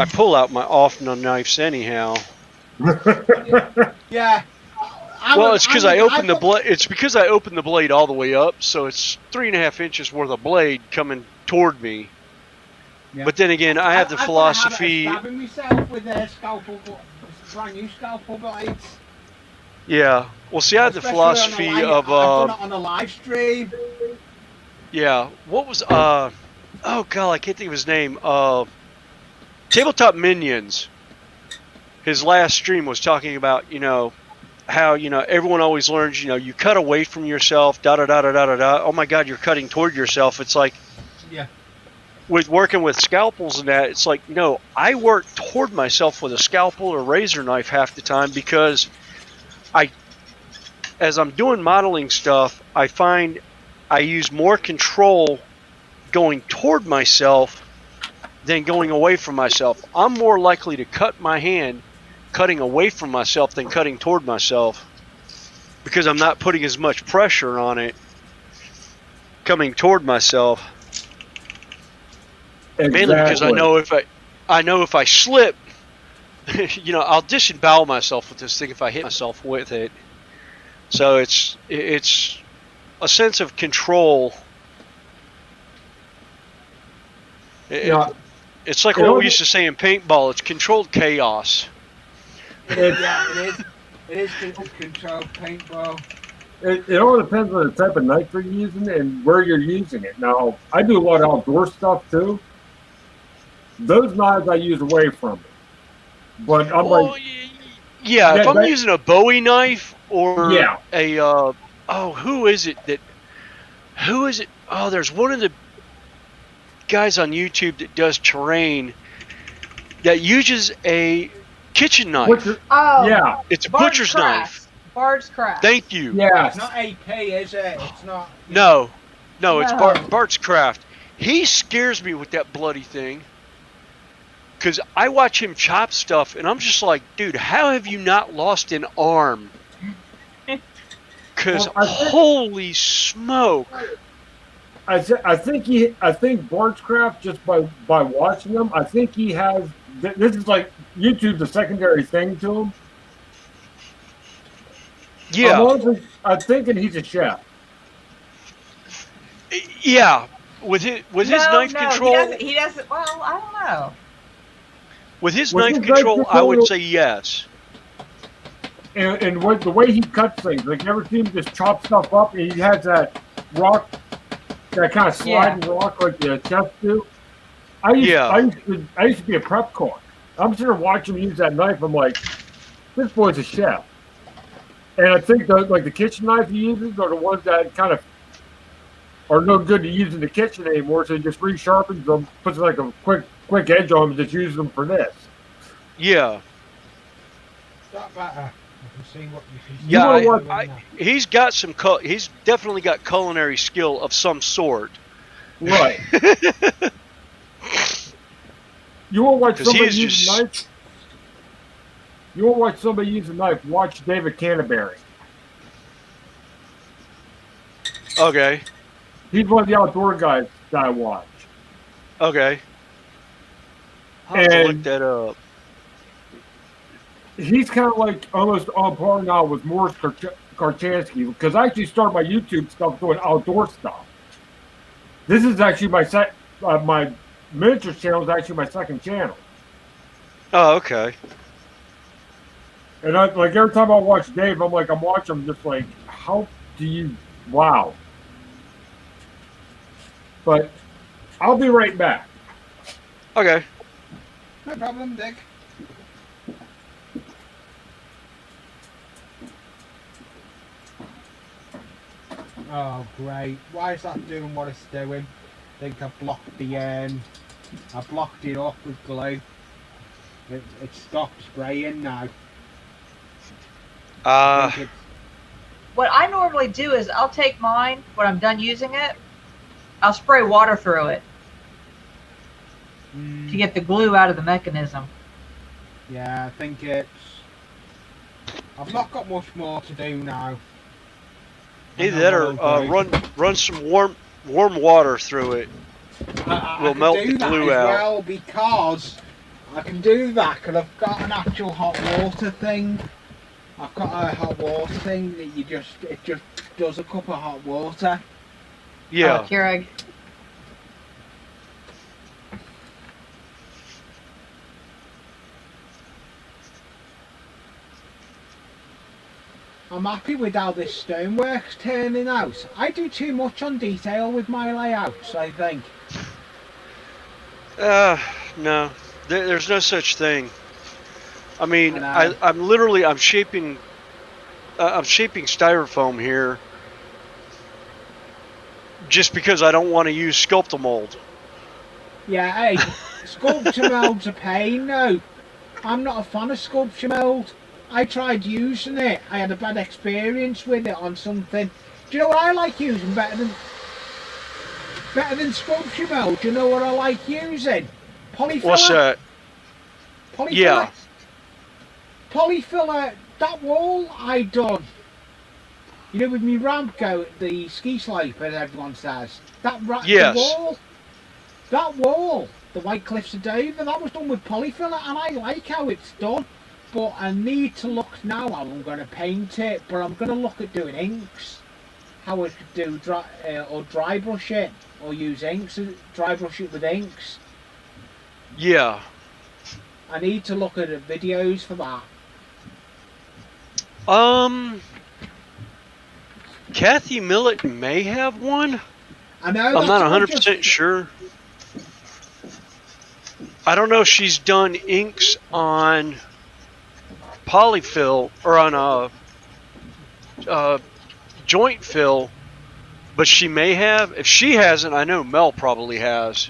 pull out my off-no knives anyhow. Yeah. It's because I opened the blade. It's because I opened the blade all the way up, so it's 3.5 inches worth of blade coming toward me. Yeah. But then again, I have the philosophy. I'm stabbing myself with a scalpel, brand new scalpel blades. Yeah. Well, see, I have the philosophy of. I've done it on a live stream. Yeah. What was oh god, I can't think of his name. Tabletop Minions. His last stream was talking about, you know, how, you know, everyone always learns, you know, you cut away from yourself, da da da da da da da. Oh my God, you're cutting toward yourself. It's like, yeah. With working with scalpels and that, it's like, no, I work toward myself with a scalpel or razor knife half the time, because as I'm doing modeling stuff, I find I use more control going toward myself than going away from myself. I'm more likely to cut my hand cutting away from myself than cutting toward myself, because I'm not putting as much pressure on it coming toward myself. Exactly. Mainly because I know if I slip, you know, I'll disembowel myself with this thing if I hit myself with it. So it's a sense of control. It's like what we used to say in paintball. It's controlled chaos. Yeah, it is controlled paintball. It all depends on the type of knife you're using and where you're using it. Now, I do a lot of outdoor stuff too. Those knives I use away from it. But I'm if I'm using a Bowie knife or who is it? Oh, there's one of the guys on YouTube that does terrain that uses a kitchen knife. It's a butcher's knife. Bard's Craft. Thank you. Yeah. It's not AP, is it? It's not. No, it's Bart's Craft. He scares me with that bloody thing, because I watch him chop stuff, and I'm just like, dude, how have you not lost an arm? Because holy smoke. I think Bart's just by watching him, I think he has. This is like YouTube's a secondary thing to him. Yeah, I'm thinking he's a chef. yeah. With his knife no, control, he doesn't. Well, I don't know. with his With knife his knife control, I would control- say yes. And what the way he cuts things, like you ever see him just chop stuff up, and he has that rock, that kind of sliding rock like the chefs do. I used to be a prep cook. I'm sitting there watching him use that knife. I'm like, this boy's a chef. And I think the kitchen knife he uses are the ones that kind of are no good to use in the kitchen anymore. So he just resharpens them, puts like a quick edge on them, and just uses them for this. Yeah, Is that better? I can see what you can see. yeah. He's got some. He's definitely got culinary skill of some sort. Right. You want to watch 'Cause somebody he's use a just- knife? You want to watch somebody use a knife? Watch David Canterbury. Okay. He's one of the outdoor guys that I watch. Okay. I'll have to And- look that up. He's kind of like almost on par now with Morris Karchansky, because I actually started my YouTube stuff doing outdoor stuff. This is actually my miniatures channel is actually my second channel. Oh, okay. And like every time I watch Dave, I'm watching him just like, how do you, wow. But I'll be right back. Okay. No problem, Dick. Oh, great. Why is that doing what it's doing? I think I blocked I blocked it up with glue. It stopped spraying now. I think What I normally do is I'll take mine when I'm done using it. I'll spray water through it to get the glue out of the mechanism. yeah, I think it's... I've not got much more to do now. Either that or run some warm water through it. I Will can melt do the that glue as out. well, because I can do that because I've got an actual hot water thing. I've got a hot water thing that it just does a cup of hot water. Yeah. Keurig. I'm happy with how this stonework's turning out. I do too much on detail with my layouts, I think. No. There's no such thing. I mean, I know. I'm shaping styrofoam here just because I don't want to use Sculptamold. Yeah, hey, sculpture mold's a pain, no. I'm not a fan of sculpture mold. I tried using it. I had a bad experience with it on something. Do you know what I like using better than sculpture mold? Do you know what I like using? Polyfiller. What's that? Polyfiller. Yeah. Polyfiller. That wall I done. You know, with me ramp go, the ski slope, as everyone says. Yes. That wall, the White Cliffs of Dover, that was done with polyfiller, and I like how it's done. But I need to look now how I'm going to paint it. But I'm going to look at doing inks. How I could do dry brush it, or use inks, dry brush it with inks. Yeah. I need to look at the videos for that. Kathy Millett may have one. I know. I'm not 100% sure. I don't know if she's done inks on polyfill or on a joint fill, but she may have. If she hasn't, I know Mel probably has.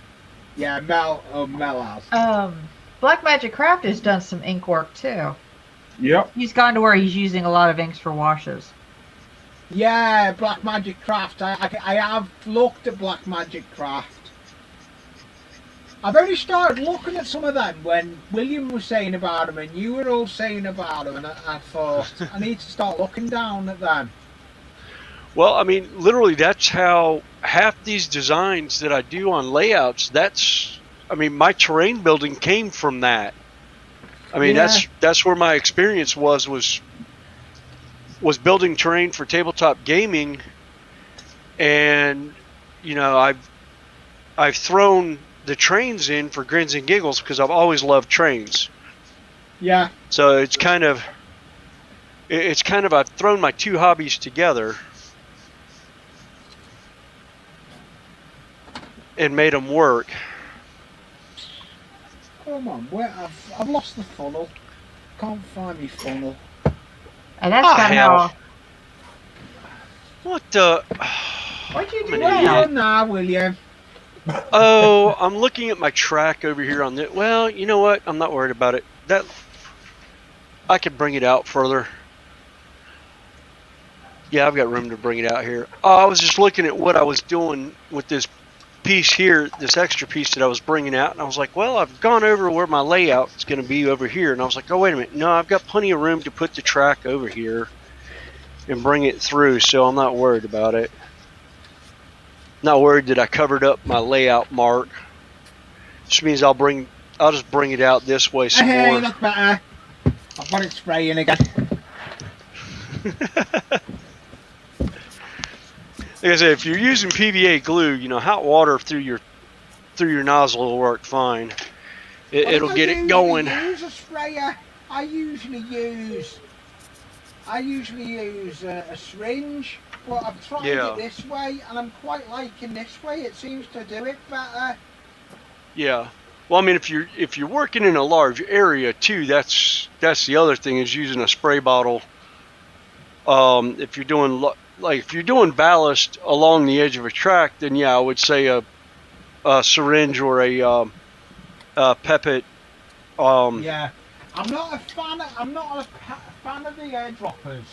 Yeah, Mel has. Black Magic Craft has done some ink work too. Yep. He's gone to where he's using a lot of inks for washes. Yeah, Black Magic Craft. I have looked at Black Magic Craft. I've only started looking at some of them when William was saying about them and you were all saying about them, and I thought I need to start looking down at them. Well, I mean, literally, that's how half these designs that I do on layouts, my terrain building came from that. I mean, Yeah. that's where my experience was building terrain for tabletop gaming, and I've thrown the trains in for grins and giggles because I've always loved trains. Yeah. So it's kind of I've thrown my two hobbies together and made them work. Come on, I've lost the funnel. Can't find me funnel. And that's Ah, kind of hell. how. What the? What'd you do I'm an Well idiot. done now, William. Oh, I'm looking at my track over here on the. Well, you know what? I'm not worried about it. That I could bring it out further. Yeah, I've got room to bring it out here. Oh, I was just looking at what I was doing with this piece here, this extra piece that I was bringing out, and I was like, well, I've gone over where my layout's going to be over here, and I was like, oh, wait a minute. No, I've got plenty of room to put the track over here and bring it through, so I'm not worried about it. Not worried that I covered up my layout mark. Which means I'll just bring it out this way some Hey, more. look better. I've got it spraying again. Like I said, if you're using PVA glue, hot water through your nozzle will work fine. It'll get it going. I use a sprayer. I usually use a syringe, but I've tried it this way, and I'm quite liking this way. It seems to do it better. Yeah. Well, I mean, if you're working in a large area too, that's the other thing is using a spray bottle. If you're doing ballast along the edge of a track, then yeah, I would say a syringe or a pipette. Yeah, I'm not a fan of the airdroppers.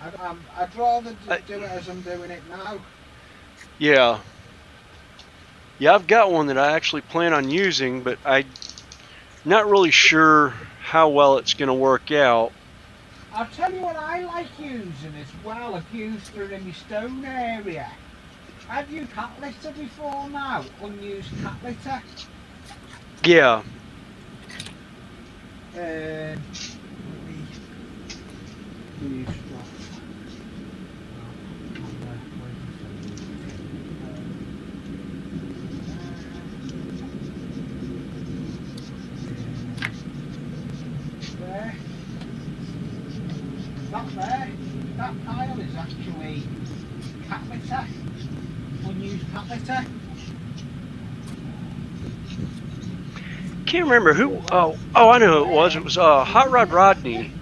I'd rather do it as I'm doing it now. Yeah. Yeah, I've got one that I actually plan on using, but I'm not really sure how well it's going to work out. I'll tell you what I like using as well. I've used it in my stone area. I've used cat litter before now, unused cat litter. Yeah. That pile is actually cat litter, unused cat litter. Can't remember who. Oh, I know who it was. It was Hot Rod Rodney.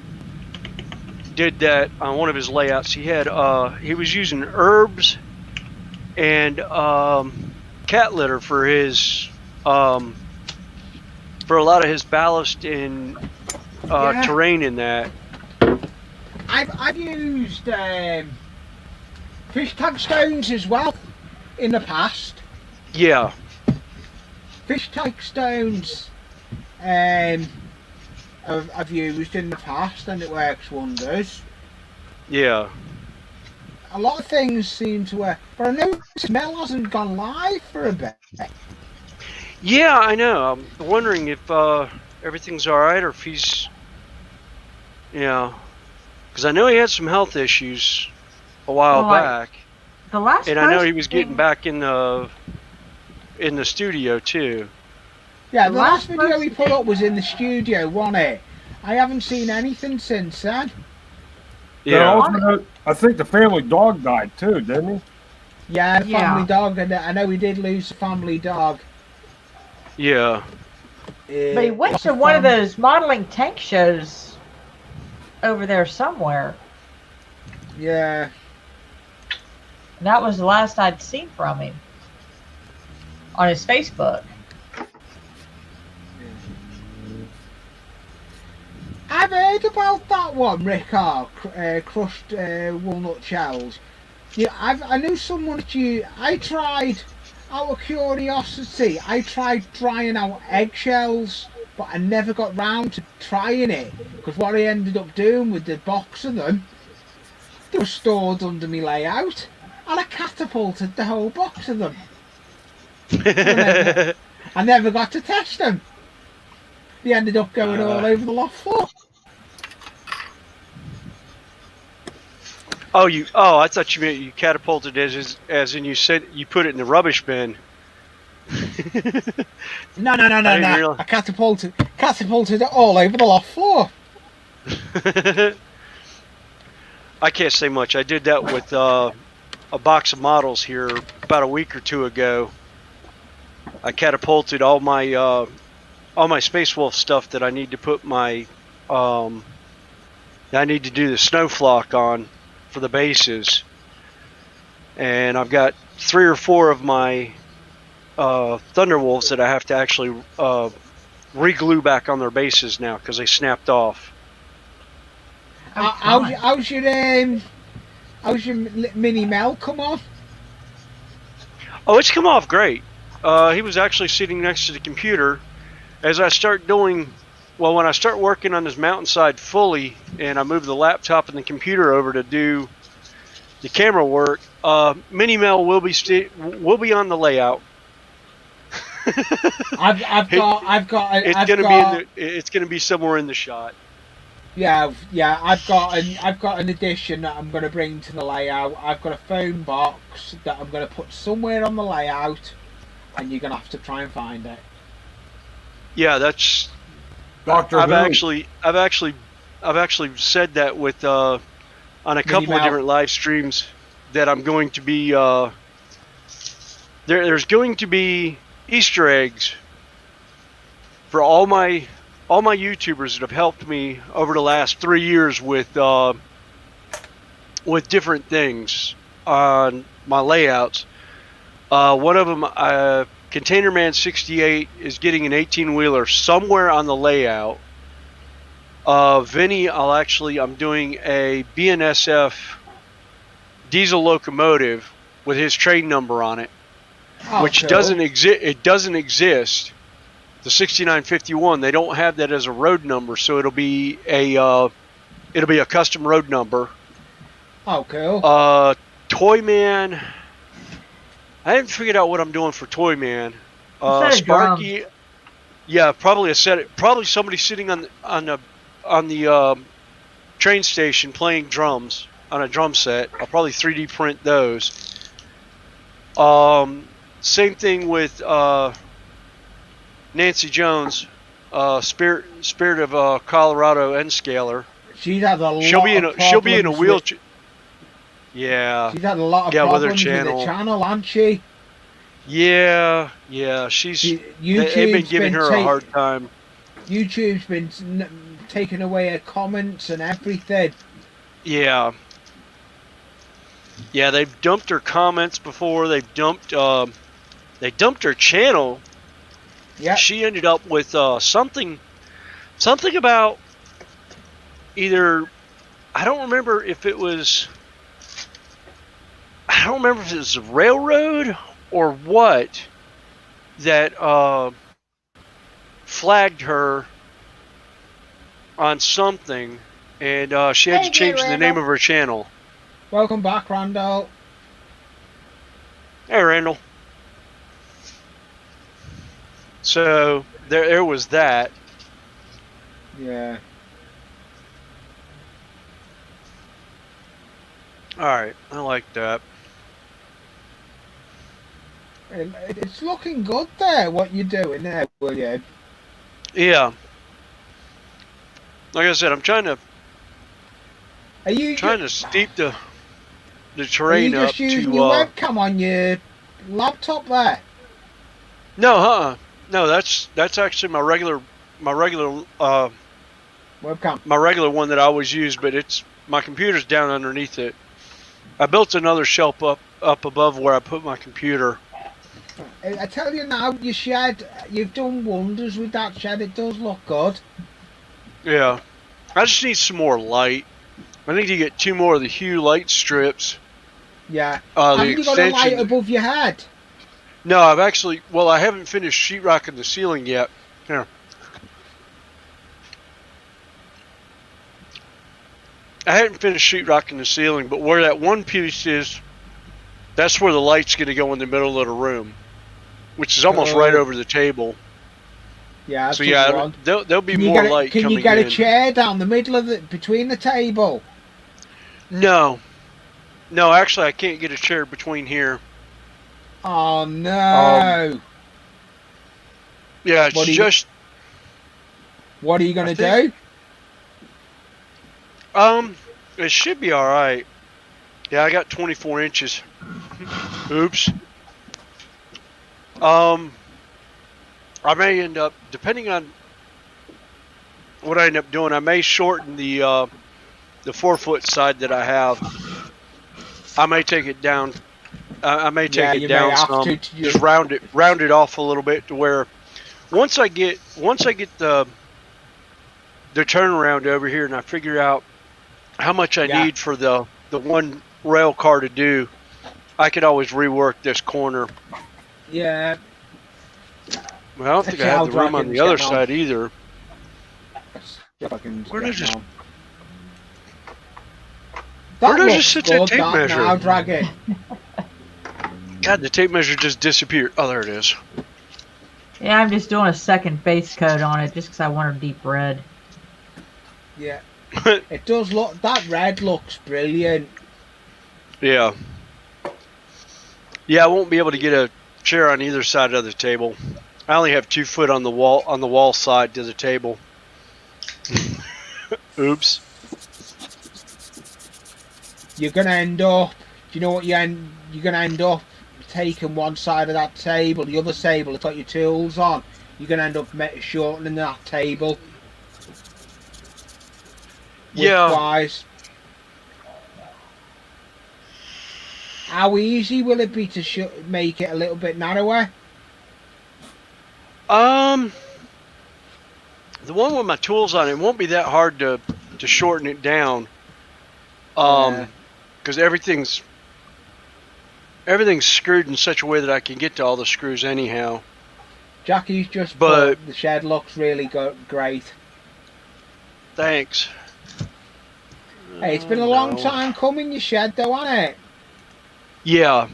Did that on one of his layouts. He was using herbs and cat litter for his for a lot of his ballast and terrain in that. I've used fish tank stones as well in the past. Yeah. Fish tank stones I've used in the past, and it works wonders. Yeah. A lot of things seem to work, but I know the smell hasn't gone live for a bit. Yeah, I know. I'm wondering if everything's all right, or if he's, because I know he had some health issues a while back, The last and I know he posting- was getting back in the studio too. Yeah, The the last last video we person- put up was in the studio, wasn't it? I haven't seen anything since then. Yeah. I think the family dog died too, didn't he? Yeah, the Yeah. family dog, and I know we did lose the family dog. Yeah. But he went to one of those modeling tank shows over there somewhere. Yeah. And that was the last I'd seen from him on his Facebook. I've heard about that one, Rickard, crushed walnut shells. Yeah, I knew someone that I tried, out of curiosity, I tried drying out eggshells, but I never got round to trying it. Because what I ended up doing with the box of them, They were stored under my layout, and I catapulted the whole box of them. I never got to test them. They ended up going all over the loft floor. Oh, I thought you meant you catapulted as in you said you put it in the rubbish bin. No. I catapulted it all over the loft floor. I can't say much. I did that with a box of models here about a week or two ago. I catapulted all my Space Wolf stuff that I need to put my I need to do the snow flock on for the bases, and I've got 3 or 4 of my Thunderwolves that I have to actually re-glue back on their bases now because they snapped off. How's your mini Mel come on? Oh, it's come off great. He was actually sitting next to the computer. As I start doing, well, when I start working on this mountainside fully, and I move the laptop and the computer over to do the camera work, Mini Mel will be on the layout. It's gonna be somewhere in the shot. Yeah. I've got an addition that I'm going to bring to the layout. I've got a phone box that I'm going to put somewhere on the layout, and you're going to have to try and find it. Yeah, that's. Doctor I've actually said that with on a couple of different live streams that I'm going to be there's going to be Easter eggs for all my YouTubers that have helped me over the last 3 years with different things on my layouts. One of them, Container Man 68 is getting an 18-wheeler somewhere on the layout. Vinny, I'm doing a BNSF diesel locomotive with his train number on it, which cool. doesn't exist. It doesn't exist. The 6951, they don't have that as a road number, so it'll be a custom road number. Oh, cool. Toy Man, I haven't figured out what I'm doing for Toy Man. Sparky, yeah, probably somebody sitting on the train station playing drums on a drum set. I'll probably 3D print those. Same thing with Nancy Jones, Spirit of Colorado N Scaler. She's had a lot. She'll be in a wheelchair. Yeah. She's had a lot of problems with her channel. With the channel, hasn't she? Yeah. They've been giving her a hard time. YouTube's been taking away her comments and everything. Yeah. Yeah, they've dumped her comments before. They dumped her channel. Yeah. She ended up with something about either I don't remember if it was a railroad or what that flagged her on something, and she had to change the name of her channel. Welcome back, Randall. Hey, Randall. So there was that. Yeah. All right, I like that. It's looking good there. What you're doing there, William? Yeah. Like I said, I'm trying to steep the terrain up to. Are you just using your webcam on your laptop there? No, no, that's actually my regular webcam. My regular one that I always use, but my computer's down underneath it. I built another shelf up above where I put my computer. I tell you now, your shed, you've done wonders with that shed. It does look good. Yeah, I just need some more light. I need to get 2 more of the Hue light strips. Yeah. Have you got a light above your head? No, I haven't finished sheetrocking the ceiling yet. Here. I hadn't finished sheetrocking the ceiling, but where that one piece is, that's where the light's going to go in the middle of the room, which is almost right over the table. Yeah, that's So what you yeah, want. there'll be more light Can coming you get in. a chair down the middle of between the table? No, actually, I can't get a chair between here. Oh no! Yeah, it's just. What are you gonna do? It should be all right. Yeah, I got 24 inches. Oops. I may end up, depending on what I end up doing, I may shorten the 4-foot side that I have. I may take it down. I may take it down some. Just round it off a little bit to where once I get the turnaround over here and I figure out how much I need for the one rail car to do, I could always rework this corner. Yeah. Well, I don't think I have the room on the other side either. Where does this? Where does this sit that tape measure? Now, Dragon. God, the tape measure just disappeared. Oh, there it is. Yeah, I'm just doing a second base coat on it just because I want a deep red. Yeah. It does look, that red looks brilliant. Yeah. Yeah, I won't be able to get a chair on either side of the table. I only have 2 foot on the wall side to the table. Oops. You're gonna end up. Do you know what you're gonna end up taking one side of that table, the other table it's got your tools on. You're gonna end up shortening that table. Yeah. Width-wise. How easy will it be to make it a little bit narrower? The one with my tools on it won't be that hard to shorten it down. Because everything's screwed in such a way that I can get to all the screws anyhow. Jackie's just put the shed looks really great. Thanks. Hey, it's been a long time coming, your shed though, hasn't it? Yeah.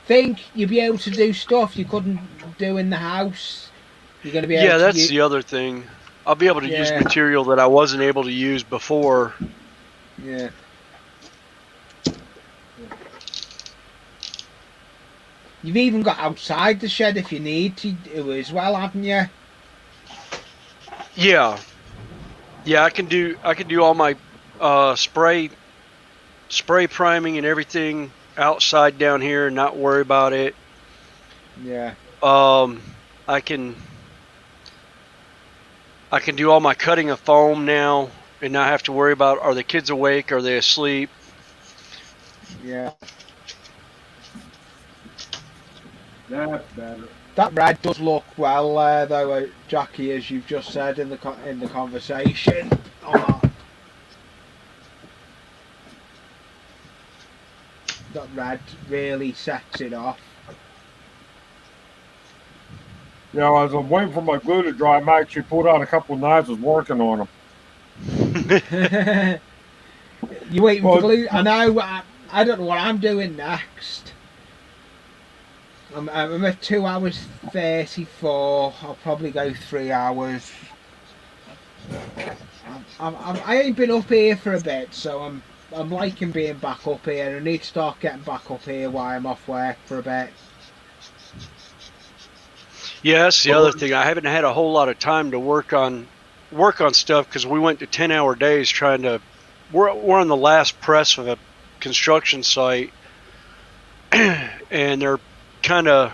Think you'll be able to do stuff you couldn't do in the house. You're gonna be able to. Yeah, that's the other thing. I'll be able to use material that I wasn't able to use before. Yeah. You've even got outside the shed if you need to do as well, haven't you? Yeah. Yeah, I can do all my spray priming and everything outside down here and not worry about it. Yeah. I can do all my cutting of foam now and not have to worry about are the kids awake, are they asleep? Yeah. That's better. That red does look well, though, Jackie, as you've just said in the conversation. That red really sets it off. Yeah, as I'm waiting for my glue to dry, I actually pulled out a couple of knives, was working on them. You waiting for glue? I know. I don't know what I'm doing next. I'm at 2 hours 34. I'll probably go 3 hours. I ain't been up here for a bit, so I'm liking being back up here. I need to start getting back up here while I'm off work for a bit. Yeah, that's the other thing. I haven't had a whole lot of time to work on stuff because we went to 10-hour days trying to. We're on the last press of a construction site, and they're kind of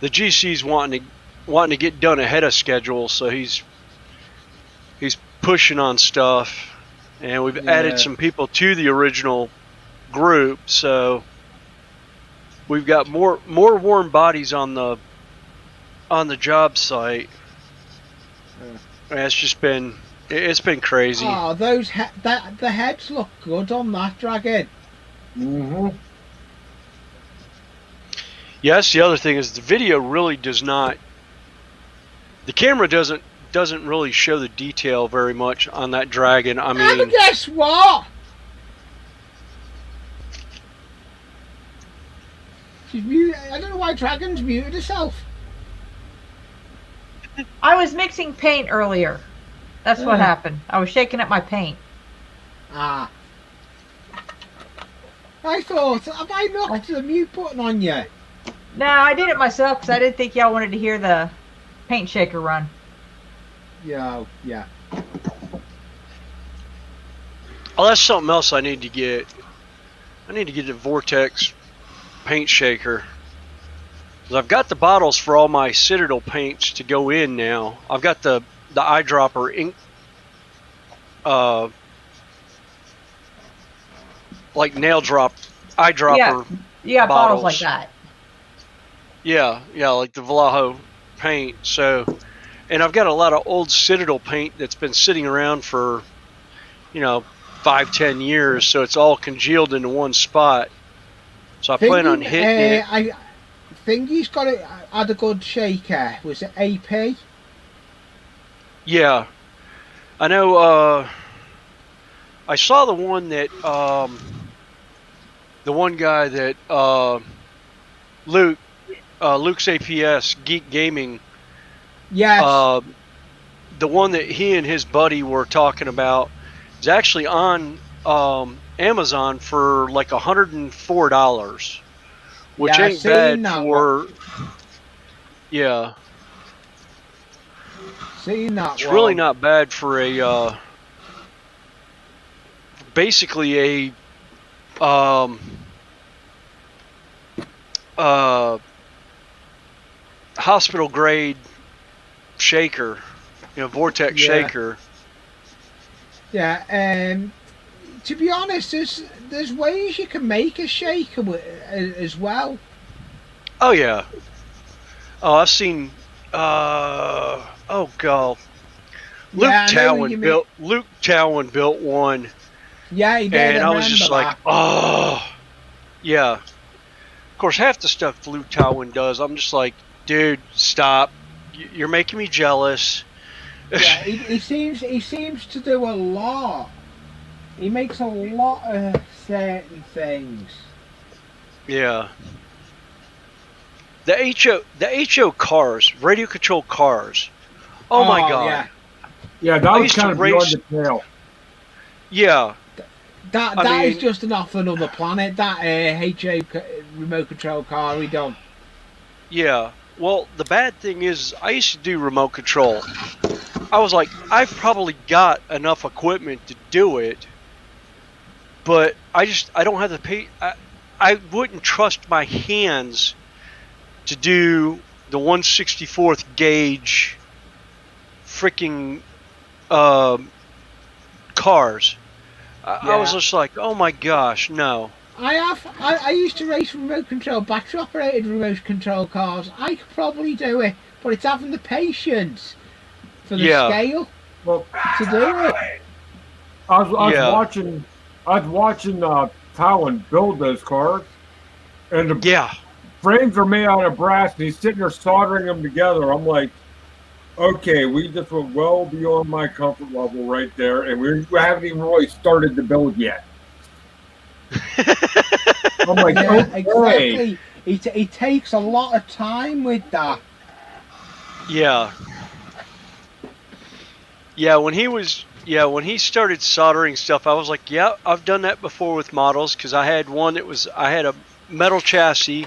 the GC's wanting to get done ahead of schedule, so he's pushing on stuff, and we've added some people to the original group, so we've got more warm bodies on the job site. And it's been crazy. Oh, the heads look good on that dragon. Mm-hmm. Yes, the other thing is the video really does not. The camera doesn't doesn't really show the detail very much on that dragon. I But mean, guess what? She's muted. I don't know why Dragon's muted herself. I was mixing paint earlier. That's what happened. I was shaking up my paint. Ah. I thought, have I knocked the mute button on you? No, I did it myself because I didn't think y'all wanted to hear the paint shaker run. Yeah, yeah. oh, that's something else I need to get. I need to get a Vortex paint shaker. 'Cause I've got the bottles for all my Citadel paints to go in now. I've got the eyedropper ink, like nail drop, eyedropper. You got bottles bottles. like that. Yeah, like the Vallejo paint. So, and I've got a lot of old Citadel paint that's been sitting around for, 5-10 years. So it's all congealed into one spot. So I plan on hitting it. I think he's got it. Had a good shaker. Was it AP? Yeah, I know. I saw the one that the one guy that Luke's APS Geek Gaming. Yes. The one that he and his buddy were talking about is actually on Amazon for like $104, which Yeah, I've ain't bad seen that for. Yeah, Seen that it's one. really not bad for a basically a hospital grade shaker, Vortex Yeah. shaker. Yeah. To be honest, there's ways you can make a shaker as well. Oh yeah. Oh, I've seen. Oh god. Luke Yeah, I know what you Towan mean. built one, Yeah, he did. and I was just remember like, that. oh, yeah. Of course, half the stuff Luke Towan does, I'm just like, dude, stop. You're making me jealous. Yeah, he seems to do a lot. He makes a lot of certain things. Yeah. The HO cars, radio controlled cars. Oh my god. Yeah. Yeah, that I was used to kind of race- beyond the pale. Yeah. That I is mean- just an off another planet. That HA remote control car we done. Yeah. Well, the bad thing is, I used to do remote control. I was like, I've probably got enough equipment to do it, but I don't have the pay. I wouldn't trust my hands to do the 1/64th gauge freaking cars. I was just like, oh my gosh, no. I used to race remote control, battery operated remote control cars. I could probably do it, but it's having the patience for the Yeah. scale Well, to do it. I was Yeah. watching Towan build those cars, and the Yeah. frames are made out of brass, and he's sitting there soldering them together. I'm like, okay, we just went well beyond my comfort level right there, and we haven't even really started the build yet. I'm like, Yeah, okay. exactly. He takes a lot of time with that. Yeah. Yeah, when he started soldering stuff, I was like, yeah, I've done that before with models, because I had a metal chassis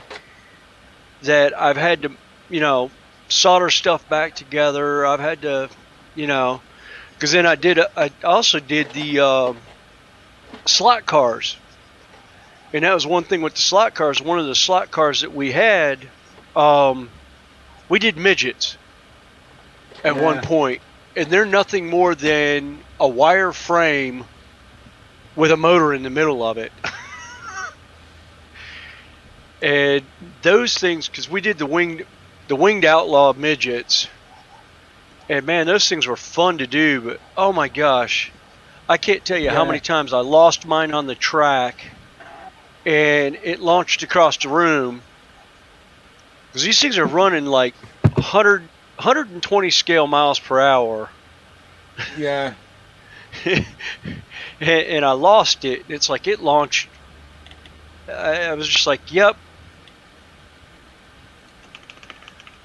that I've had to, solder stuff back together. I've had to, because then I also did the slot cars. And that was one thing with the slot cars. One of the slot cars that we had, we did midgets at one point. And they're nothing more than a wire frame with a motor in the middle of it. And those things, because we did the winged outlaw midgets, and man, those things were fun to do. But oh my gosh, I can't tell you how many times I lost mine on the track, and it launched across the room. Because these things are running like 100 120 scale miles per hour, Yeah. and I lost it. It's like it launched. I was just like, yep.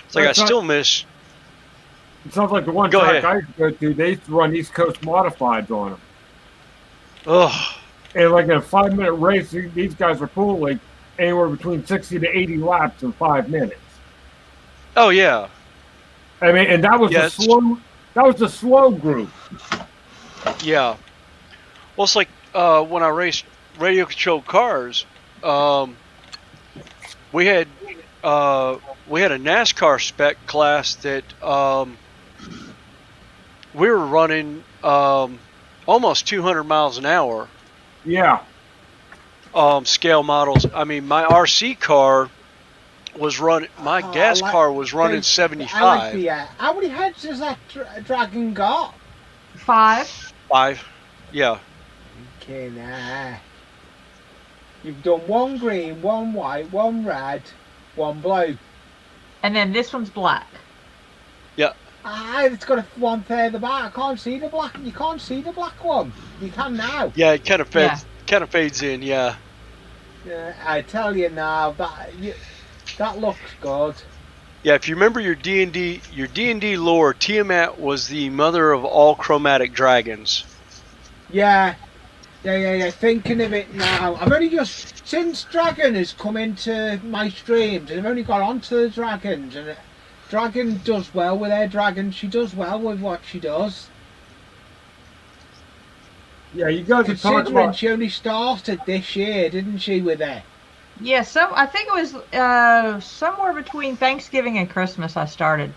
It's like I still miss. It sounds like the one Go track ahead. I used to go to, they used to run East Coast modifieds on them. Ugh. And like in a 5-minute race, these guys are pulling like anywhere between 60 to 80 laps in 5 minutes. Oh yeah. I mean, and that was Yeah, the slow. That was the slow group. Yeah. Well, it's like when I raced radio controlled cars. We had a NASCAR spec class that we were running almost 200 miles an hour. Yeah. Scale models. I mean, my RC car was running. My gas car was running 75. I like the, how many heads has that dragon got? 5. 5. Yeah. Okay, nah. You've done 1 green, 1 white, 1 red, 1 blue. And then this one's black. Yeah. It's got a 1/3 of the back. I can't see the black. You can't see the black one. You can now. Yeah. It kind of fades in. Yeah. I tell you now, that looks good. Yeah. If you remember your D&D lore, Tiamat was the mother of all chromatic dragons. Yeah. Thinking of it now, I've only just since Dragon has come into my streams, and I've only got onto the dragons, and Dragon does well with her dragons. She does well with what she does. Yeah, you guys are talking Considering about. she only started this year, didn't she, with her? Yeah, I think it was somewhere between Thanksgiving and Christmas I started.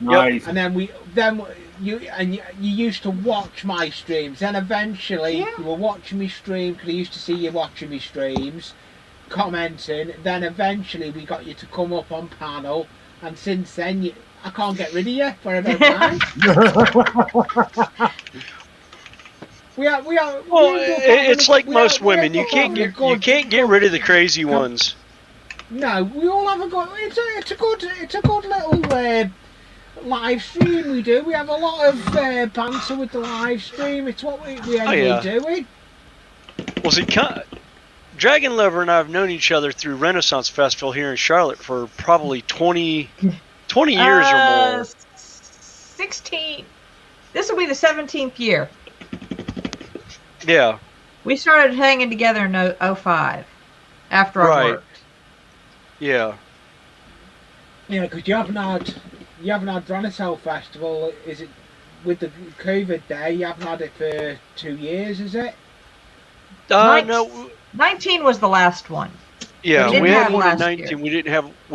Nice. And then you used to watch my streams. Then eventually you were watching me stream because I used to see you watching me streams, commenting. Then eventually we got you to come up on panel, and since then I can't get rid of you for a bit of time. Well, it's like most women. You can't get rid of the crazy ones. No, we all have a good. It's a good little live stream we do. We have a lot of banter with the live stream. It's what we enjoy doing. Well, see, Dragon Lover and I have known each other through Renaissance Festival here in Charlotte for probably 20 years or more. 16. This will be the 17th year. Yeah. We started hanging together in 05 after I worked. Yeah. Yeah, because you haven't had Renaissance Festival. Is it with the COVID day? You haven't had it for 2 years, is it? No. 19 was the last one. Yeah, we had one in 19. Year. We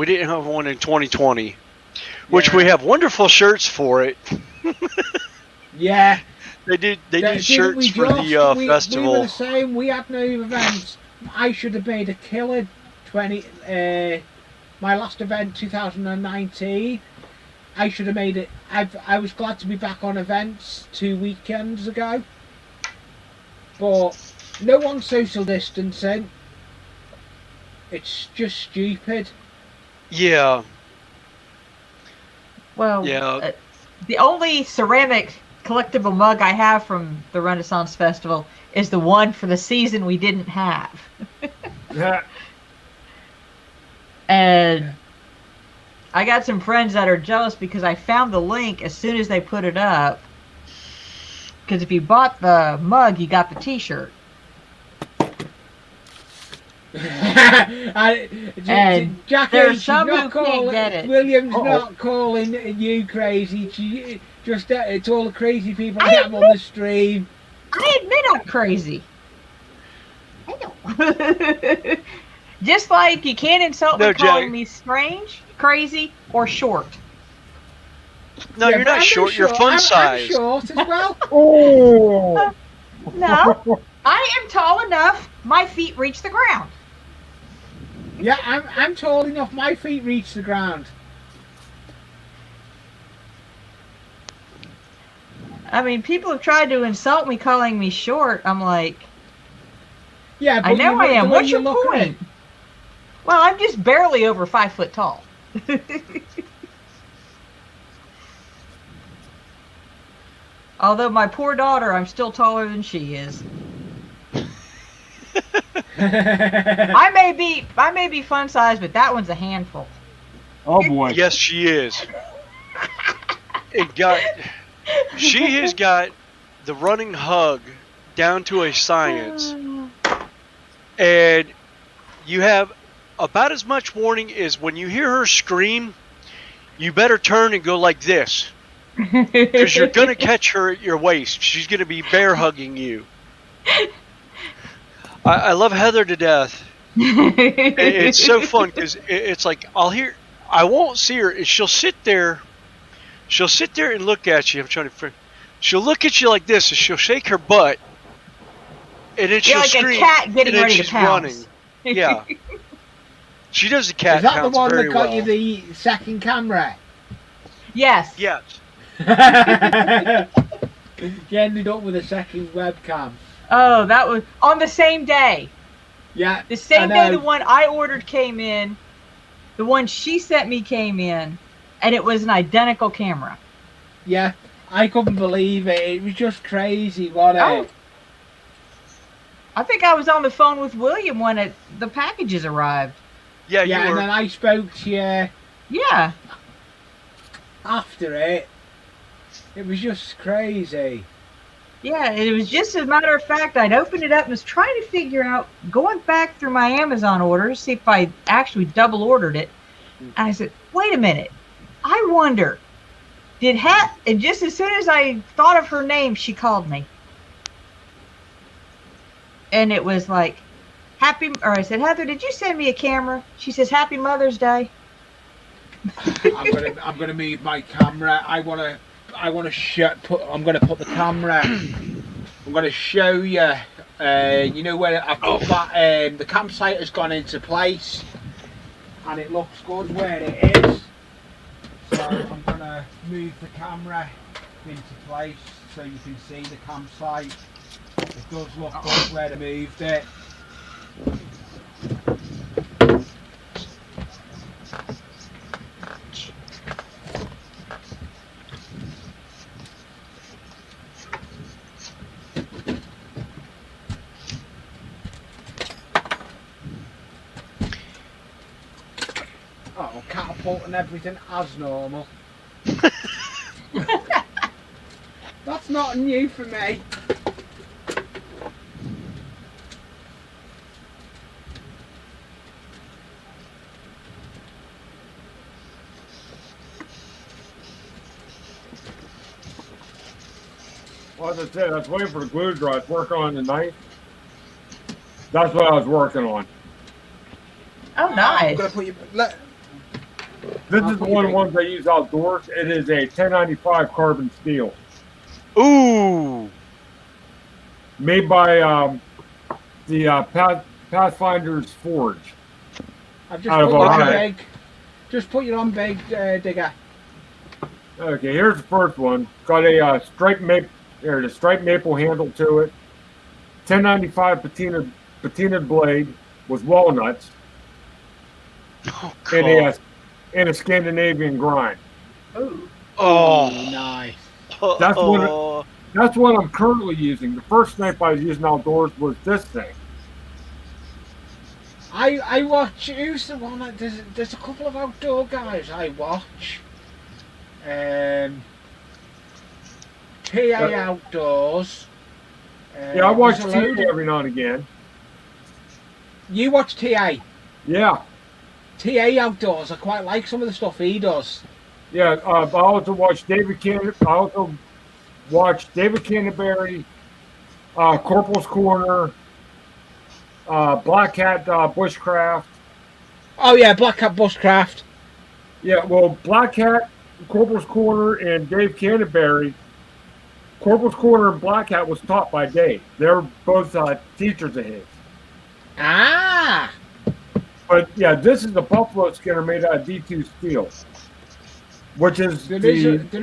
didn't have one in 2020, which we have wonderful shirts for it. Yeah. They did shirts for the festival. We were the same. We had no events. I should have made a killer 20. My last event, 2019. I should have made it. I was glad to be back on events 2 weekends ago. But no one's social distancing. It's just stupid. Yeah. Well, the only ceramic collectible mug I have from the Renaissance Festival is the one for the season we didn't have. Yeah. And I got some friends that are jealous because I found the link as soon as they put it up. Because if you bought the mug, you got the t-shirt. And Jackie, there's some who can't get it. William's not calling you crazy. It's all the crazy people that have on the stream. I admit I'm crazy. I know. Just like you can't insult me calling me strange, crazy, or short. No, you're not short. You're fun size. I'm short as well. Oh. No, I am tall enough. My feet reach the ground. Yeah, I'm tall enough. My feet reach the ground. I mean, people have tried to insult me calling me short. I'm like, yeah, but I know I am. What's your point? point? Well, I'm just barely over 5 foot tall. Although my poor daughter, I'm still taller than she is. I may be fun size, but that one's a handful. Oh boy. Yes, she is. She has got the running hug down to a science, and you have about as much warning as when you hear her scream, you better turn and go like this, because you're going to catch her at your waist. She's going to be bear hugging you. I love Heather to death. It's so fun because it's like I won't see her. She'll sit there and look at you. She'll look at you like this, and she'll shake her butt, and then she'll like scream. A cat getting and then ready she's to pounce. running. Yeah, she does the cat Is that the pounce one very that got well. you the second camera? Yes. Yes. You ended up with a second webcam. Oh, that was on the same day. Yeah. The same I day know. the one I ordered came in, the one she sent me came in, and it was an identical camera. Yeah. I couldn't believe it. It was just crazy, wasn't Oh. it? I think I was on the phone with William when the packages arrived. Yeah, Yeah, you and were. then I spoke to you Yeah. after it. It was just crazy. Yeah, it was just a matter of fact, I'd opened it up and was trying to figure out, going back through my Amazon orders, see if I actually double ordered it. And I said, wait a minute. I wonder, and just as soon as I thought of her name, she called me. And it was like, I said, Heather, did you send me a camera? She says, Happy Mother's Day. I'm gonna move my camera. I'm gonna put the camera. I'm gonna show you. You know where I've got that. The campsite has gone into place, and it looks good where it is. So I'm gonna move the camera into place so you can see the campsite. It does look good where I moved it. Oh, catapult and everything as normal. That's not new for me. Well, as I said, I was waiting for the glue dry. I was working on the knife. That's what I was working on. Oh, I'm nice. gonna put you. Look, This I'll is put one you of the ones I use outdoors. It is a 1095 carbon steel Ooh. made by the Pathfinder's Forge. I've just Out of put you on Ohio. big. Just put you on big, digger. Okay, here's the first one. Got a striped maple handle to it. 1095 patinaed blade with walnuts Oh, and a Scandinavian grind. Ooh. Oh. Nice. That's what That's what I'm currently using. The first knife I was using outdoors was this thing. I watch. Who's the one? There's a couple of outdoor guys I watch. PA Outdoors. Yeah, I watch there's a load TV of- every now and again. You watch TA. Yeah, TA Outdoors. I quite like some of the stuff he does. yeah. I also watch David Canterbury, Corporal's Corner, Black Cat Bushcraft. Oh yeah, Black Cat Bushcraft. Yeah, well, Black Cat, Corporal's Corner, and Dave Canterbury. Corporal's Corner and Black Hat was taught by Dave. They're both teachers of his. Ah. But yeah, this is the buffalo skinner made out of D2 steel, which is There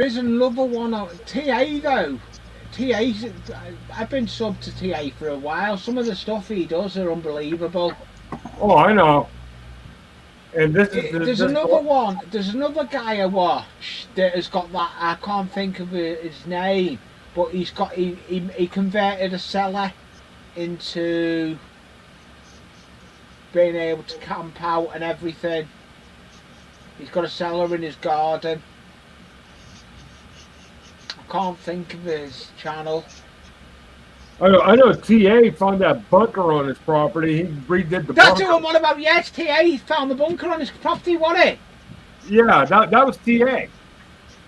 is another one on TA though. TA's. I've been sub to TA for a while. Some of the stuff he does are unbelievable. Oh, I know. And this is There's another one. There's another guy I watch that has got that. I can't think of his name. but he converted a cellar into being able to camp out and everything. He's got a cellar in his garden. I can't think of his channel. I know TA found that bunker on his property. He redid the That's bunker. who I'm on about. Yes, TA. He found the bunker on his property, wasn't it? Yeah, that was TA.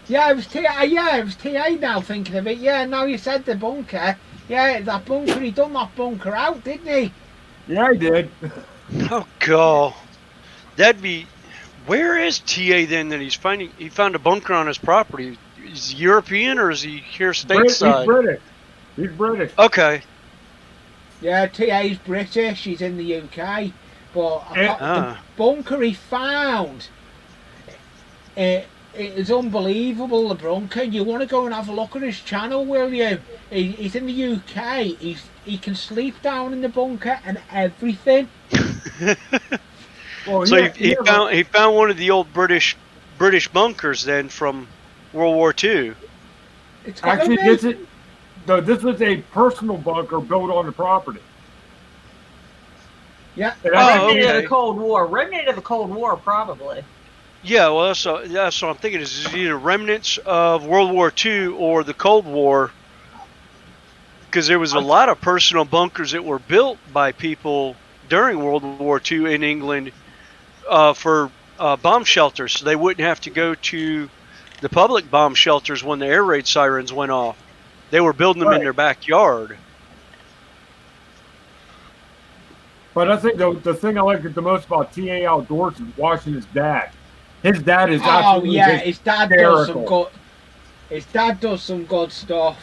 Yeah, it was TA. Yeah, it was TA. Now thinking of it. Yeah, now you said the bunker. Yeah, that bunker. He done that bunker out, didn't he? Yeah, he did. Oh god, that'd be. Where is TA then? That he found a bunker on his property. Is he European or is he here stateside? He's British. He's British. Okay. Yeah, TA's British. He's in the UK, but the Ah. bunker he found. It is unbelievable, the bunker. You want to go and have a look at his channel, will you? He's in the UK. He can sleep down in the bunker and everything. Well, So he found one of the old British bunkers then from World War II. It's gotta actually be. this was a personal bunker built on the property. Yeah. And Oh, Remnant okay. of the Cold War. Remnant of the Cold War, probably. Yeah, well, that's what I'm thinking. Is either remnants of World War II or the Cold War, because there was a lot of personal bunkers that were built by people during World War II in England for bomb shelters, so they wouldn't have to go to the public bomb shelters when the air raid sirens went off. They were building them in their backyard. But I think the thing I like the most about TA Outdoors is watching his dad. His dad is absolutely his dad does some hysterical. good. His dad does some good stuff.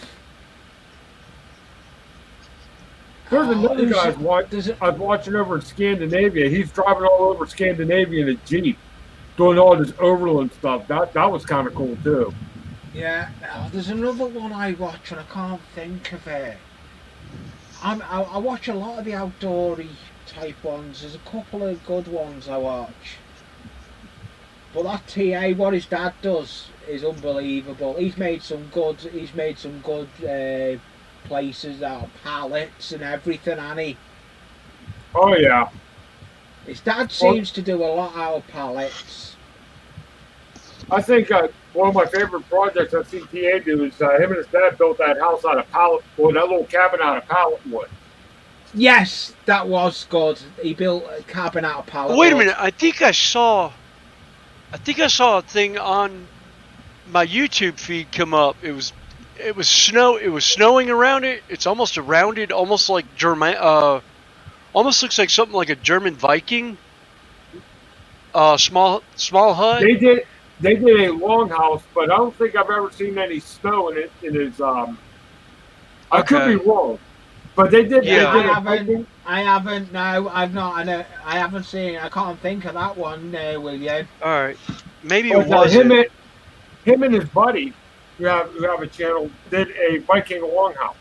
There's another who's- guy I was watching over in Scandinavia. He's driving all over Scandinavia in a Jeep, doing all this overland stuff. That was kind of cool too. Yeah, there's another one I watch and I can't think of it. I watch a lot of the outdoory type ones. There's a couple of good ones I watch. But that TA, what his dad does is unbelievable. He's made some good places out of pallets and everything, hasn't he? Oh yeah. His dad seems to do a lot out of pallets. I think one of my favorite projects I've seen TA do is him and his dad built that house out of pallet wood, that little cabin out of pallet wood. Yes, that was good. He built a cabin out of pallet. Wait a wood. minute, I think I saw a thing on my YouTube feed come up. It was snowing around it. It's almost a rounded, almost like almost looks like something like a German Viking. Small hut. They did a longhouse, but I don't think I've ever seen any snow in it. In his I could be wrong, but they did. Yeah. They did I haven't. No, I've not. I haven't seen. I can't think of that one. William. All right, maybe it But, was him and his buddy, who have a channel, did a Viking longhouse.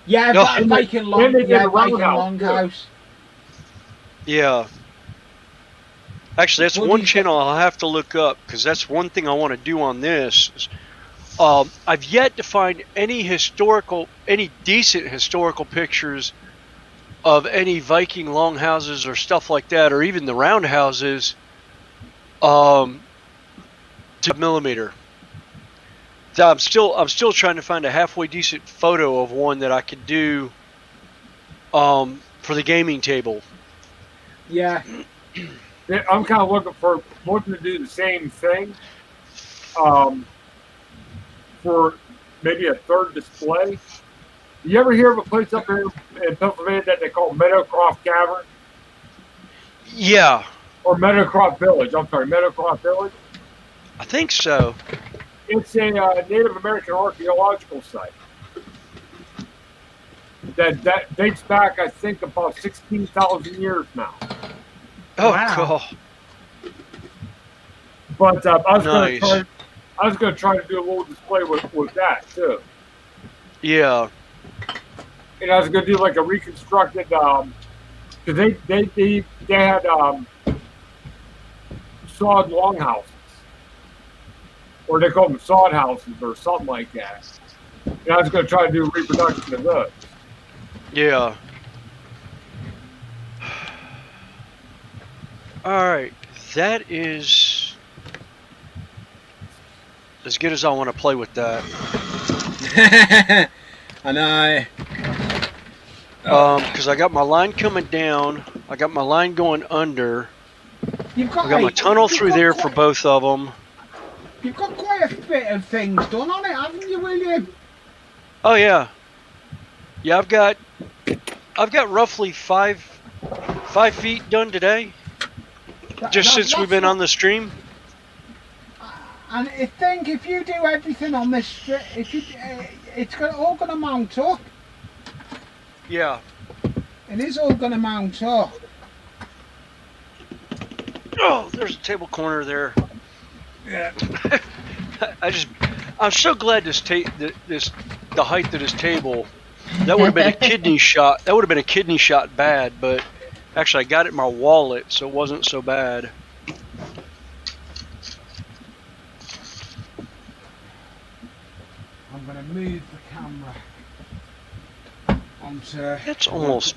Yeah, No. Viking And they did a Viking roundhouse, too. Longhouse. Yeah. Actually, that's What do one you channel I'll have to look up because that's one thing I want to do on this. I've yet to find any decent historical pictures of any Viking longhouses or stuff like that, or even the roundhouses. 2mm. So I'm still trying to find a halfway decent photo of one that I could do for the gaming table. Yeah. I'm kind of looking to do the same thing for maybe a third display. You ever hear of a place up here in Pennsylvania that they call Meadowcroft Cavern Yeah, or Meadowcroft Village? I'm sorry, Meadowcroft Village. I think so. It's a Native American archaeological site that dates back, I think, about 16,000 years now. Oh, Wow. God. But I was Nice. going to try to do a little display with that too. Yeah. And I was going to do like a reconstructed, because they had sawed longhouses, or they call them sod houses or something like that. And I was going to try to do reproduction of those. Yeah. Alright, that is as good as I want to play with that. I know. Because I got my line coming down, I got my line going under, You've got, I got my tunnel you've through got there quite, for both of them. You've got quite a bit of things done on it, haven't you, William? Oh yeah, yeah. I've got roughly five feet done today, just since we've been on the stream. And I think if you do everything on this, if you, it's all going to mount up. Yeah. It is all going to mount up. Oh, there's a table corner there. Yeah. I'm so glad the height of this table. That would have been a kidney shot. That would have been a kidney shot bad, but actually I got it in my wallet, so it wasn't so bad. I'm going to move the camera onto. It's almost.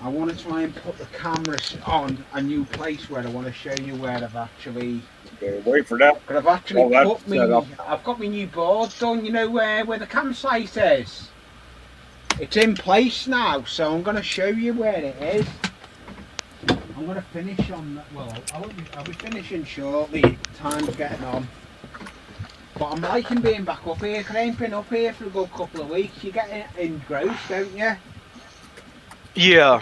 I want to try and put the cameras on a new place where I want to show you where I've actually. Okay, wait for that. But I've actually that's put me. set up. I've got my new board done. You know where the campsite is. It's in place now, so I'm going to show you where it is. I'm going to finish on that. Well, I'll be finishing shortly. Time's getting on. But I'm liking being back up here. 'Cause I ain't been up here for a good couple of weeks. You get engrossed, don't you? Yeah.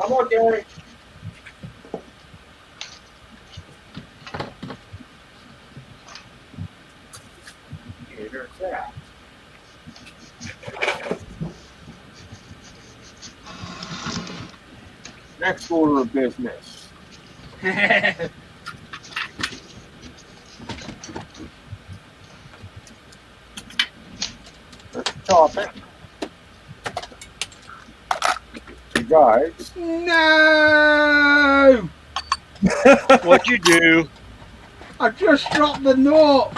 I'm okay. There's that. Next order of business. Let's chop it. You guys. No! What'd you do? I just dropped the note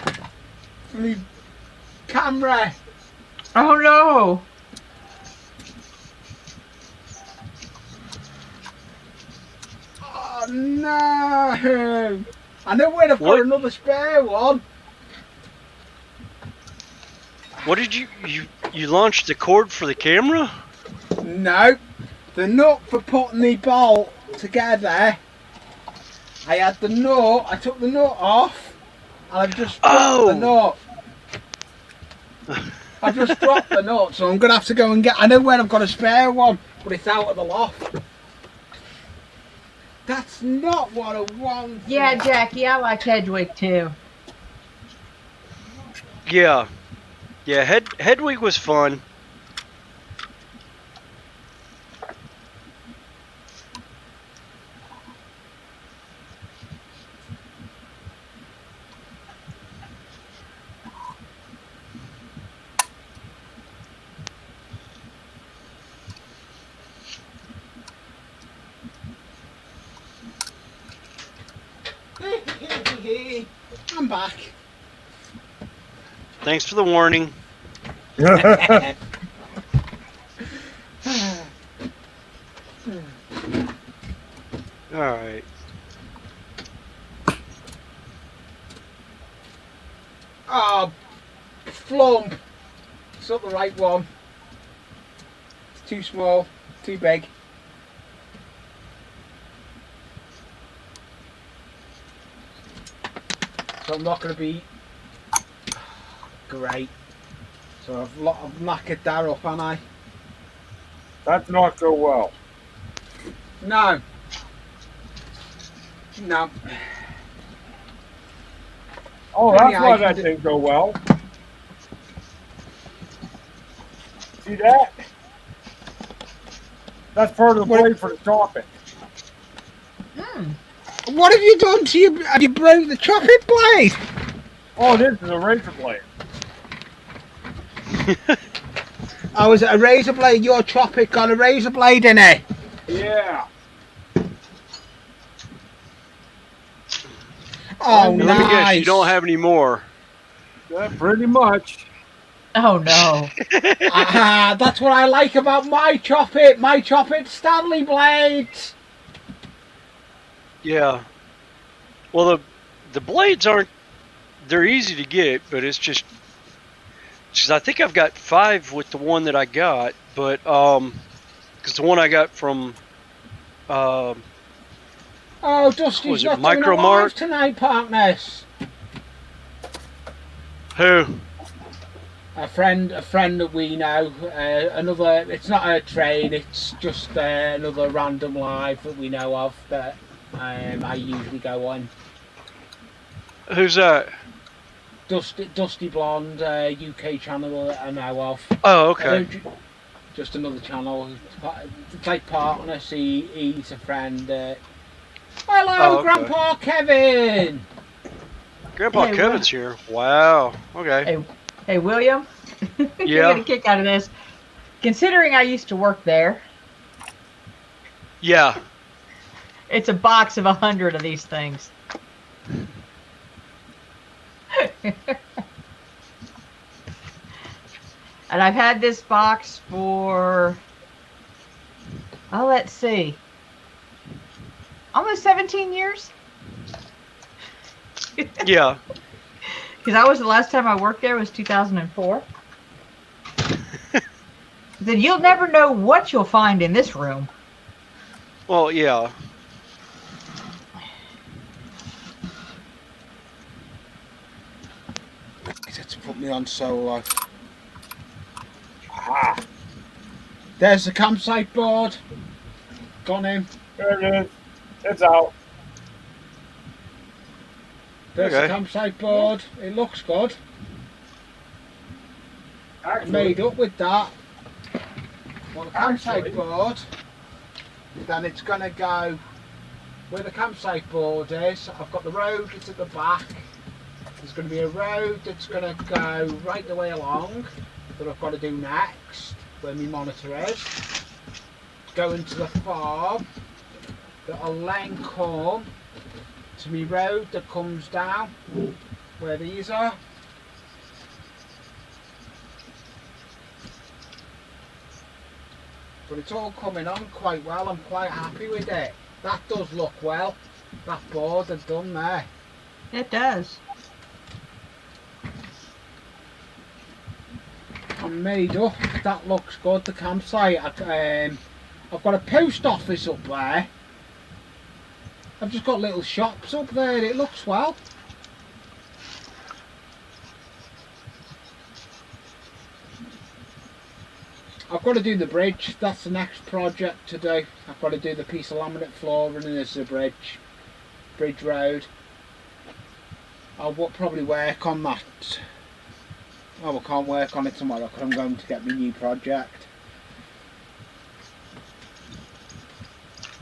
from the camera. Oh no! Oh no! I know where to put What? another spare one. What did you launched the cord for the camera? No, the nut for putting the bolt together. I had the nut. I took the nut off, and I've just dropped the nut. I just dropped the nut, so I'm gonna have to go and get. I know where I've got a spare one, but it's out of the loft. That's not what I want. Yeah, Jackie, I like Hedwig too. Yeah. Yeah, Hedwig was fun. I'm back. Thanks for the warning. Alright. Oh, flump. It's not the right one. It's too small, too big. So I'm not going to be great. So I've knackered that up, haven't I? That's not so well. No. No. Oh, Maybe that's I why can that do- didn't go well. See that? That's part of the What- blade for the chopping. What have you done to you? Have you broke the chopping blade? Oh, this is a razor blade. Oh, is it a razor blade? Your chopping got a razor blade in it? Yeah. Oh, And let me guess, you nice. don't have any more. Yeah, pretty much. Oh no. Ah, that's what I like about my Chop It. My Chop It Stanley blades. Yeah. Well, the blades aren't. They're easy to get, but it's just. I think I've got 5 with the one that I got, but because the one I got from Oh, Dusty's was it not doing a Micro live Mart? tonight, partners. Who? A friend that we know. Another. It's not a train. It's just another random live that we know of that I usually go on. Who's that? Dusty Blonde UK channel that I know of. Oh, I okay. don't, just another channel. It's like partners. He's a friend. Hello, Oh, okay. Grandpa Kevin. Grandpa Hey, Kevin's here. Wow. Okay. Hey, William. You're Yeah. gonna kick out of this. Considering I used to work there, Yeah. it's a box of 100 of these things. And I've had this box for, oh, let's see, almost 17 years. Yeah. Because the last time I worked there was 2004. Then you'll never know what you'll find in this room. Well, yeah. To put me on solo. Ah, There's the campsite board. Gone in. there it is. It's out. There's Okay. the campsite board. It looks good. I Actually, made up with that. Well, the campsite board. Then it's gonna go where the campsite board is. I've got the road that's at the back. There's going to be a road that's going to go right the way along that I've got to do next, where my monitor is. Go into the farm. That'll then come to my road that comes down where these are. But it's all coming on quite well. I'm quite happy with it. That does look well. That board I've done there. It does. I'm made up. That looks good. The campsite. I've got a post office up there. I've just got little shops up there. It looks well. I've got to do the bridge. That's the next project to do. I've got to do the piece of laminate flooring and there's the bridge road. I'll probably work on that. Oh, I can't work on it tomorrow because I'm going to get my new project.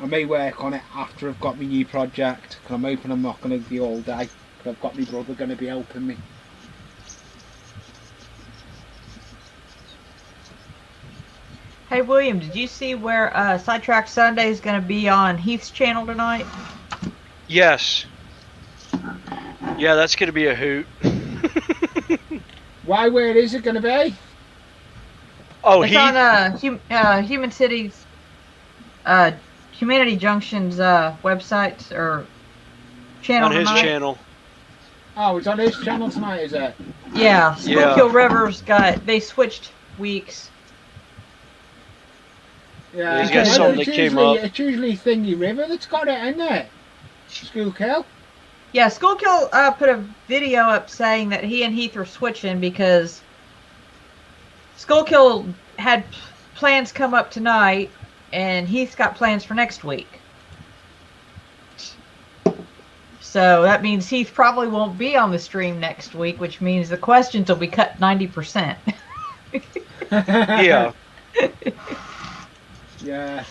I may work on it after I've got my new project because I'm hoping I'm not going to be all day because I've got my brother going to be helping me. Hey, William, did you see where Sidetrack Sunday is going to be on Heath's channel tonight? Yes. Yeah, that's going to be a hoot. Why, where is it going to be? Oh, It's he. on Human City's, Humanity Junction's website or channel On his tonight. channel. Oh, it's on his channel tonight, is it? Yeah, Yeah. Schuylkill River's they switched weeks. Yeah, He's got I know something it's that came usually- up. It's usually Thingy River that's got it, isn't it? Schuylkill. Yeah, Schuylkill put a video up saying that he and Heath were switching because Schuylkill had plans come up tonight and Heath's got plans for next week. So that means Heath probably won't be on the stream next week, which means the questions will be cut 90%. Yeah. Yeah.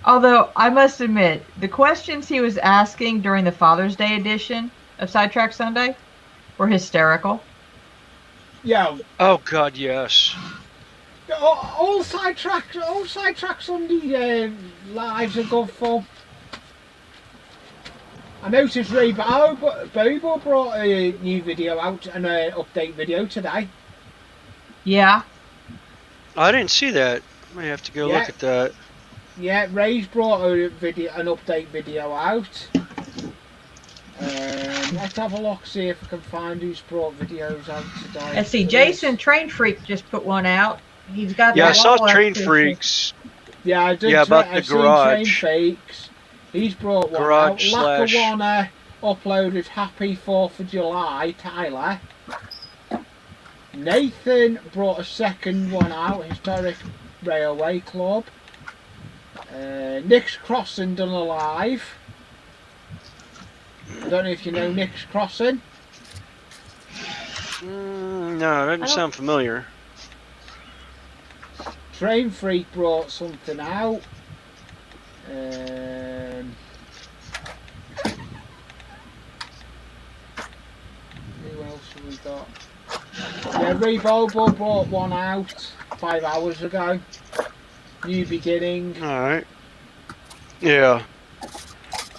Although, I must admit, the questions he was asking during the Father's Day edition of Sidetrack Sunday were hysterical. Yeah. Oh, God, yes. All sidetrack Sunday lives are good fun. I noticed Ray Bobo brought a new video out, an update video today. Yeah. I didn't see that. I may have to go Yeah. look at that. Yeah, Ray's brought an update video out. Let's have a look, see if I can find who's brought videos out today. Let's see. Jason Train Freak just put one out. He's got Yeah, I that saw wall Train up. Freaks. Yeah, I did. Yeah, about the I've seen garage. Train Fakes. He's brought one Garage out. slash- Lackawanna uploaded Happy 4th of July, Tyler. Nathan brought a second one out, Historic Railway Club. Nick's Crossing done a live. I don't know if you know Nick's Crossing. No, that doesn't sound familiar. Train Freak brought something out. Who else have we got? Yeah, Ray Bobo brought one out 5 hours ago. New Beginning. Alright. Yeah.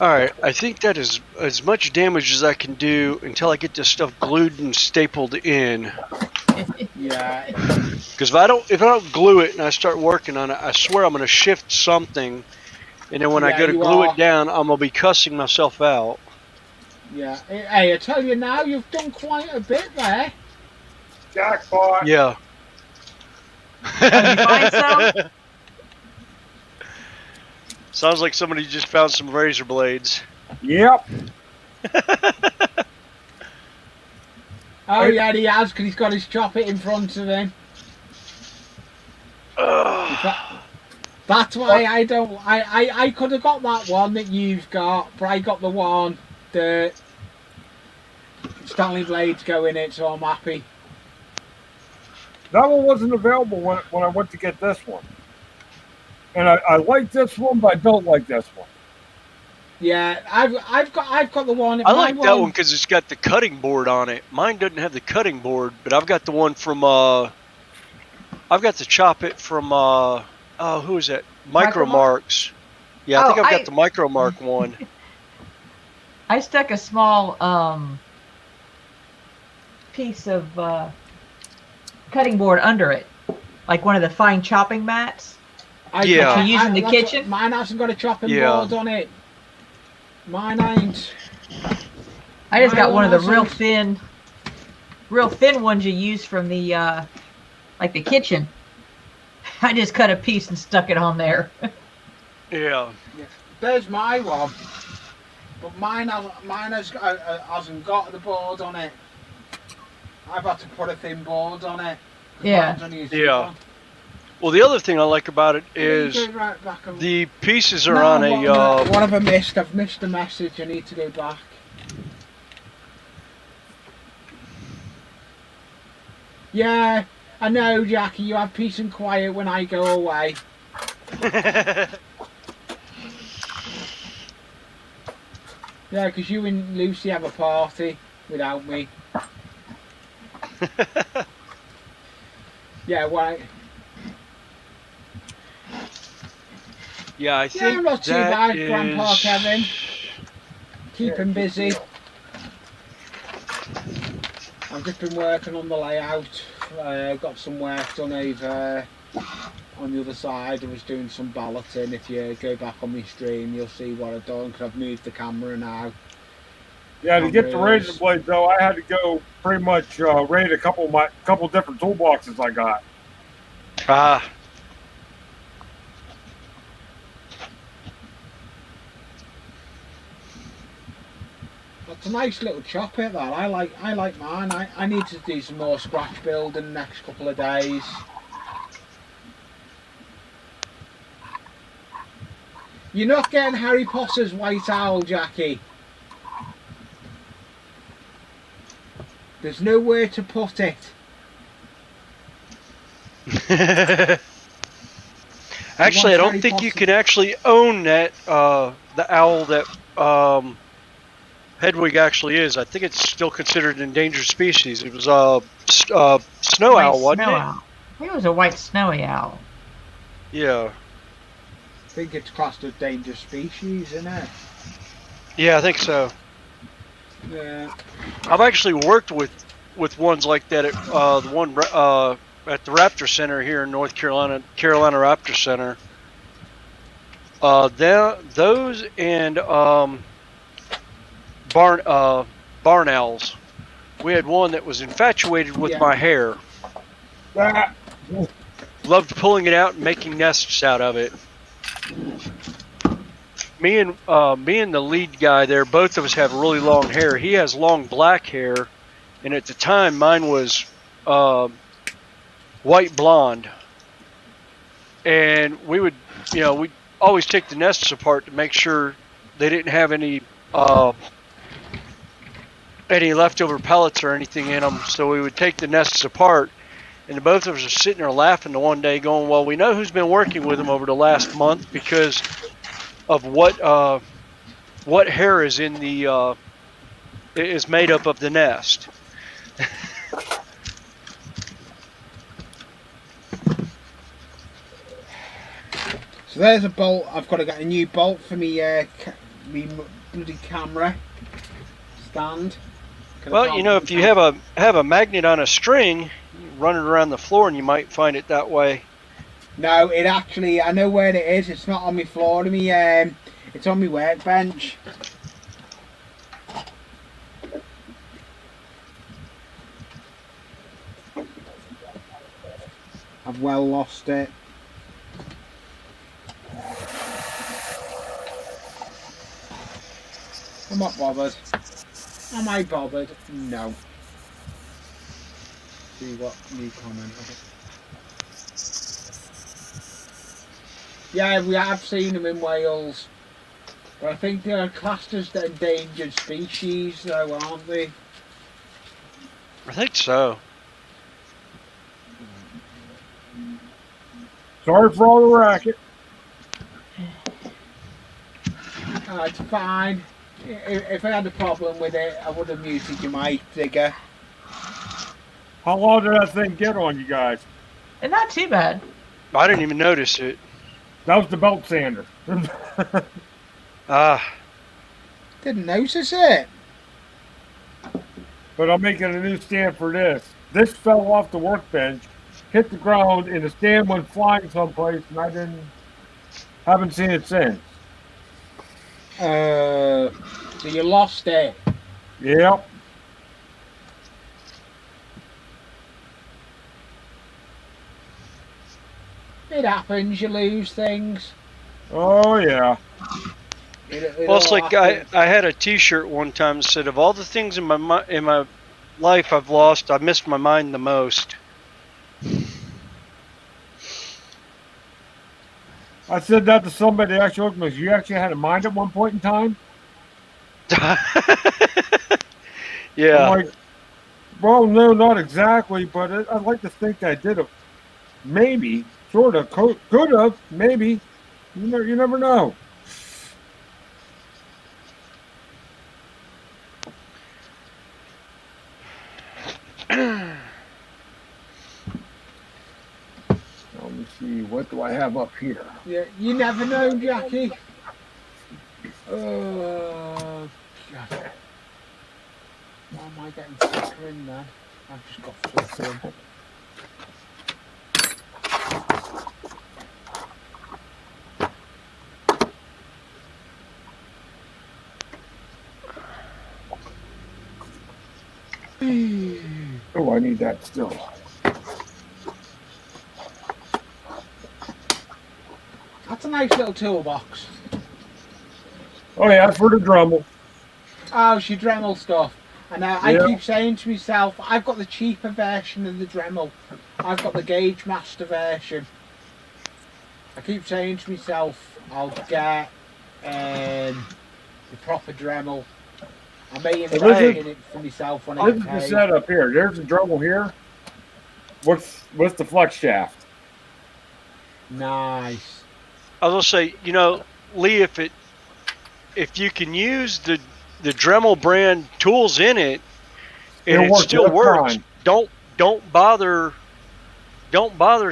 Alright, I think that is as much damage as I can do until I get this stuff glued and stapled in. Yeah. Because if I don't glue it and I start working on it, I swear I'm going to shift something, and then when I Yeah, go to you glue are. it down, I'm going to be cussing myself out. Yeah. Hey, I tell you now, you've done quite a bit there. Jackpot. Yeah. Did you find some? Sounds like somebody just found some razor blades. Yep. Oh yeah, he has, because he's got his chopper in front of him. That's why I don't. I could have got that one that you've got, but I got the one that Stanley Blades go in it, so I'm happy. That one wasn't available when I went to get this one. And I like this one, but I don't like this one. Yeah, I've got the one. I like that one because it's got the cutting board on it. Mine doesn't have the cutting board, but I've got the one from I've got to chop it from who is that? Micromarks. Yeah, I think I've got the Micromark one. I stuck a small piece of cutting board under it, like one of the fine chopping mats. Yeah. That you use in the kitchen. Mine hasn't got a chopping board on it. Mine ain't. I just got one of the hasn't. real thin ones you use from the like the kitchen. I just cut a piece and stuck it on there. Yeah. There's my one, but mine hasn't got the board on it. I've had to put a thin board on it. Yeah. Yeah. Well, the other thing I like about it is the pieces are on a. What have I missed? I've missed a message. I need to go back. Yeah, I know, Jackie. You have peace and quiet when I go away. Yeah, because you and Lucy have a party without me. Yeah, why? Yeah, I think Yeah, I'm not too bad, is... Grandpa Kevin. Keep him busy. I've just been working on the layout. Got some work done over on the other side. I was doing some balloting. If you go back on my stream, you'll see what I've done, because I've moved the camera now. Yeah, to get the razor blade though, I had to go pretty much raid a couple different toolboxes I got. Ah. It's a nice little chop it, that. I like mine. I need to do some more scratch building the next couple of days. You're not getting Harry Potter's White Owl, Jackie. There's nowhere to put it. Actually, I don't think you can actually own that the owl that Hedwig actually is. I think it's still considered an endangered species. It was a snow owl, wasn't it? I think it was a white snowy owl. Yeah. I think it's classed as dangerous species, isn't it? Yeah, I think so. Yeah. I've actually worked with ones like that at the one at the Raptor Center here in North Carolina, Carolina Raptor Center. Those and barn owls. We had one that was infatuated with Yeah. my hair. Ah, Loved pulling it out and making nests out of it. Me and the lead guy there, both of us have really long hair. He has long black hair, and at the time mine was white blonde. And we would, we'd always take the nests apart to make sure they didn't have any leftover pellets or anything in them. So we would take the nests apart, and the both of us are sitting there laughing the one day, going, "Well, we know who's been working with them over the last month because of what hair is in the is made up of the nest." So there's a bolt. I've got to get a new bolt for me bloody camera stand. Well, if you have a magnet on a string, run it around the floor, and you might find it that way. No, it actually, I know where it is. It's not on my floor. It's on my workbench. I've well lost it. I'm not bothered. Am I bothered? No. See what new comment. Yeah, we have seen them in Wales. But I think they are classed as the endangered species, though, aren't they? I think so. sorry for all the racket. It's fine. If I had a problem with it, I would have muted your mic, Digger. How long did that thing get on you guys? And not too bad. I didn't even notice it. That was the belt sander. Didn't notice it. But I'm making a new stand for this. This fell off the workbench, hit the ground, and the stand went flying someplace, and I haven't seen it since. So you lost it. Yep. It happens. You lose things. Oh yeah. It Well, it's all like happens. I had a T-shirt one time that said, "Of all the things in my life I've lost, I missed my mind the most." I said that to somebody that actually looked at me. You actually had a mind at one point in time? Yeah. I'm like, well, no, not exactly, but I'd like to think I did have. Maybe, sort of, could have, maybe. You never know. Let me see, what do I have up here? Yeah, you never know, Jackie. Oh, God. Why am I getting flicker in there? I've just got flicker in. Oh, I need that still. That's a nice little toolbox. Oh yeah, for the Dremel. Oh, she Dremel stuff. And I Yeah. keep saying to myself, I've got the cheaper version of the Dremel. I've got the Gauge Master version. I keep saying to myself, I'll get the proper Dremel. I may invest in it for myself when I This get is the paid. setup here. There's the Dremel here. With the flex shaft. Nice. I was gonna say, Lee, if you can use the Dremel brand tools in it, and it works still just works, fine. don't bother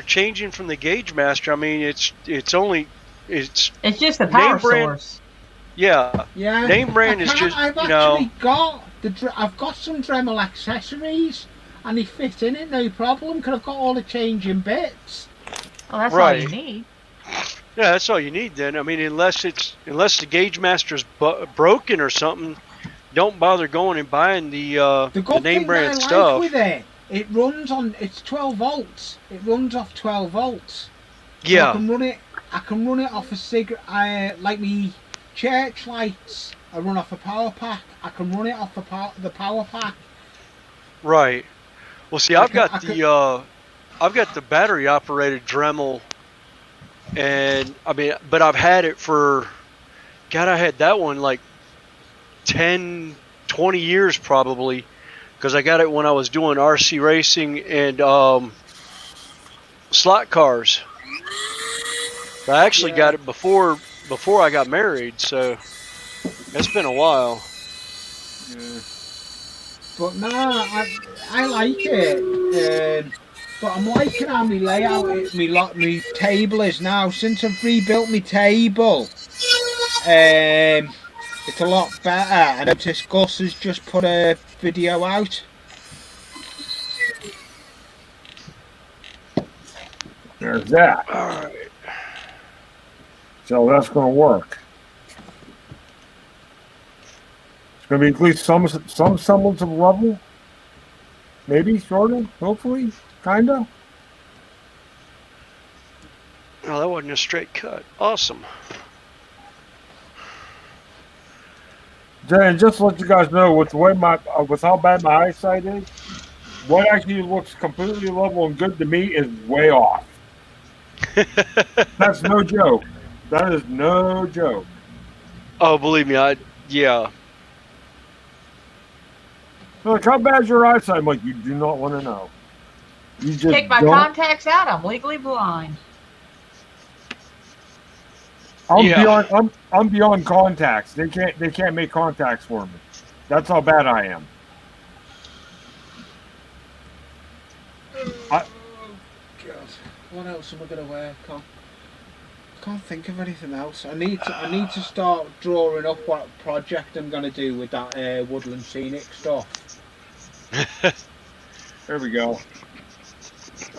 changing from the Gauge Master. I mean, it's It's just the power Name brand- source. Yeah. Yeah. Name brand is just, I've actually got I've got some Dremel accessories, and they fit in it no problem. Because I've got all the changing bits. Well, that's all Right. you need. Yeah, that's all you need then. I mean, unless the gauge master's broken or something, don't bother going and buying the good name thing brand that I stuff. like with it runs on. It's 12 volts. It runs off 12 volts. So Yeah. I can run it off a like me church lights. I run off a power pack. I can run it off the power pack. Right. Well, see, I've got the battery operated Dremel, and I mean, but I've had it for, God, I had that one like 10, 20 years probably, because I got it when I was doing RC racing and slot cars. I actually got it before I got married, so it's been a while. Yeah. But no, I like it. But I'm liking how my layout, my table is now. Since I've rebuilt my table, it's a lot better. I noticed Gus has just put a video out. There's that. All right. So that's going to work. It's going to be at least some semblance of level. Maybe, sort of, hopefully, kind of. Oh, that wasn't a straight cut. Awesome. And just to let you guys know, with the way with how bad my eyesight is, what actually looks completely level and good to me is way off. That's no joke. That is no joke. Oh, believe me, yeah. Like, how bad's your eyesight? I'm like, you do not want to know. You just Take my don't. contacts out. I'm legally blind. I'm beyond contacts. They can't make contacts for me. That's how bad I am. God, what else am I gonna work on? Can't think of anything else. I need to start drawing up what project I'm gonna do with that woodland scenic stuff. There we go.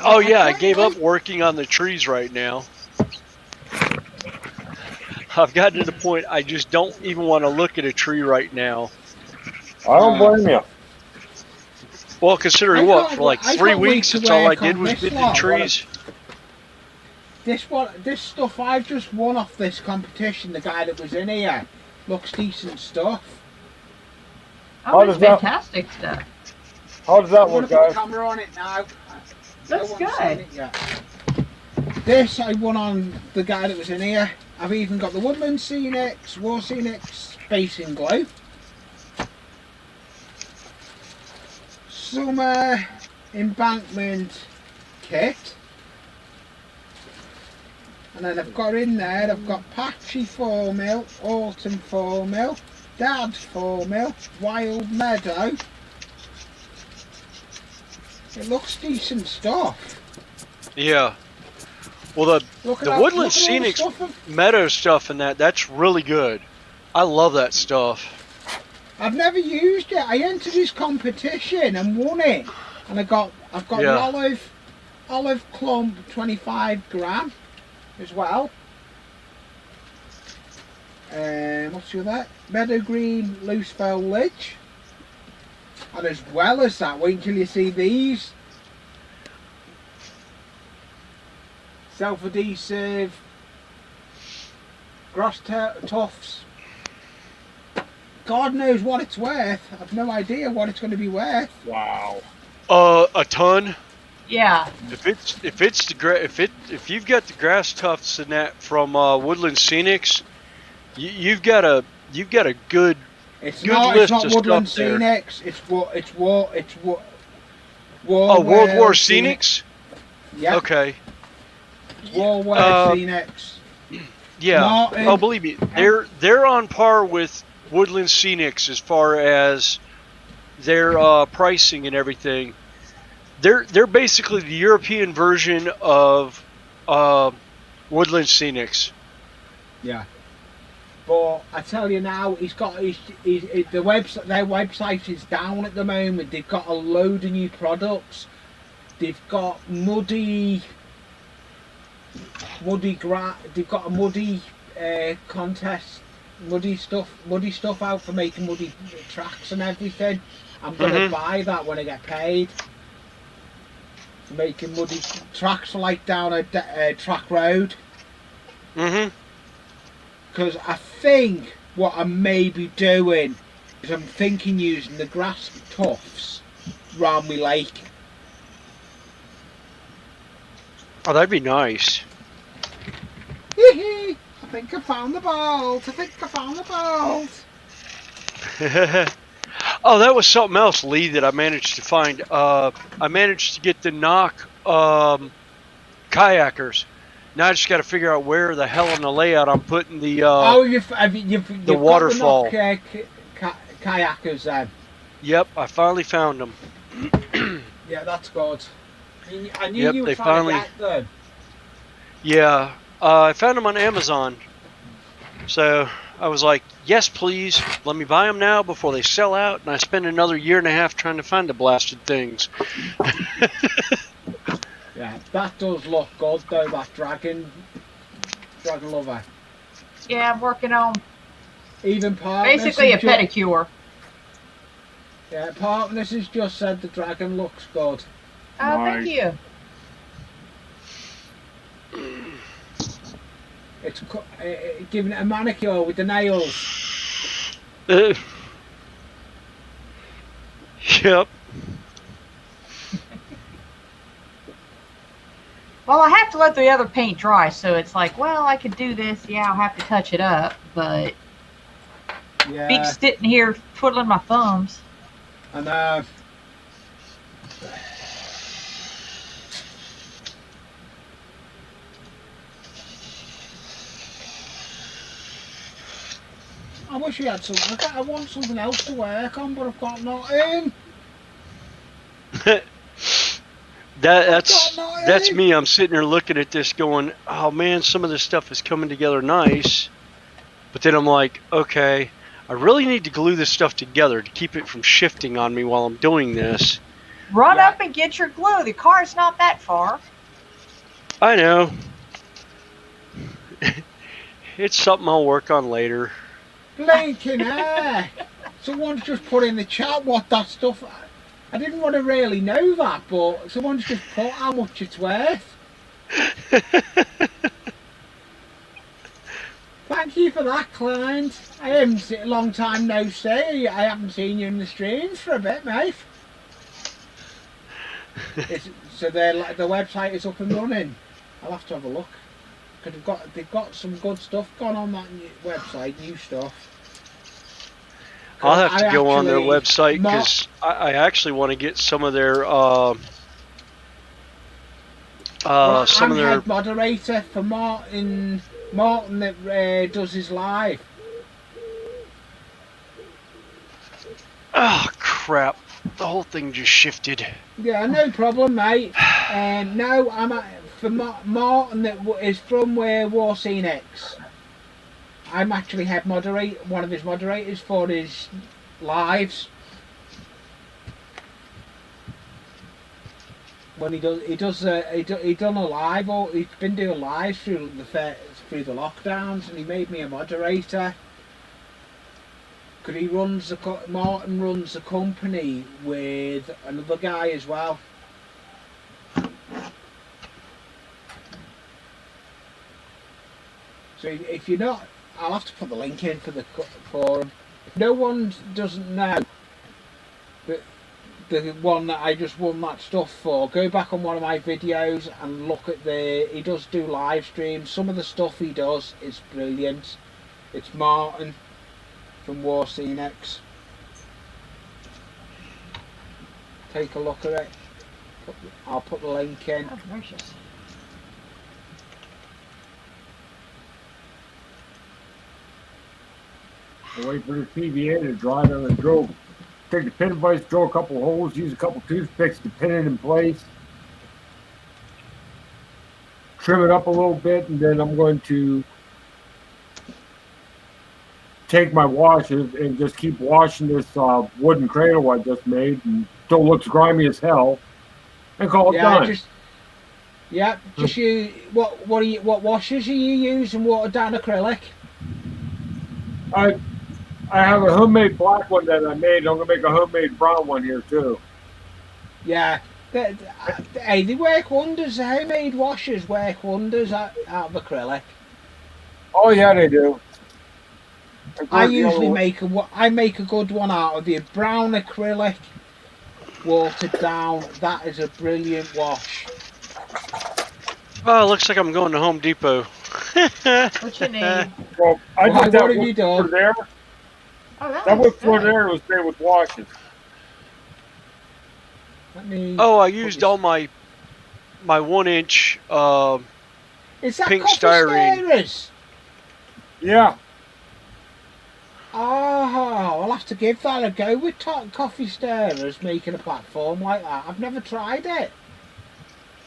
Oh yeah, I gave up working on the trees right now. I've gotten to the point I just don't even want to look at a tree right now. I don't blame you. Well, considering for like 3 weeks, it's all I did was bid the trees. This stuff I've just won off this competition. The guy that was in here looks decent stuff. Oh, it's fantastic stuff. How does that I'm look, gonna put guys? the camera on it now. Looks good. This I won on the guy that was in here. I've even got the Woodland Scenics, War Scenics, Space and Glow. Summer Embankment Kit. And then I've got in there, I've got Patchy 4mm, Autumn 4mm, Dad 4mm, Wild Meadow. It looks decent stuff. Yeah. Well, the Woodland Scenics Meadow stuff and that's really good. I love that stuff. I've never used it. I entered this competition and won it, and I've got the olive clump 25 gram as well. What's the other? Meadow green loose foliage, and as well as that, wait until you see these. Self-adhesive grass tufts. God knows what it's worth. I've no idea what it's going to be worth. Wow. A ton. Yeah. If you've got the grass tufts and that from Woodland Scenics, you've got a good. It's good not. list It's not of Woodland stuff there. Scenics. It's War. Oh, World War Scenics. Yeah. Okay. War Scenics. Yeah. Martin. Oh, believe me, they're on par with Woodland Scenics as far as their pricing and everything. They're basically the European version of Woodland Scenics. Yeah. But I tell you now, he's got their website is down at the moment. They've got a load of new products. They've got they've got a muddy contest, muddy stuff out for making muddy tracks and everything. I'm gonna buy that when I get paid. For making muddy tracks for like down a track road. Because I think what I may be doing is I'm thinking using the grass tufts round my lake. Oh, that'd be nice. I think I found the bolt. Oh, that was something else, Lee, that I managed to find. I managed to get the knock kayakers. Now I just got to figure out where the hell on the layout I'm putting the you've waterfall. Got the kayakers then. Yep, I finally found them. Yeah, that's good. I knew you were trying finally to get them. Yeah, I found them on Amazon. So I was like, yes, please, let me buy them now before they sell out, and I spend another year and a half trying to find the blasted things. Yeah, that does look good though, that dragon lover. Yeah, I'm working on Even Partners basically a pedicure. Yeah, Partners has just said the dragon looks good. Oh, thank you. It's giving it a manicure with the nails. Yep. Well, I have to let the other paint dry, so it's like, well, I could do this. Yeah, I'll have to touch it up, but Yeah. be sitting here twiddling my thumbs. And I wish we had something. I want something else to work on, but I've got nothing. That's me. I'm sitting there looking at this going, oh man, some of this stuff is coming together nice. But then I'm like, okay, I really need to glue this stuff together to keep it from shifting on me while I'm doing this. Run up and get your glue. The car's not that far. I know. It's something I'll work on later. Blinking air. Someone's just put in the chat what that stuff. I didn't want to really know that, but someone's just put how much it's worth. Thank you for that, client. I haven't seen a long time no see. I haven't seen you in the streams for a bit, mate. So the website is up and running. I'll have to have a look. Because they've got some good stuff going on that website, new stuff. I'll have to go on their website because I actually want to get some of their I'm head moderator for Martin that does his live. Oh crap! The whole thing just shifted. Yeah, no problem, mate. No, I'm for Martin that is from War Scene X. I'm actually one of his moderators for his lives. When he done a live, or he's been doing lives through the lockdowns, and he made me a moderator. Because Martin runs a company with another guy as well. So if you're not, I'll have to put the link in for the forum. If no one doesn't know the one that I just won that stuff for, go back on one of my videos and look at he does do live streams. Some of the stuff he does is brilliant. It's Martin from War Scene X. Take a look at it. I'll put the link in. Oh, gracious. I wait for the PVA to dry, then I drill. Take the pin vise, drill a couple holes, use a couple toothpicks to pin it in place. Trim it up a little bit, and then I'm going to take my washes and just keep washing this wooden cradle I just made until it looks grimy as hell, and call it done. Just you. What washes are you using? Watered down acrylic. I have a homemade black one that I made. I'm gonna make a homemade brown one here too. Yeah. Hey, they work wonders. The homemade washers work wonders out of acrylic. Oh yeah, they do. I usually make a good one out of the brown acrylic, watered down. That is a brilliant wash. Oh, looks like I'm going to Home Depot. What you need? Well, I Why, did that what have wood you done? floor there. Oh, That wood looks floor good. there was made with washes. Oh, I used all my 1-inch Is that pink coffee styrene. stirrers? Yeah. Oh, I'll have to give that a go with coffee stirrers making a platform like that. I've never tried it.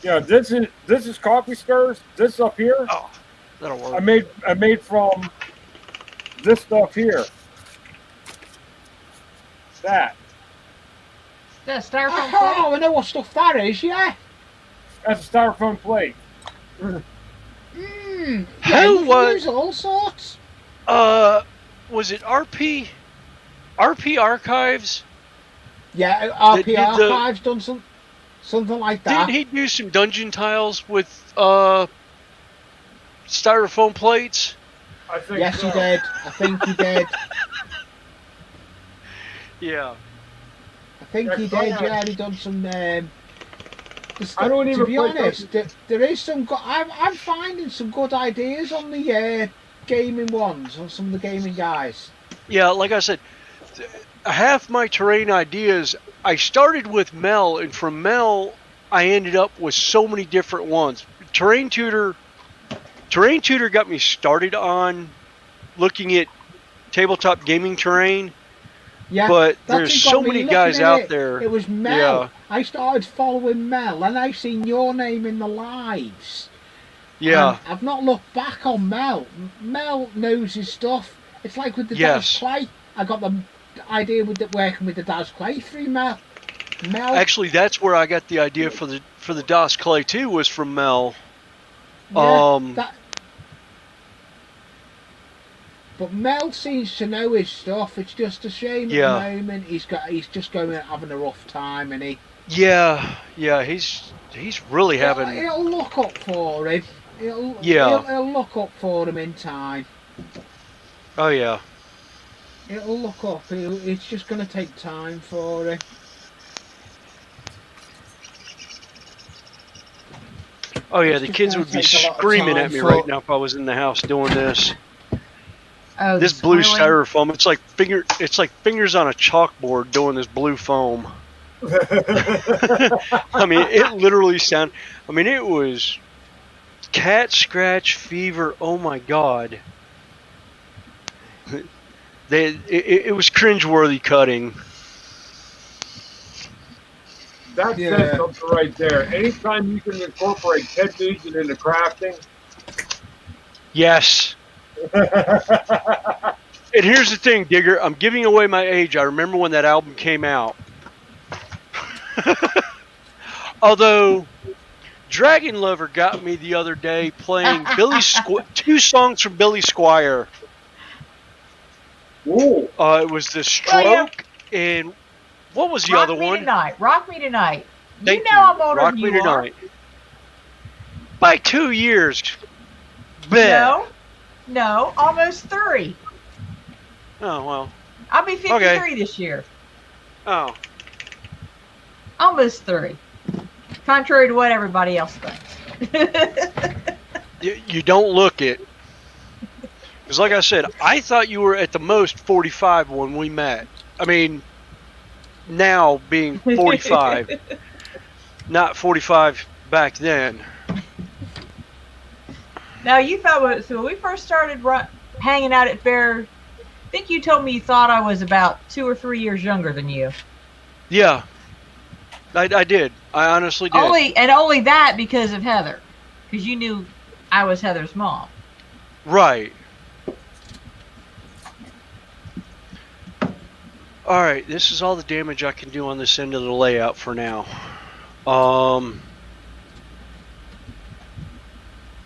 Yeah, this is coffee stirrers. This up here, Oh, that'll work. I made from this stuff here. That. The styrofoam Oh, plate? I know what stuff that is. Yeah. That's a styrofoam plate. Yeah, Who you can was- use all sorts. Was it RP Archives? Yeah, RP did the- Archives done something like that. Didn't he do some dungeon tiles with styrofoam plates? I think Yes, so. he did. I think he did. Yeah. I think he did. Yeah, he done some. I don't to even be play honest, there is some. I'm finding some good ideas on the gaming ones, on some of the gaming guys. Yeah, like I said, half my terrain ideas, I started with Mel, and from Mel, I ended up with so many different ones. Terrain Tutor got me started on looking at tabletop gaming terrain, Yeah, but that's there's what got so me many looking guys at out it. there. It was Mel. Yeah. I started following Mel, and I seen your name in the lives. Yeah, And I've not looked back on Mel. Mel knows his stuff. It's like with the Yes. Daz Clay. I got the idea with working with the Daz Clay through Mel. actually, that's where I got the idea for the DOS Clay too, was from Mel. But Mel seems to know his stuff. It's just a shame Yeah. at the moment he's just going and having a rough time, and Yeah, he's really having. it'll look up for him. It'll look up for him in time. Oh yeah. It'll look up. It's just going to take time for him. Oh yeah, It's the just kids gonna would be take a lot of screaming time at me for- right now if I was in the house doing this. Oh, This the blue swirling? styrofoam, it's like fingers on a chalkboard doing this blue foam. I mean, it literally it was cat scratch fever. Oh my god. It was cringeworthy cutting. That Yeah. says something right there. Anytime you can incorporate Ted Nugent into crafting. Yes. And here's the thing, Digger. I'm giving away my age. I remember when that album came out. Although, Dragon Lover got me the other day playing two songs from Billy Squire. Ooh. It was The Stroke and what was the Rock other Me one? Tonight. Rock Me Tonight. Thank you know I'm older Rock than Me you are. Tonight. By 2 years. Bet. No, almost 3. Oh well. I'll be 53 Okay. this year. Oh. Almost 3. Contrary to what everybody else thinks. You don't look it. Because like I said, I thought you were at the most 45 when we met. I mean, now being 45. Not 45 back then. Now, you thought, so when we first started hanging out at fair, I think you told me you thought I was about 2 or 3 years younger than you. Yeah. I did. I honestly did. Only that because of Heather. Because you knew I was Heather's mom. Right. Alright, this is all the damage I can do on this end of the layout for now.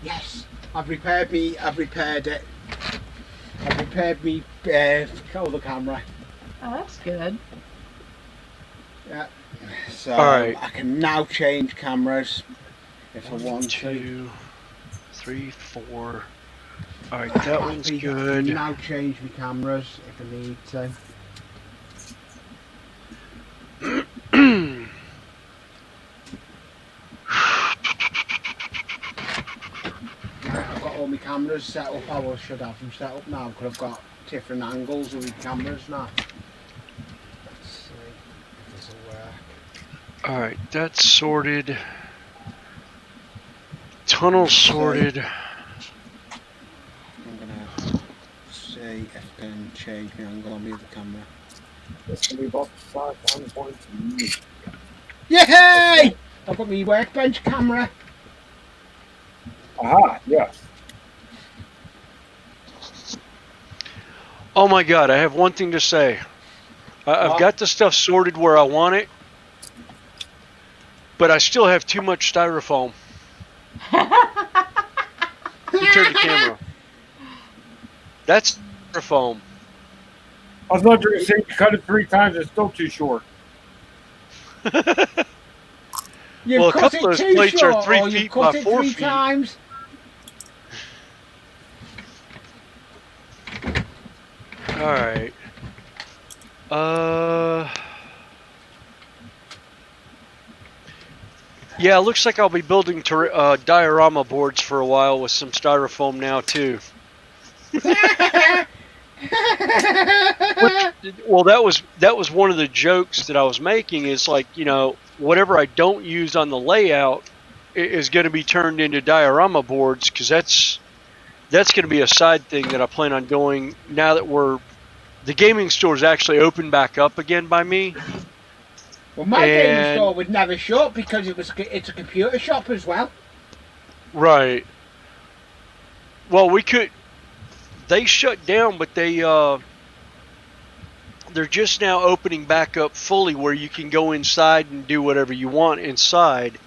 Yes, I've repaired it. I've repaired me the camera. Oh, that's good. Yeah. So Alright. I can now change cameras if I want 2, 3, 4. Alright, to. that one's I good. can now change my cameras if I need to. I've got all my cameras set up. I should have them set up now because I've got different angles of the cameras now. Let's see if this will work. Alright, that's sorted. Tunnel sorted. I'm gonna see if I can change my angle on the other camera. It's going to be about 5 points. Yay! I've got my workbench camera. Aha, yes. Oh my god, I have one thing to say. I've got the stuff sorted where I want it, but I still have too much styrofoam. You turn the camera. That's styrofoam. I was not going to say you cut it 3 times, it's still too short. You've Well, a cut couple it of those too plates short, are 3 or you've feet cut by it 4 3 feet. times. Alright. Yeah, it looks like I'll be building diorama boards for a while with some styrofoam now too. Well, that was one of the jokes that I was making. Is like, you know, whatever I don't use on the layout is going to be turned into diorama boards, because that's going to be a side thing that I plan on doing now that the gaming store is actually open back up again by me. Well, my gaming store would never shut because it's a computer shop as well. Right. Well, they shut down, but they're just now opening back up fully, where you can go inside and do whatever you want inside.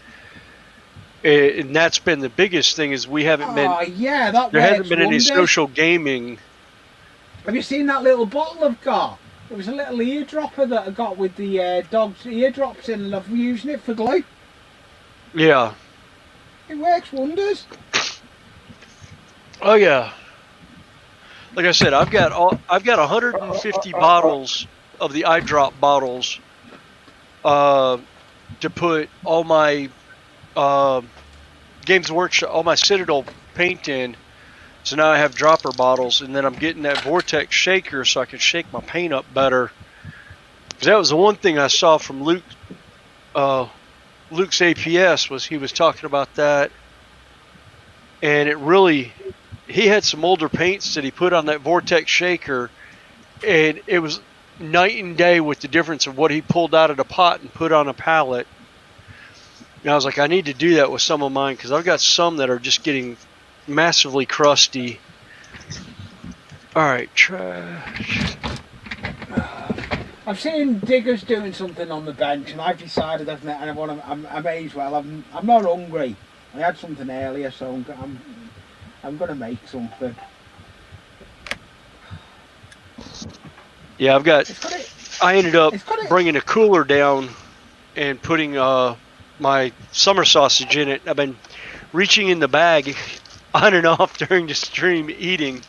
And that's been the biggest thing, is we haven't been. Oh yeah, there hasn't been any social gaming. Have you seen that little bottle I've got? It was a little eardropper that I got with the dog's eardrops in, and I've using it for glue. Yeah. It works wonders. Oh yeah. Like I said, I've got 150 bottles of the eye drop bottles to put all my Games Workshop, all my Citadel paint in. So now I have dropper bottles, and then I'm getting that Vortex shaker so I can shake my paint up better. Because that was the one thing I saw from Luke's APS, was he was talking about that, and he had some older paints that he put on that Vortex shaker, and it was night and day with the difference of what he pulled out of the pot and put on a pallet. And I was like, I need to do that with some of mine, because I've got some that are just getting massively crusty. Alright, trash. I've seen diggers doing something on the bench, and I've decided, and I may as well. I'm not hungry. I had something earlier, so I'm going to make something. Yeah, I ended up bringing a cooler down and putting my summer sausage in it. I've been reaching in the bag on and off during the stream eating,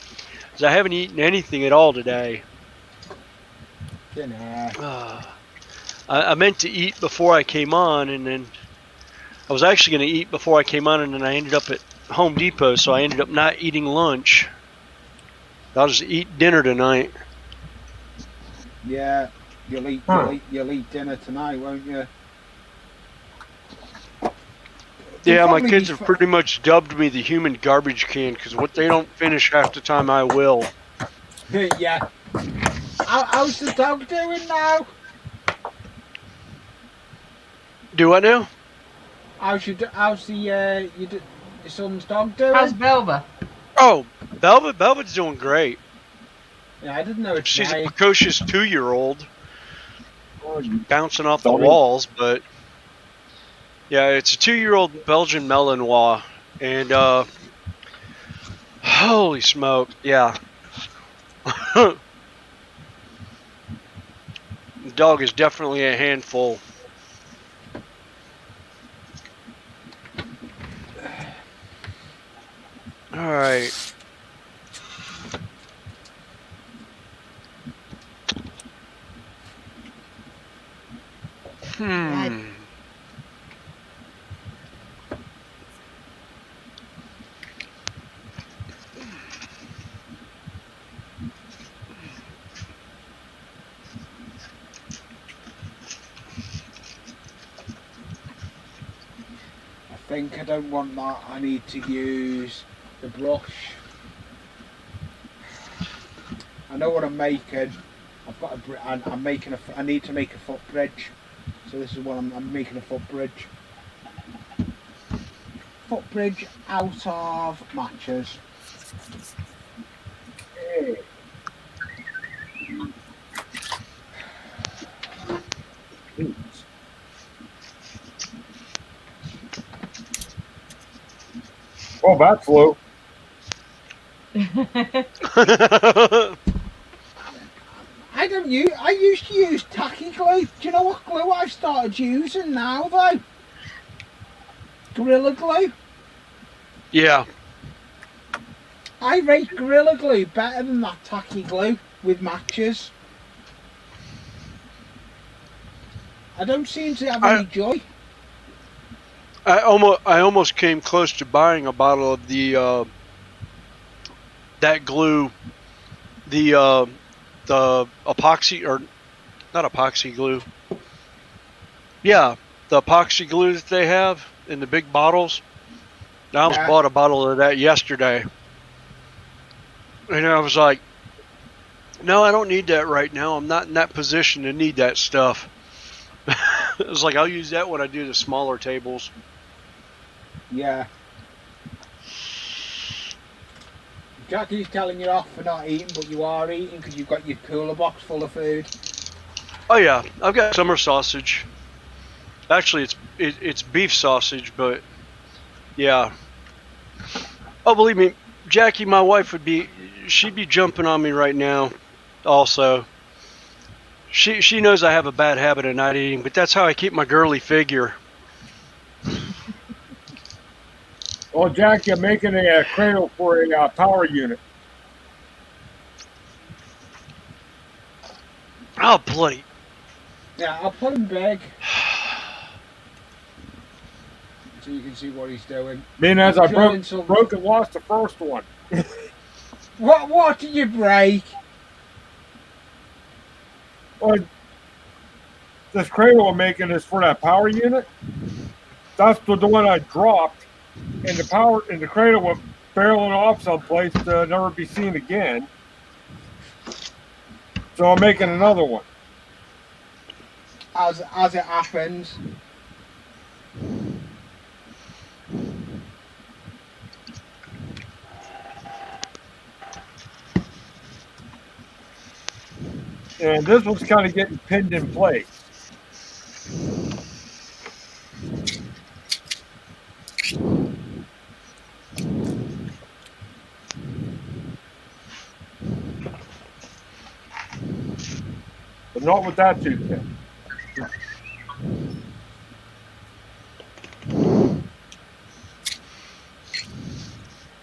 because I haven't eaten anything at all today. I meant to eat before I came on, and then I was actually going to eat before I came on, and then I ended up at Home Depot, so I ended up not eating lunch. I'll just eat dinner tonight. Yeah, you'll eat dinner tonight, won't you? Yeah, my kids have pretty much dubbed me the human garbage can, because what they don't finish half the time, I will. Yeah. How's the dog doing now? Do what now? How's your son's dog doing? How's Belva? Oh, Belva's doing great. Yeah, I didn't know it's She's a precocious 2-year-old. bouncing off the Dummy. walls, but yeah, it's a 2-year-old Belgian Malinois, and holy smoke, yeah. The dog is definitely a handful. All right. I think I don't want that. I need to use the brush. I know what I'm making. I've got I'm making I need to make a footbridge. So this is what I'm making a footbridge. Footbridge out of matches. Hey. Oh, that flew. I used to use tacky glue. Do you know what glue I've started using now though? Gorilla Glue. Yeah. I rate Gorilla Glue better than that tacky glue with matches. I don't seem to have any joy. I almost came close to buying a bottle of the that glue, the epoxy, or not epoxy glue. Yeah, the epoxy glue that they have in the big bottles. I almost bought a bottle of that yesterday. And I was like, no, I don't need that right now. I'm not in that position to need that stuff. It was like, I'll use that when I do the smaller tables. Yeah. Jackie's telling you off for not eating, but you are eating because you've got your cooler box full of food. Oh yeah, I've got summer sausage. Actually, it's beef sausage, but yeah. Oh, believe me, Jackie, my wife she'd be jumping on me right now. Also, she knows I have a bad habit of not eating, but that's how I keep my girly figure. Well, Jackie, I'm making a cradle for a power unit. Oh, bloody. Yeah, I'll put him big. So you can see what he's doing. Being as I broke and lost the first one. What did you break? Well, this cradle I'm making is for that power unit. That's the one I dropped, and the cradle went barreling off someplace to never be seen again. So I'm making another one. As it happens. And this one's kind of getting pinned in place. But not with that toothpick.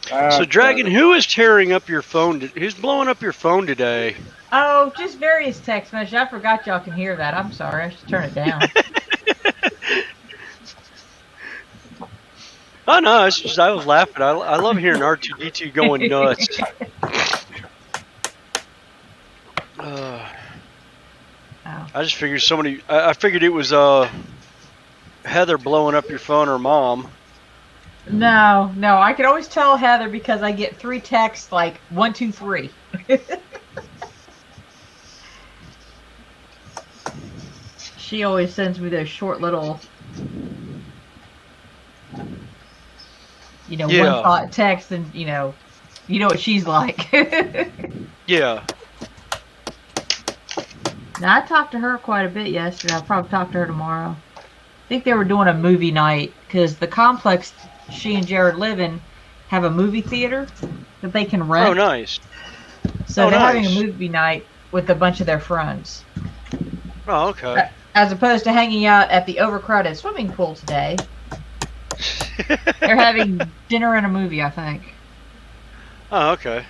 So, Dragon, who is tearing up your phone? Who's blowing up your phone today? Oh, just various text messages. I forgot y'all can hear that. I'm sorry. I should turn it down. Oh, no, it's just I was laughing. I love hearing R2-D2 going nuts. I just figured I figured it was Heather blowing up your phone or Mom. No, I can always tell Heather because I get 3 texts like 1, 2, 3. She always sends me those short little, one thought text, and you know what she's like. Yeah. Now, I talked to her quite a bit yesterday. I'll probably talk to her tomorrow. I think they were doing a movie night because the complex she and Jared live in have a movie theater that they can rent. Oh, nice. So Oh, they're having a nice. movie night with a bunch of their friends. Oh, okay. As opposed to hanging out at the overcrowded swimming pool today. They're having dinner and a movie, I think. Oh, okay.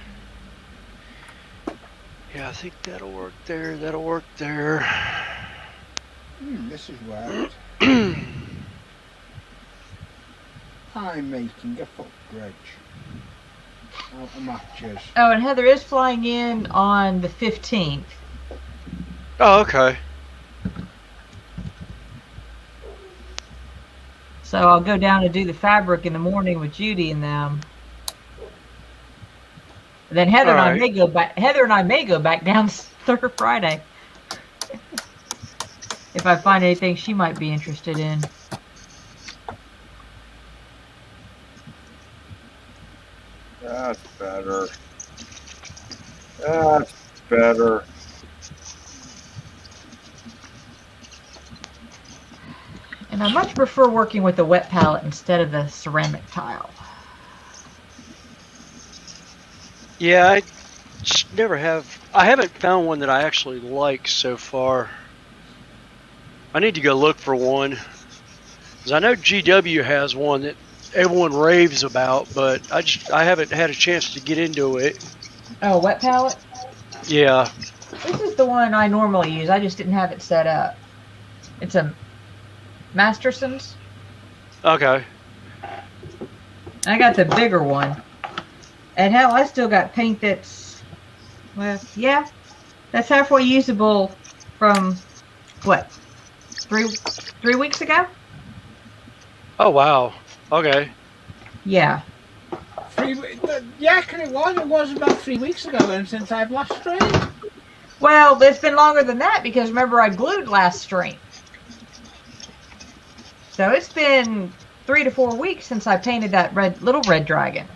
Yeah, I think that'll work there. That'll work there. This is weird. I'm making a footbridge out of matches. Oh, and Heather is flying in on the 15th. Oh, okay. So I'll go down and do the fabric in the morning with Judy and them. And then Heather and I may go back. Heather and I may go back down third Friday if I find anything she might be interested in. That's better. That's better. And I much prefer working with the wet palette instead of the ceramic tile. Yeah, I just never have. I haven't found one that I actually like so far. I need to go look for one. Because I know GW has one that everyone raves about, but I haven't had a chance to get into it. Oh, wet palette? Yeah. This is the one I normally use. I just didn't have it set up. It's a Masterson's. Okay. I got the bigger one. And hell, I still got paint that's, well, yeah, that's halfway usable from, what, three weeks ago? Oh, wow. Okay. Yeah. Yeah, it was about 3 weeks ago then since I've last streamed. Well, it's been longer than that because remember I glued last stream. So it's been 3 to 4 weeks since I painted that little red dragon.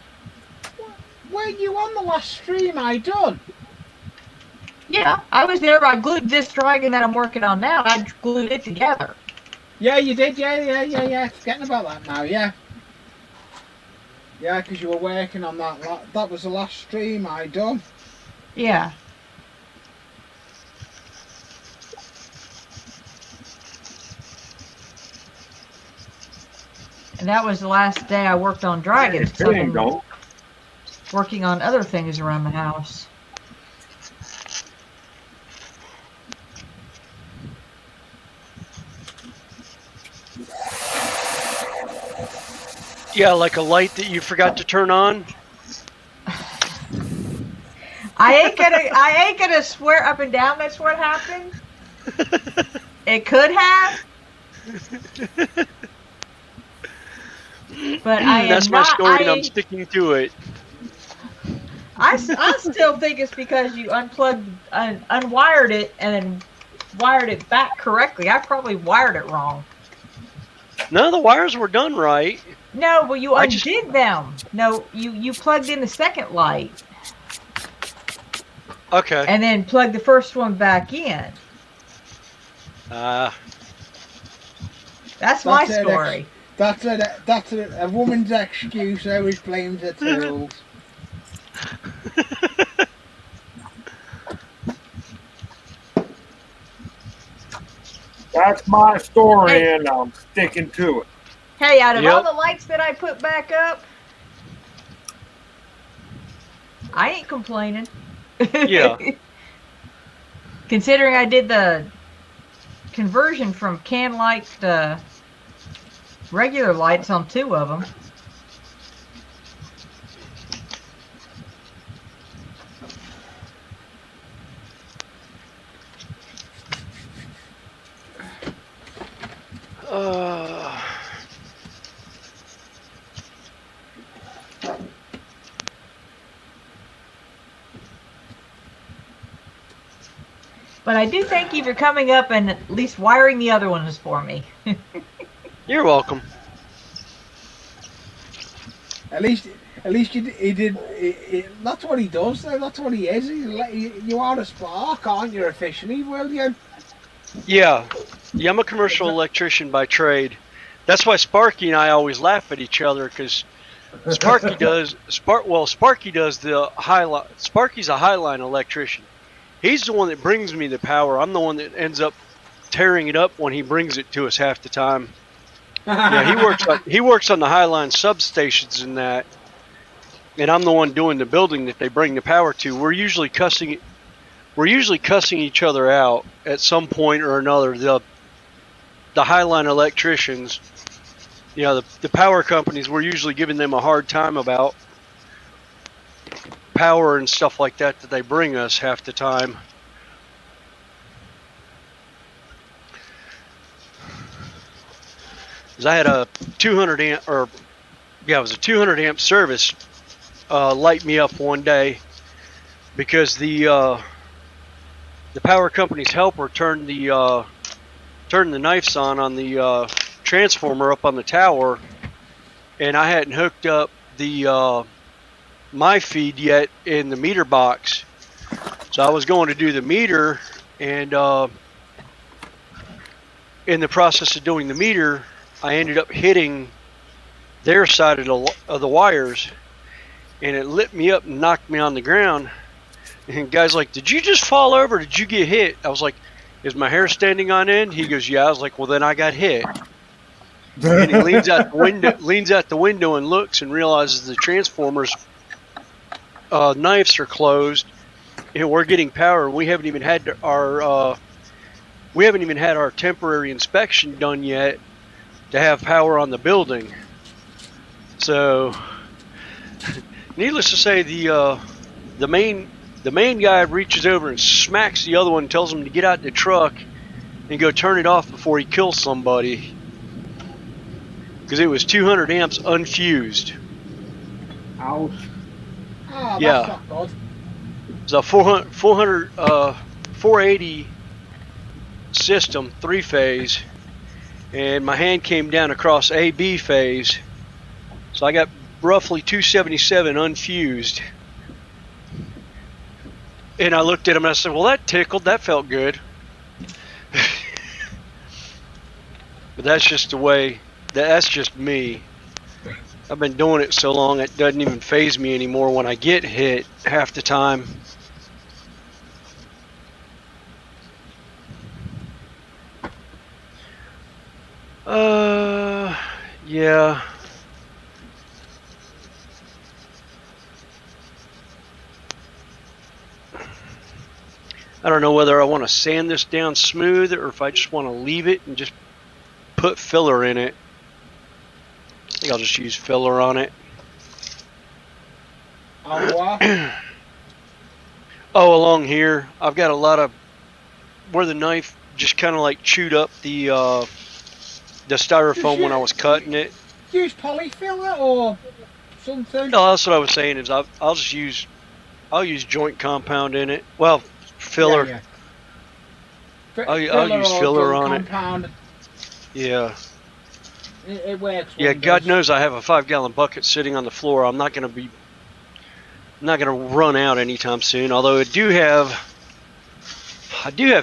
Weren't you on the last stream I done? Yeah, I was there. I glued this dragon that I'm working on now. I glued it together. Yeah, you did. Yeah. Forgetting about that now. Yeah. Yeah, because you were working on that. That was the last stream I done. Yeah. And that was the last day I worked on dragons. So I've been working on other things around the house. Yeah, like a light that you forgot to turn on. I ain't gonna swear up and down that's what happened. It could have. But that's my story, and I'm sticking to it. I still think it's because you unwired it and then wired it back correctly. I probably wired it wrong. No, the wires were done right. No, well, you undid them. No, you plugged in the second light. Okay. And then plugged the first one back in. That's my story. That's a woman's excuse. Always blames her tools. That's my story, and I'm sticking to it. Hey, out of all the lights that I put back up, I ain't complaining. Yeah. Considering I did the conversion from can light to regular lights on 2 of them. But I do thank you for coming up and at least wiring the other ones for me. You're welcome. At least At least he did. That's what he does. Though. That's what he is. You are a spark, aren't you? Officially, William. Yeah, yeah. I'm a commercial electrician by trade. That's why Sparky and I always laugh at each other because Sparky does the highline. Sparky's a highline electrician. He's the one that brings me the power. I'm the one that ends up tearing it up when he brings it to us half the time. Yeah, he works on the highline substations and that, and I'm the one doing the building that they bring the power to. We're usually cussing each other out at some point or another. The highline electricians, you know, the power companies, we're usually giving them a hard time about power and stuff like that they bring us half the time. I had a 200 amp, it was a 200 amp service light me up one day because the power company's helper turned the knifes on the transformer up on the tower, and I hadn't hooked up the my feed yet in the meter box, so I was going to do the meter, and in the process of doing the meter, I ended up hitting their side of the wires, and it lit me up and knocked me on the ground. And the guy's like, "Did you just fall over? Did you get hit?" I was like, "Is my hair standing on end?" He goes, "Yeah." I was like, "Well, then I got hit." And he leans out the window and looks and realizes the transformer's knives are closed, and we're getting power. We haven't even had our temporary inspection done yet to have power on the building. So, needless to say, the main guy reaches over and smacks the other one, and tells him to get out the truck and go turn it off before he kills somebody, because it was 200 amps unfused. Ouch. Oh, Yeah. that's not good. It's a 480 system, 3-phase, and my hand came down across AB phase, so I got roughly 277 unfused. And I looked at him and I said, "Well, that tickled. That felt good." But that's just the way. That's just me. I've been doing it so long it doesn't even faze me anymore when I get hit half the time. Yeah. I don't know whether I want to sand this down smooth or if I just want to leave it and just put filler in it. I think I'll just use filler on it. On what? Oh, along here, I've got a lot of where the knife just kind of like chewed up the styrofoam when I was cutting it. Use polyfiller or something. No, that's what I was saying. Is I'll use joint compound in it. Well, filler. Yeah. I'll use filler on compound. it. Yeah. It works. Yeah, God knows I have a 5-gallon bucket sitting on the floor. I'm not gonna run out anytime soon. Although I do have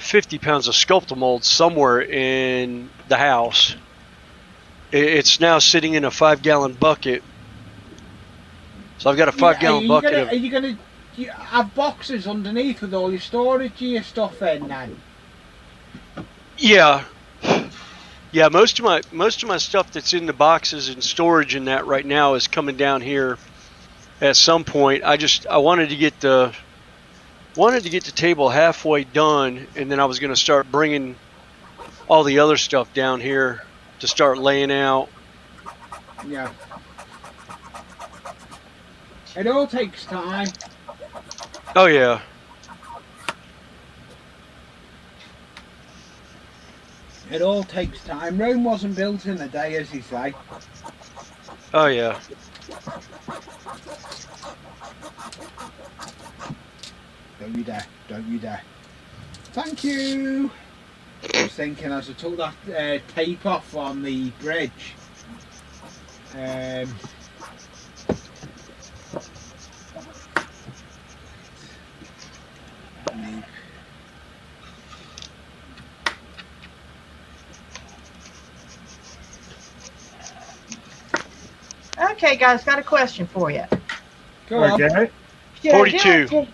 50 pounds of Sculptamold somewhere in the house. It's now sitting in a 5-gallon bucket. So I've got a 5-gallon bucket. Are you gonna have boxes underneath with all your storage of your stuff in then? Yeah. Yeah, most of my stuff that's in the boxes and storage in that right now is coming down here at some point. I wanted to get the table halfway done, and then I was going to start bringing all the other stuff down here to start laying out. Yeah. It all takes time. Oh yeah. It all takes time. Rome wasn't built in a day, as you say. Oh yeah. Don't you dare. Don't you dare. Thank you. I was thinking as I took that tape off on the bridge. Leave. Okay, guys, got a question for you. Go on. Okay. Should I do 42.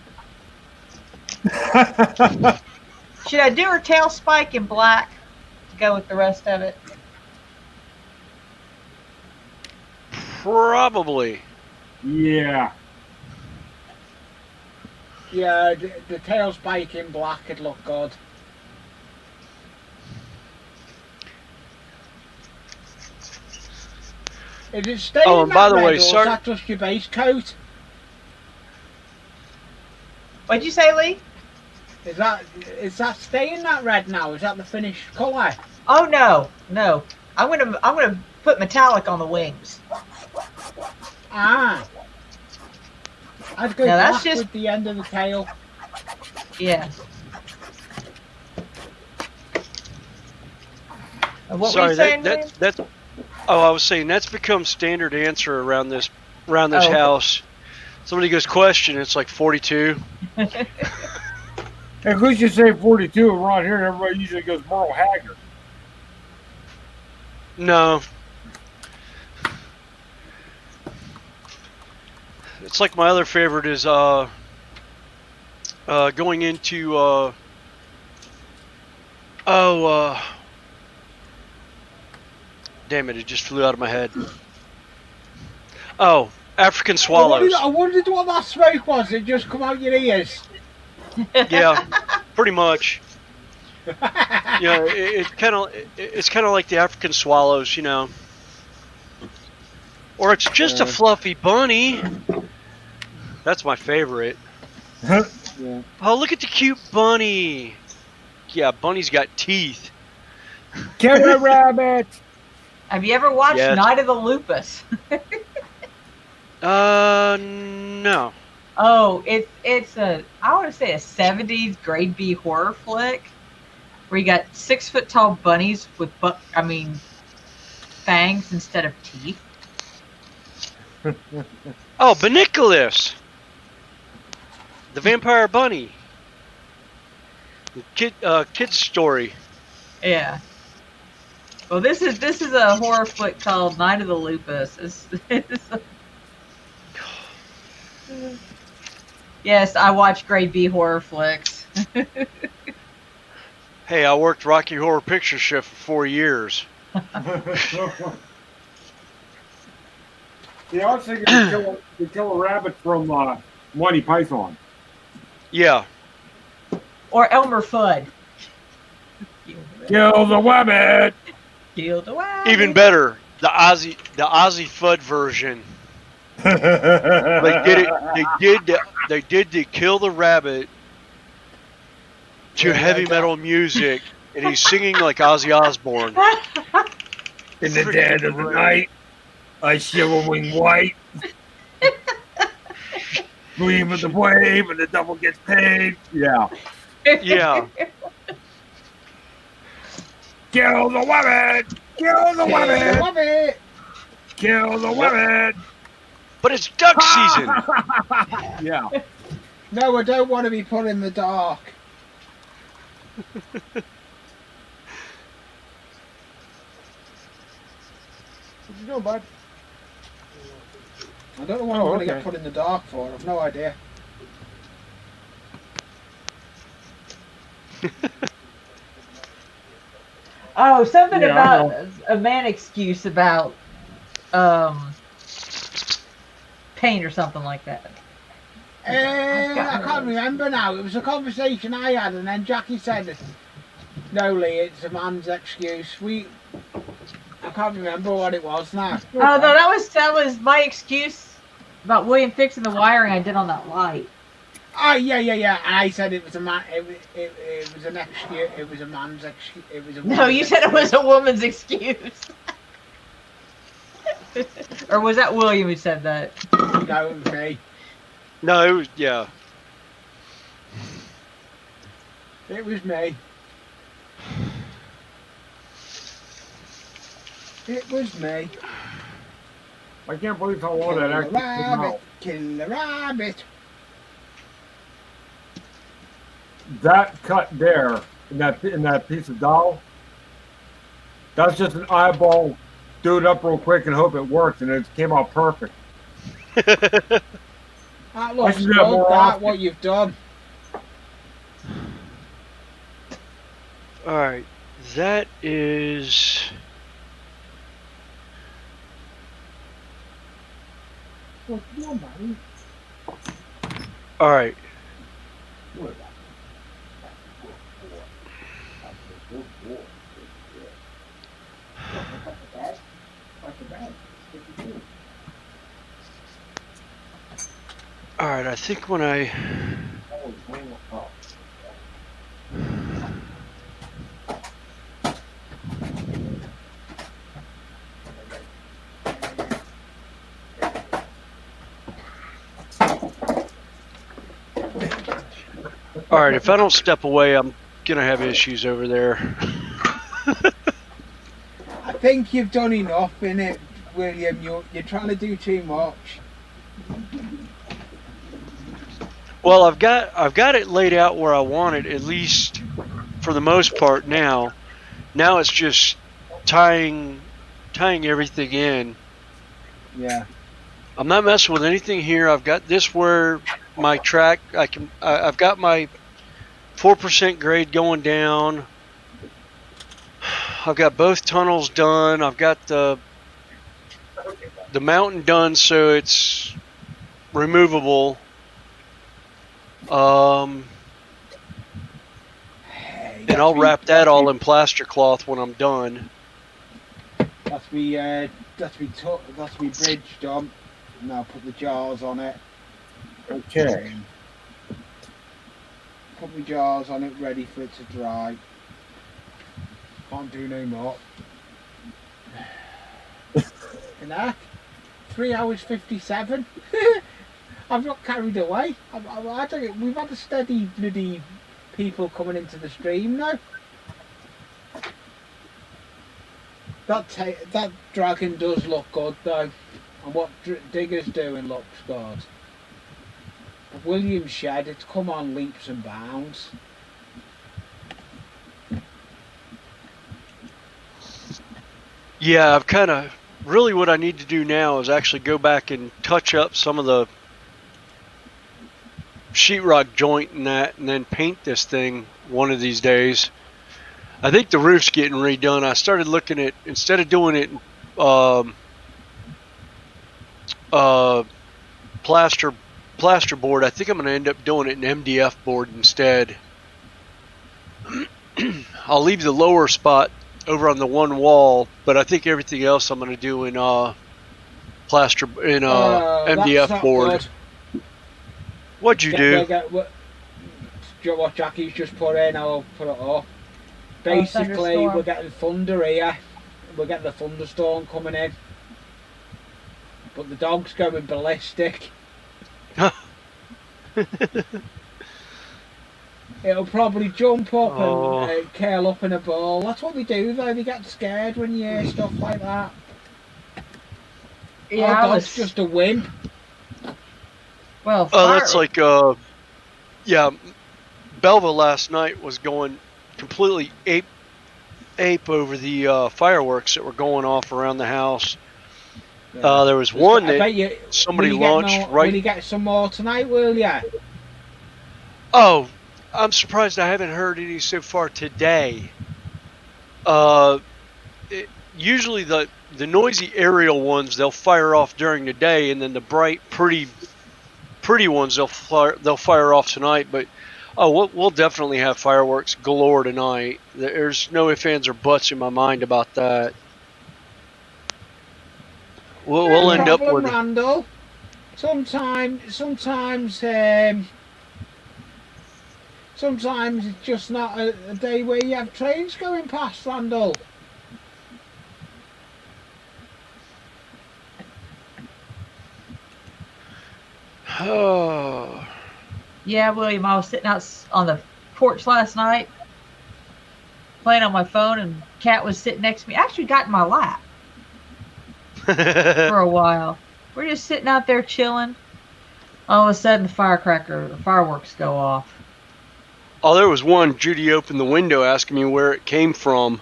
Should I do her tail spike in black to go with the rest of it? Probably. Yeah. Yeah, the tail spike in black would look good. Is it staying Oh, and that by the red, way, or is sorry. that just your base coat? What'd you say, Lee? Is that staying that red now? Is that the finished colour? Oh no, no. I'm gonna put metallic on the wings. Ah. I'd go Now, that's black just- with the end of the tail. Yeah. What were Sorry, you saying? that's. Oh, I was saying that's become standard answer around this Oh. house. Somebody goes question, it's like 42. Hey, who's you say 42 around here? Everybody usually goes Merle Haggard. No. It's like my other favorite is going into damn it, it just flew out of my head. Oh, African swallows. I wondered what that smoke was. It just come out your ears. Yeah, pretty much. You know, it's kind of like the African swallows, you know. Or it's just a fluffy bunny. That's my favorite. Yeah. Oh, look at the cute bunny. Yeah, bunny's got teeth. Killer rabbit. Have you ever watched Yes. Night of the Lupus? No. Oh, it's I want to say a 70s grade B horror flick where you got 6-foot tall bunnies with fangs instead of teeth. Oh, Benicolis. The vampire bunny. The kid's story. Yeah. Well, this is a horror flick called Night of the Lupus. Yes, I watch grade B horror flicks. Hey, I worked Rocky Horror Picture Show for 4 years. Yeah, I was thinking to kill a rabbit from Monty Python. Yeah. Or Elmer Fudd. Kill the rabbit. Kill the rabbit. Even better, the Ozzy Fudd version. They did it. They did the Kill the Rabbit to heavy metal music, and he's singing like Ozzy Osbourne. In the dead of the night, I shivering white. Gleam of the wave, and the devil gets paid. Yeah. Yeah. Kill the rabbit. Kill the rabbit. Rabbit. Kill the rabbit. But it's duck season. Yeah. No, I don't want to be put in the dark. What you doing, bud? I don't know what I'm going to get put in the dark for. I've no idea. Oh, something Yeah, about a man excuse about pain or something like that. I can't remember now. It was a conversation I had, and then Jackie said, "No, Lee, it's a man's excuse." I can't remember what it was now. Oh no, that was my excuse about William fixing the wiring I did on that light. Oh yeah. And I said it was a man. It was an excuse. It was a man's excuse. It was a. No, you said it was a woman's excuse. Or was that William who said that? No, it was me. No, it was yeah. It was me. It was me. I can't believe how long that actually came out. Kill the rabbit. that cut there in that piece of doll, that's just an eyeball. Do it up real quick and hope it works, and it came out perfect. That I looks should good, do that more that, often. what you've done. All right, that is. All right. All right, I think when I. All right, if I don't step away, I'm gonna have issues over there. I think you've done enough in it, William. You're trying to do too much. Well, I've got it laid out where I want it, at least for the most part now. Now it's just tying everything in. Yeah. I'm not messing with anything here. I've got this where my track. I've got my 4% grade going down. I've got both tunnels done. I've got the mountain done, so it's removable. And I'll wrap that all in plaster cloth when I'm done. That's me bridge done. Now put the jars on it. Okay. Put my jars on it, ready for it to dry. Can't do no more. And that 3 hours 57. I've not carried away. I don't, we've had a steady bloody people coming into the stream now. That dragon does look good though, and what Digger's doing looks good. But William's shed, it's come on leaps and bounds. Yeah, I've kind of really what I need to do now is actually go back and touch up some of the sheetrock joint and that, and then paint this thing one of these days. I think the roof's getting redone. I started looking at, instead of doing it plasterboard, I think I'm going to end up doing it in MDF board instead. I'll leave the lower spot over on the one wall, but I think everything else I'm going to do in MDF board. Good. What'd you do? What Jackie's just put in, I'll put it up. Basically, we're getting thunder here. We're getting the thunderstorm coming in. But the dog's going ballistic. It'll probably jump up and curl up in a ball. That's what they do though, they get scared when you hear stuff like that. Yeah, Our dog's just a wimp. Well, that's like, yeah, Belva last night was going completely ape over the fireworks that were going off around the house. Yeah. There was one that somebody launched right. Will you get some more tonight, will ya? Oh, I'm surprised I haven't heard any so far today. Usually the noisy aerial ones they'll fire off during the day, and then the bright, pretty ones they'll fire off tonight. But we'll definitely have fireworks galore tonight. There's no ifs, ands, or buts in my mind about that. We'll end up with Randall. Sometimes it's just not a day where you have trains going past, Randall. Oh. Yeah, William, I was sitting out on the porch last night playing on my phone, and Kat was sitting next to me. Actually got in my lap for a while. We're just sitting out there chilling. All of a sudden, the fireworks go off. Oh, there was one. Judy opened the window asking me where it came from.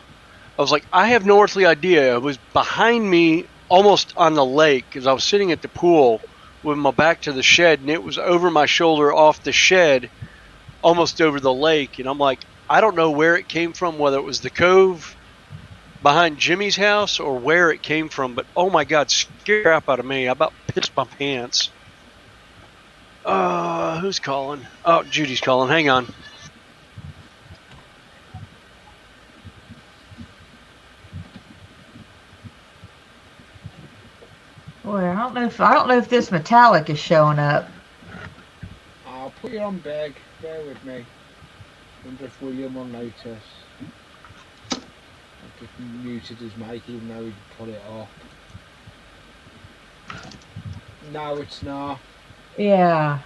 I was like, I have no earthly idea. It was behind me, almost on the lake, because I was sitting at the pool with my back to the shed, and it was over my shoulder off the shed, almost over the lake. And I'm like, I don't know where it came from, whether it was the cove behind Jimmy's house or where it came from. But oh my God, scared the crap out of me. I about pissed my pants. Who's calling? Oh, Judy's calling. Hang on. Boy, I don't know if this metallic is showing up. I'll put you on big. Bear with me. Wonder if William will notice. I've just muted his mic even though he put it off. No, it's not. Yeah.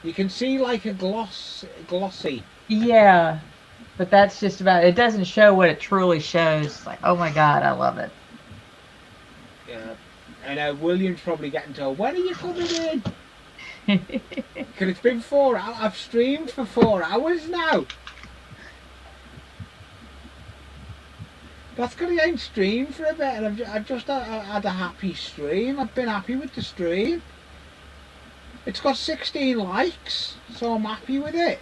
You can see like a glossy. Yeah. But that's just about it. Doesn't show what it truly shows. It's like, oh my God, I love it. Yeah. And William's probably getting told, when are you coming in? Because it's been 4 hours. I've streamed for 4 hours now. That's because I ain't streamed for a bit, and I've just had a happy stream. I've been happy with the stream. It's got 16 likes, so I'm happy with it.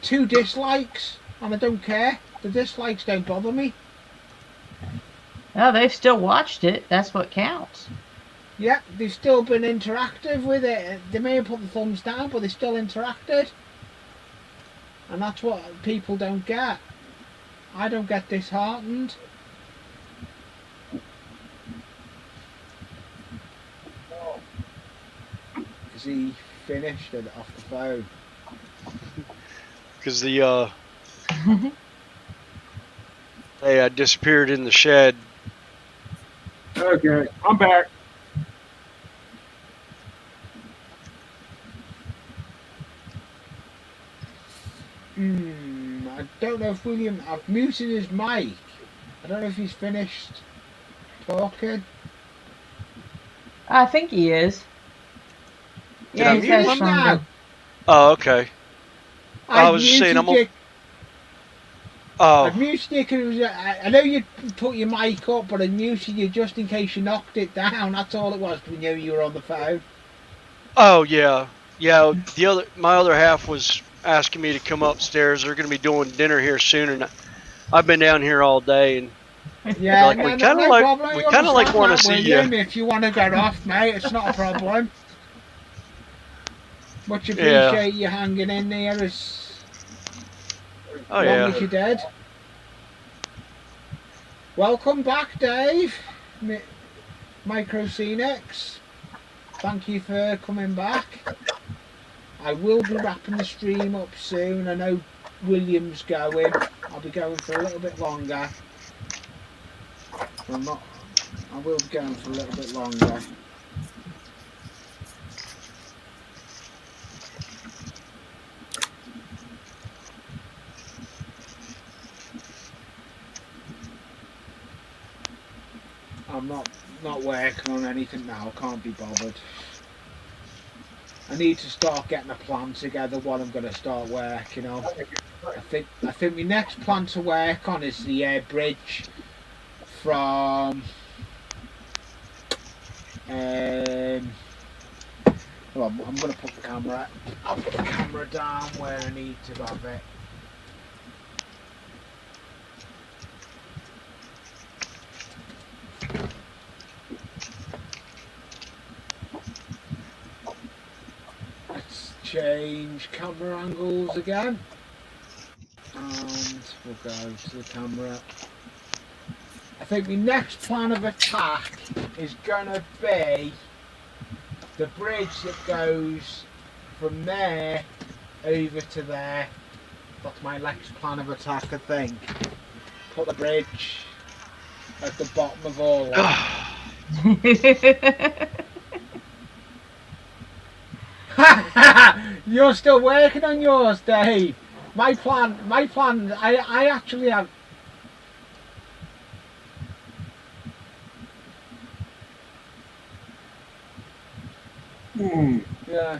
2 dislikes, and I don't care. The dislikes don't bother me. Oh, they've still watched it. That's what counts. Yeah, they've still been interactive with it. They may have put the thumbs down, but they still interacted. And that's what people don't get. I don't get disheartened. Is he finished it off the phone? Because they disappeared in the shed. Okay, I'm back. I don't know if William... I've muted his mic. I don't know if he's finished talking. I think he is. Did I he's mute got him his phone now? down. Oh, okay. I was just saying, muted you. Oh, I've muted you because I know you put your mic up, but I muted you just in case you knocked it down. That's all it was. We knew you were on the phone. oh yeah, yeah. My other half was asking me to come upstairs. They're going to be doing dinner here soon, and I've been down here all day, and Yeah, like, we kinda like- problem. we You kinda like understand wanna that, see William, you. if you want to get off, mate, it's not a problem. Much Yeah. appreciate you hanging in there as oh long yeah. as you did. Welcome back, Dave. Microscenics. Thank you for coming back. I will be wrapping the stream up soon. I know William's going. I'll be going for a little bit longer. I will be going for a little bit longer. I'm not working on anything now. I can't be bothered. I need to start getting a plan together what I'm going to start working on. I think my next plan to work on is the bridge from well, I'm going to put the camera. I'll put the camera down where I need to have it. Let's change camera angles again, and we'll go to the camera. I think my next plan of attack is going to be the bridge that goes from there over to there. That's my next plan of attack, I think. Put the bridge at the bottom of all that. You're still working on yours, Dave. My plan, I actually have... Yeah.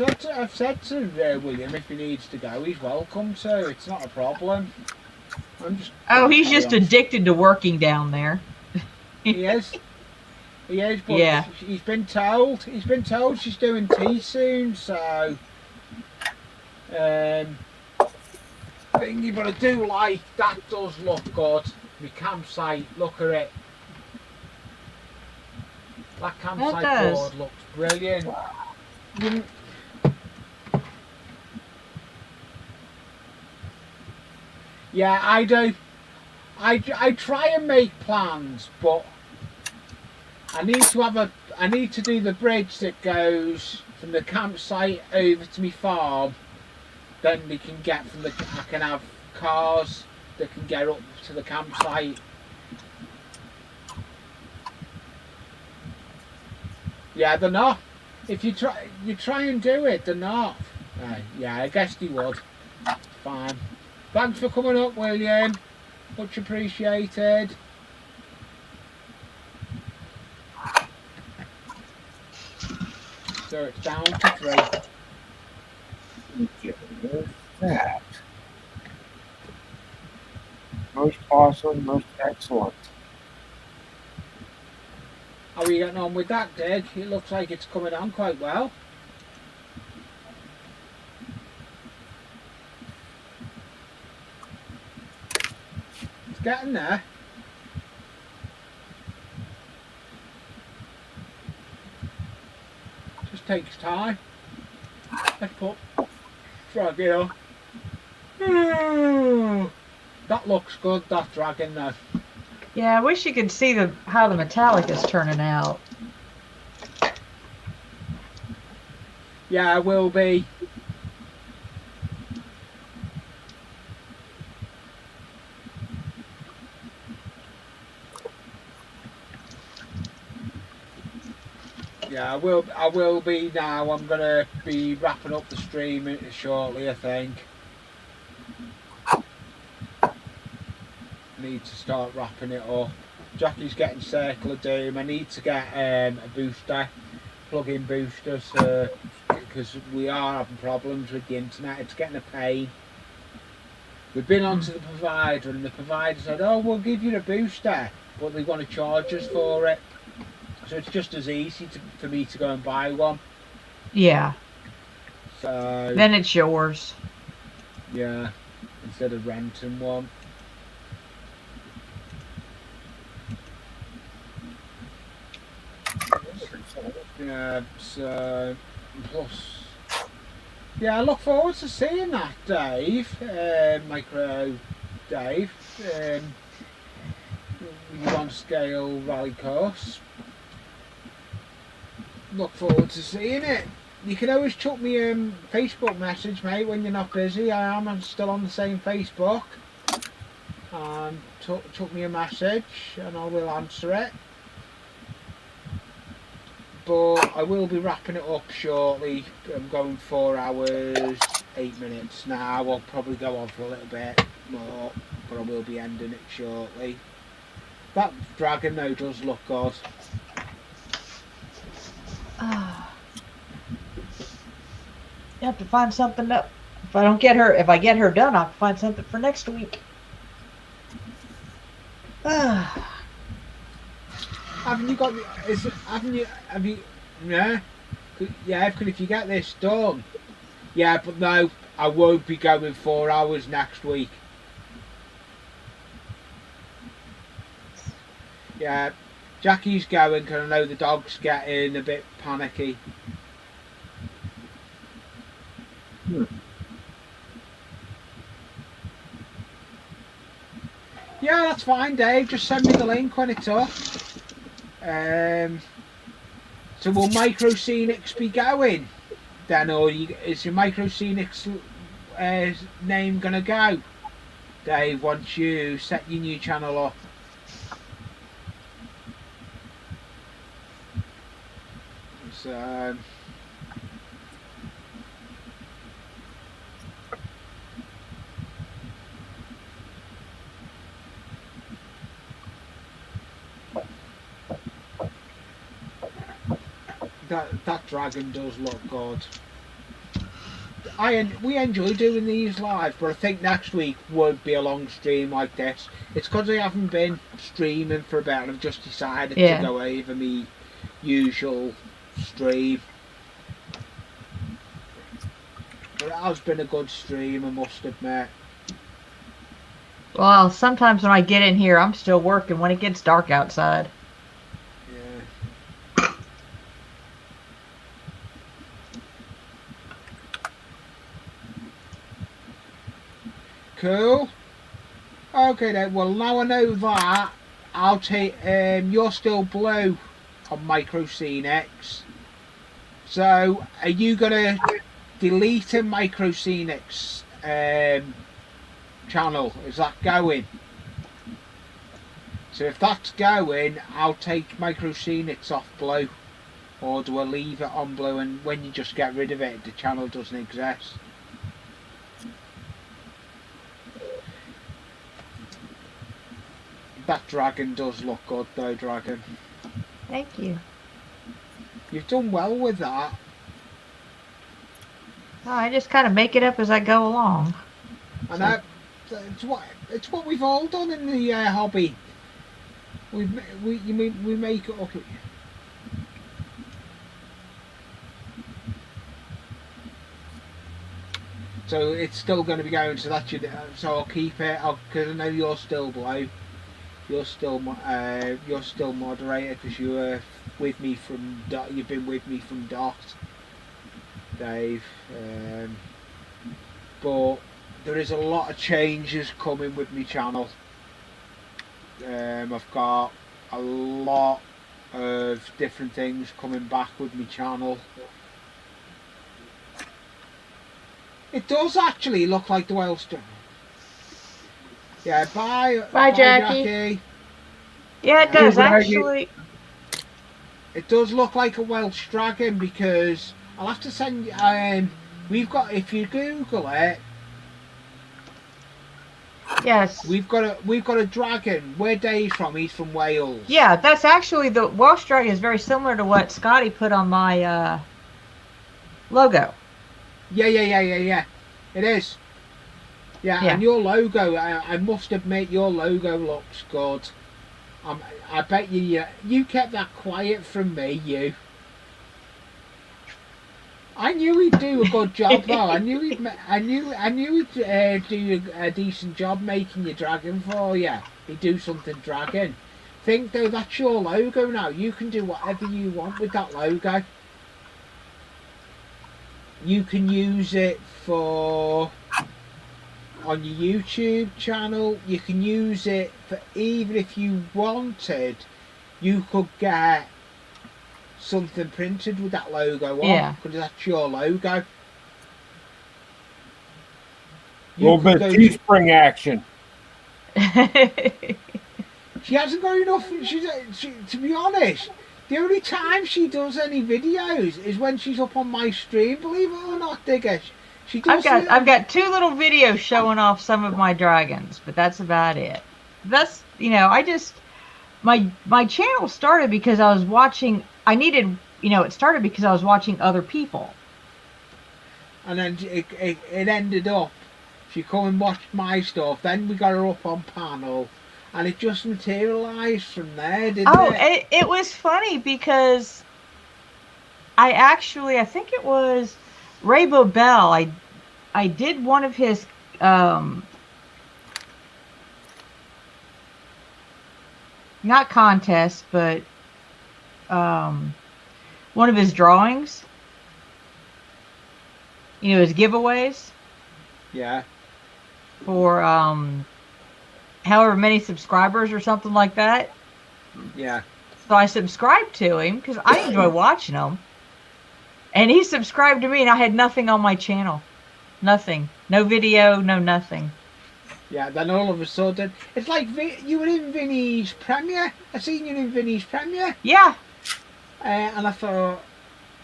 I've said to William if he needs to go, he's welcome to. It's not a problem. I'm just. Oh, he's just on. addicted to working down there. He is. He is, but Yeah. he's been told. He's been told she's doing tea soon, so. Thing you've got to do, like, that does look good. My campsite, look at it. That campsite does. board looks brilliant. Yeah, I do. I try and make plans, but I need to do the bridge that goes from the campsite over to my farm. Then we can get from I can have cars that can get up to the campsite. Yeah, they're not. If you try and do it, they're not. Yeah, I guess they would. Fine. Thanks for coming up, William. Much appreciated. So it's down to 3. There's that. Most awesome, most excellent. How are you getting on with that, Dig? It looks like it's coming on quite well. It's getting there. Just takes time. Let's put dragon on. That looks good, that dragon though. Yeah, I wish you could see how the metallic is turning out. Yeah, I will be. Yeah, I will be now. I'm gonna be wrapping up the stream shortly, I think. Need to start wrapping it up. Jackie's getting Circle of Doom. I need to get a booster, plug-in boosters, because we are having problems with the internet. It's getting a pain. We've been on to the provider, and the provider said, "Oh, we'll give you a booster, but they want to charge us for it." So it's just as easy for me to go and buy one. Yeah. So Then it's yours. yeah, instead of renting one. Yeah, so plus, yeah, I look forward to seeing that, Dave, Micro Dave, one scale rally course. Look forward to seeing it. You can always chuck me a Facebook message, mate, when you're not busy. I'm still on the same Facebook. And chuck me a message, and I will answer it. But I will be wrapping it up shortly. I'm going 4 hours, 8 minutes now. I'll probably go on for a little bit more, but I will be ending it shortly. That dragon though does look good. You have to find something up. If I get her done, I'll find something for next week. Haven't you got the? Have you? Yeah, yeah. Because if you get this done, yeah. But no, I won't be going 4 hours next week. Yeah, Jackie's going because I know the dog's getting a bit panicky. Yeah, that's fine, Dave. Just send me the link when it's up. So will Microscenics be going then, or is your Microscenics name gonna go, Dave? Once you set your new channel up. So. That dragon does look good. we enjoy doing these live, but I think next week would be a long stream like this. It's because I haven't been streaming for a bit, and I've just decided to go over me usual stream. But it has been a good stream, I must admit. Well, sometimes when I get in here, I'm still working when it gets dark outside. Yeah. Cool. Okay then, well now I know that, I'll take, you're still blue on MicroScenics. So, are you going to delete a MicroScenics channel? Is that going? So if that's going, I'll take MicroScenics off blue. Or do I leave it on blue, and when you just get rid of it, the channel doesn't exist? That dragon does look good though, Dragon. Thank you. You've done well with that. Oh, I just kind of make it up as I go along. And it's what we've all done in the hobby. We make it up. So it's still going to be going. So that should. So I'll keep it. Because I know you're still blue. You're still moderator because you were with me from. You've been with me from Dot, Dave. But there is a lot of changes coming with my channel. I've got a lot of different things coming back with my channel. It does actually look like the Welsh dragon. Yeah, bye Jackie. Yeah, it does actually. It does look like a Welsh dragon because I'll have to send you. We've got, if you Google it. Yes. We've got a dragon. Where Dave's from? He's from Wales. Yeah, that's actually, the Welsh dragon is very similar to what Scotty put on my logo. Yeah. It is. Yeah, and your logo, I must admit, your logo looks good. I bet you kept that quiet from me, you. I knew he'd do a good job though. I knew he'd do a decent job making your dragon for you. He'd do something dragon. Think though, that's your logo now. You can do whatever you want with that logo. You can use it for on your YouTube channel. You can use it for, even if you wanted, you could get something printed with that logo on, because that's your logo. A little bit of Teespring action. She hasn't got enough. To be honest, the only time she does any videos is when she's up on my stream. Believe it or not, Digger. She does. I've got 2 little videos showing off some of my dragons, but that's about it. That's, I just, my channel started because I was watching. I needed, it started because I was watching other people. And then it ended up, she come and watched my stuff, then we got her up on panel, and it just materialised from there, didn't it? Oh, it was funny because I think it was Rainbow Bell. I did one of his, not contests, but one of his drawings, his giveaways. Yeah. For however many subscribers or something like that. Yeah. So I subscribed to him because I enjoy watching him, and he subscribed to me, and I had nothing on my channel, nothing, no video, no nothing. Yeah, then all of a sudden, it's like you were in Vinny's premiere. I seen you in Vinny's premiere. Yeah. And I thought,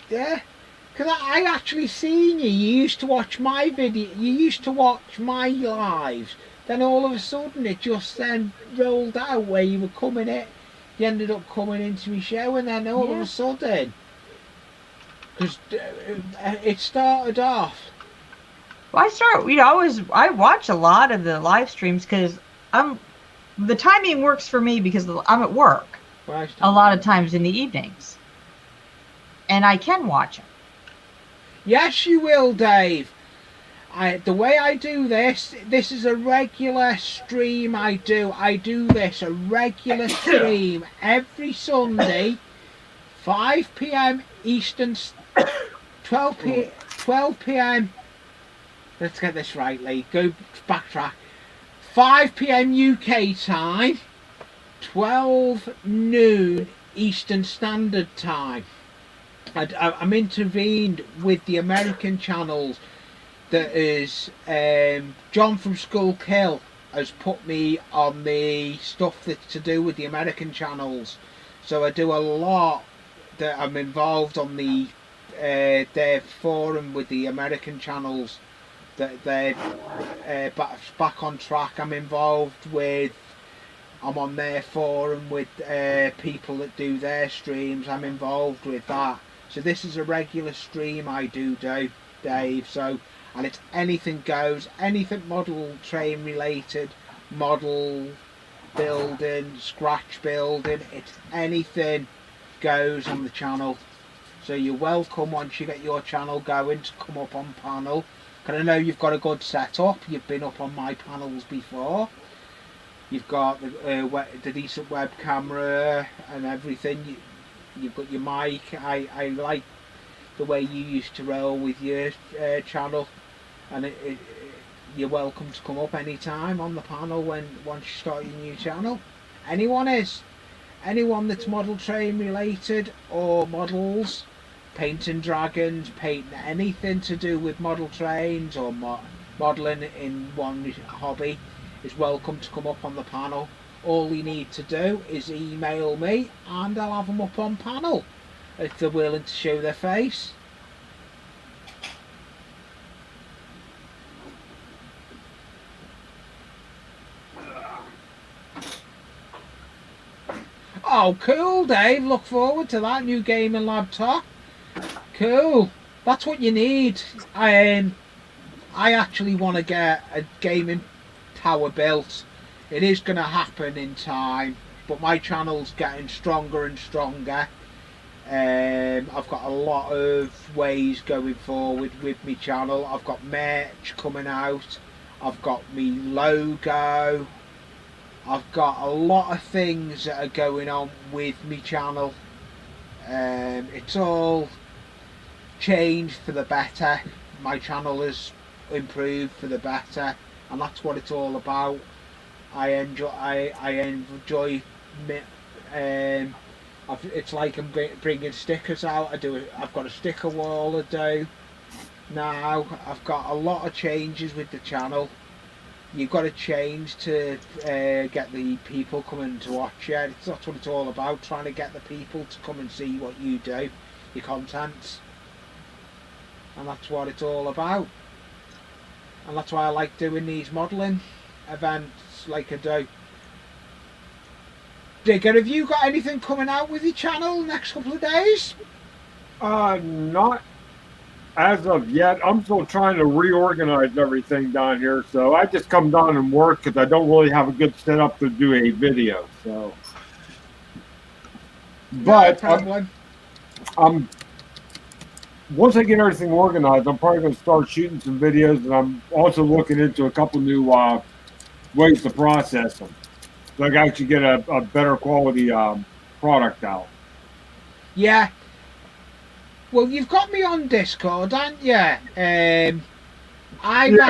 yeah, because I actually seen you. You used to watch my video. You used to watch my lives. Then all of a sudden, it just then rolled out where you were coming in. You ended up coming into my show, and then all of a sudden, because it started off Well, I watch a lot of the live streams because the timing works for me because I'm at work a lot of times in the evenings, and I can watch them. Yes, you will, Dave. The way I do this is a regular stream I do. I do this, a regular stream, every Sunday, 5 p.m. Eastern, 12 p.m. Let's get this right, Lee. Go backtrack. 5 p.m. UK time, 12 noon Eastern Standard Time. I'm intervened with the American channels. That is, John from Schuylkill has put me on the stuff that's to do with the American channels. So I do a lot that I'm involved on their forum with the American channels. That they're back on track. I'm on their forum with people that do their streams. I'm involved with that. So this is a regular stream I do, Dave. So, and it's anything goes, anything model train related, model building, scratch building. It's anything goes on the channel. So you're welcome once you get your channel going to come up on panel. Because I know you've got a good setup. You've been up on my panels before. You've got the decent web camera and everything. You've got your mic. I like the way you used to roll with your channel, and you're welcome to come up anytime on the panel once you start your new channel. Anyone that's model train related or models, painting dragons, painting anything to do with model trains or modelling in one hobby is welcome to come up on the panel. All you need to do is email me and I'll have them up on panel if they're willing to show their face. Oh, cool, Dave. Look forward to that new gaming laptop. Cool. That's what you need. I actually want to get a gaming tower built. It is going to happen in time, but my channel's getting stronger and stronger. I've got a lot of ways going forward with my channel. I've got merch coming out. I've got me logo. I've got a lot of things that are going on with my channel. It's all changed for the better. My channel has improved for the better, and that's what it's all about. I enjoy. It's like I'm bringing stickers out. I've got a sticker wall to do now. I've got a lot of changes with the channel. You've got to change to get the people coming to watch you. That's what it's all about, trying to get the people to come and see what you do, your content. And that's what it's all about. And that's why I like doing these modelling events like I do. Digger, have you got anything coming out with your channel next couple of days? Not as of yet. I'm still trying to reorganize everything down here, so I just come down and work because I don't really have a good setup to do a video. So, but I'm once I get everything organized, I'm probably going to start shooting some videos, and I'm also looking into a couple new ways to process them, so I can actually get a better quality product out. Yeah. Well, you've got me on Discord, haven't you? I've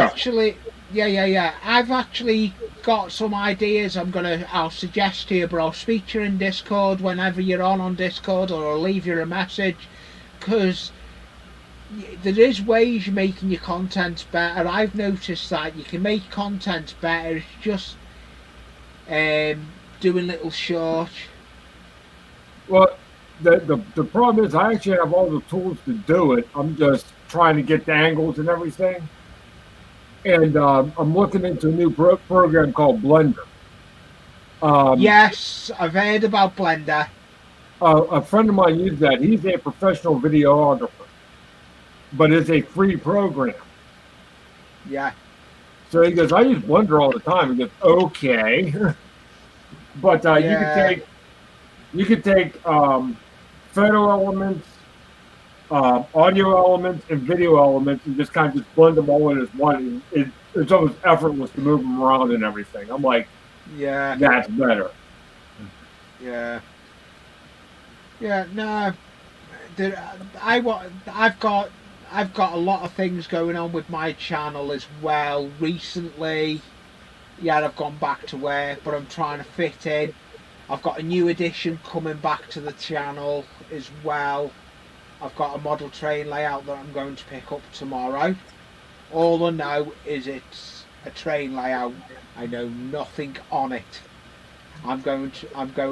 actually got some ideas I'll suggest to you, but I'll speak to you in Discord whenever you're on Discord, or I'll leave you a message, because there is ways you're making your content better. I've noticed that you can make content better. It's just doing little short. Well, the problem is I actually have all the tools to do it. I'm just trying to get the angles and everything. And I'm looking into a new program called Blender. Yes, I've heard about Blender. A friend of mine used that. He's a professional videographer, but it's a free program. Yeah. So he goes, I use Blender all the time. He goes, okay. But Yeah. you could take photo elements, audio elements, and video elements, and just kind of just blend them all in as one. It's almost effortless to move them around and everything. I'm like, Yeah. that's better. Yeah. Yeah. No. I've got a lot of things going on with my channel as well. Recently, yeah, I've gone back to work, but I'm trying to fit in. I've got a new edition coming back to the channel as well. I've got a model train layout that I'm going to pick up tomorrow. All I know is it's a train layout. I know nothing on it. I'm going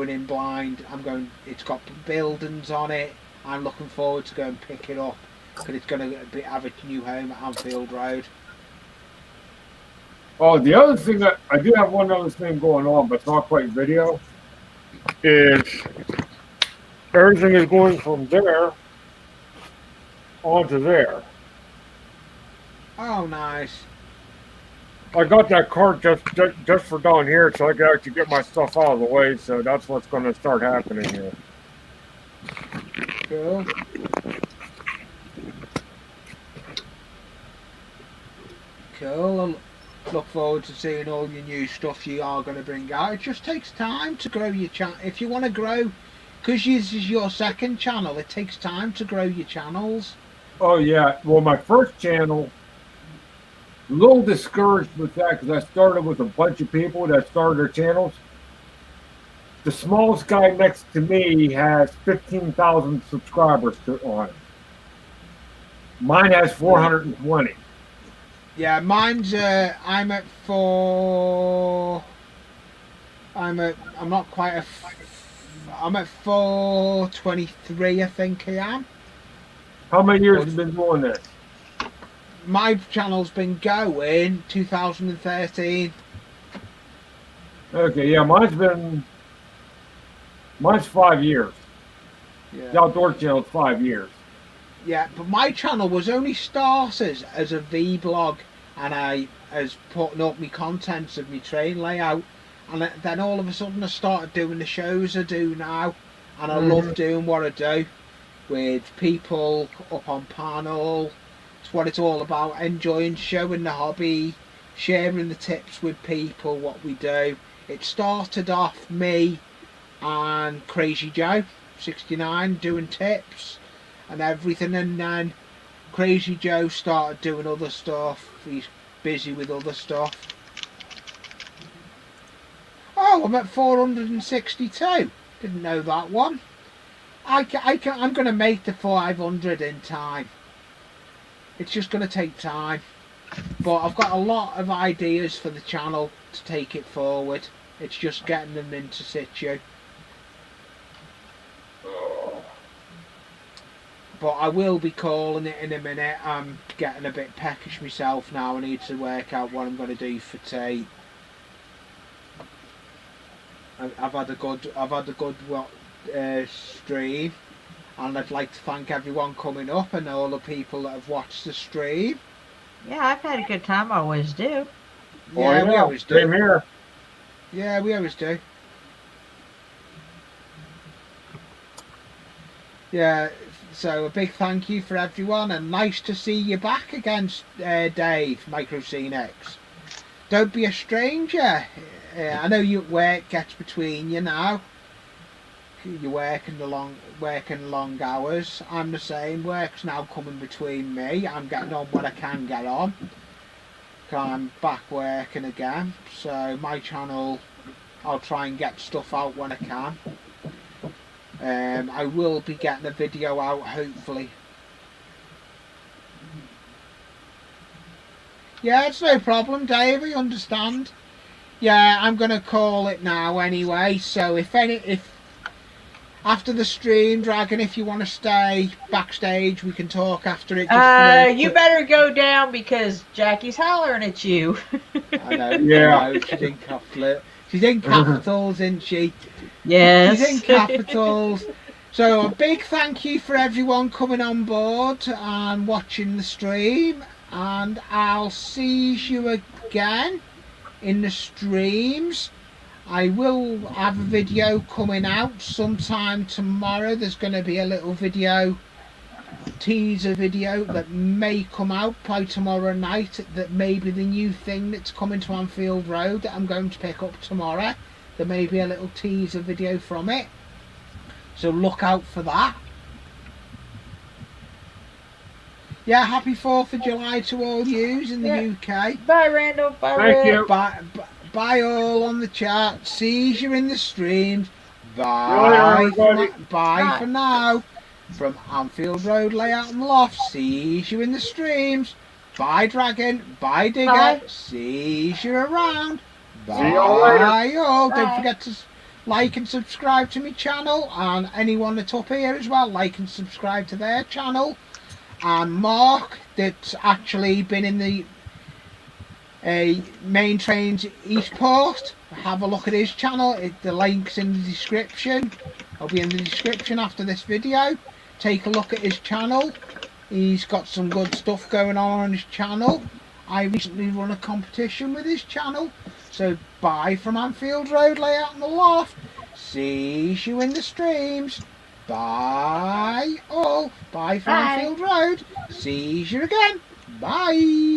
in blind. It's got buildings on it. I'm looking forward to go and pick it up because it's going to have a new home at Anfield Road. Oh, the other thing that I do have one other thing going on, but it's not quite video, is everything is going from there onto there. Oh, nice. I got that cart just for down here, so I can actually get my stuff out of the way. So that's what's going to start happening here. Cool. Cool. I look forward to seeing all your new stuff you are going to bring out. It just takes time to grow your channel. If you want to grow, because this is your second channel, it takes time to grow your channels. Oh yeah. Well, my first channel, a little discouraged with that because I started with a bunch of people that started their channels. The smallest guy next to me has 15,000 subscribers on it. Mine has 420. Yeah, mine's I'm at four. I'm not quite I'm at 423, I think I am. How many years have you been doing this? My channel's been going 2013. Okay, yeah, mine's 5 years. Yeah. The outdoor channel's 5 years. Yeah, but my channel was only started as a vlog, and I was putting up my contents of my train layout, and then all of a sudden I started doing the shows I do now, and I love doing what I do with people up on panel. It's what it's all about, enjoying showing the hobby, sharing the tips with people, what we do. It started off me and Crazy Joe 69 doing tips and everything, and then Crazy Joe started doing other stuff. He's busy with other stuff. Oh, I'm at 462. Didn't know that one. I'm going to make the 500 in time. It's just going to take time. But I've got a lot of ideas for the channel to take it forward. It's just getting them into situ. But I will be calling it in a minute. I'm getting a bit peckish myself now. I need to work out what I'm going to do for tea. I've had a good stream, and I'd like to thank everyone coming up and all the people that have watched the stream. Yeah, I've had a good time. I always do. Yeah, we always do. Same here. Yeah, we always do. Yeah, so a big thank you for everyone, and nice to see you back again, Dave, MicroSceneX. Don't be a stranger. I know your work gets between you now. You're working long hours. I'm the same. Work's now coming between me. I'm getting on when I can get on. I'm back working again. So my channel, I'll try and get stuff out when I can. I will be getting a video out, hopefully. Yeah, it's no problem, Dave. I understand. Yeah, I'm gonna call it now anyway. So if after the stream, Dragon, if you want to stay backstage, we can talk after it. You better go down because Jackie's hollering at you. I know. Yeah. I know, she's in capitals, isn't she? Yes. She's in capitals. So a big thank you for everyone coming on board and watching the stream. and I'll see you again in the streams. I will have a video coming out sometime tomorrow. There's going to be a little video, teaser video, that may come out by tomorrow night. That may be the new thing that's coming to Anfield Road that I'm going to pick up tomorrow. There may be a little teaser video from it, so look out for that. Yeah, happy 4th of July to all yous in the UK. Bye, Randall. Bye, Thank Rick. you. Bye all on the chat. See you in the streams. Bye, everybody. Bye for now. From Anfield Road Layout and Loft. See you in the streams. Bye, Dragon. Bye, Digger. Bye. See you around. See y'all later. Bye all. Don't Bye. forget to like and subscribe to my channel, and anyone that's up here as well, like and subscribe to their channel. And Mark, that's actually been in the main trains Eastport, have a look at his channel. The link's in the description. It'll be in the description after this video. Take a look at his channel. He's got some good stuff going on his channel. I recently run a competition with his channel. So bye from Anfield Road Layout and the Loft. See you in the streams. Bye all. Bye from Bye. Anfield Road. See you again. Bye.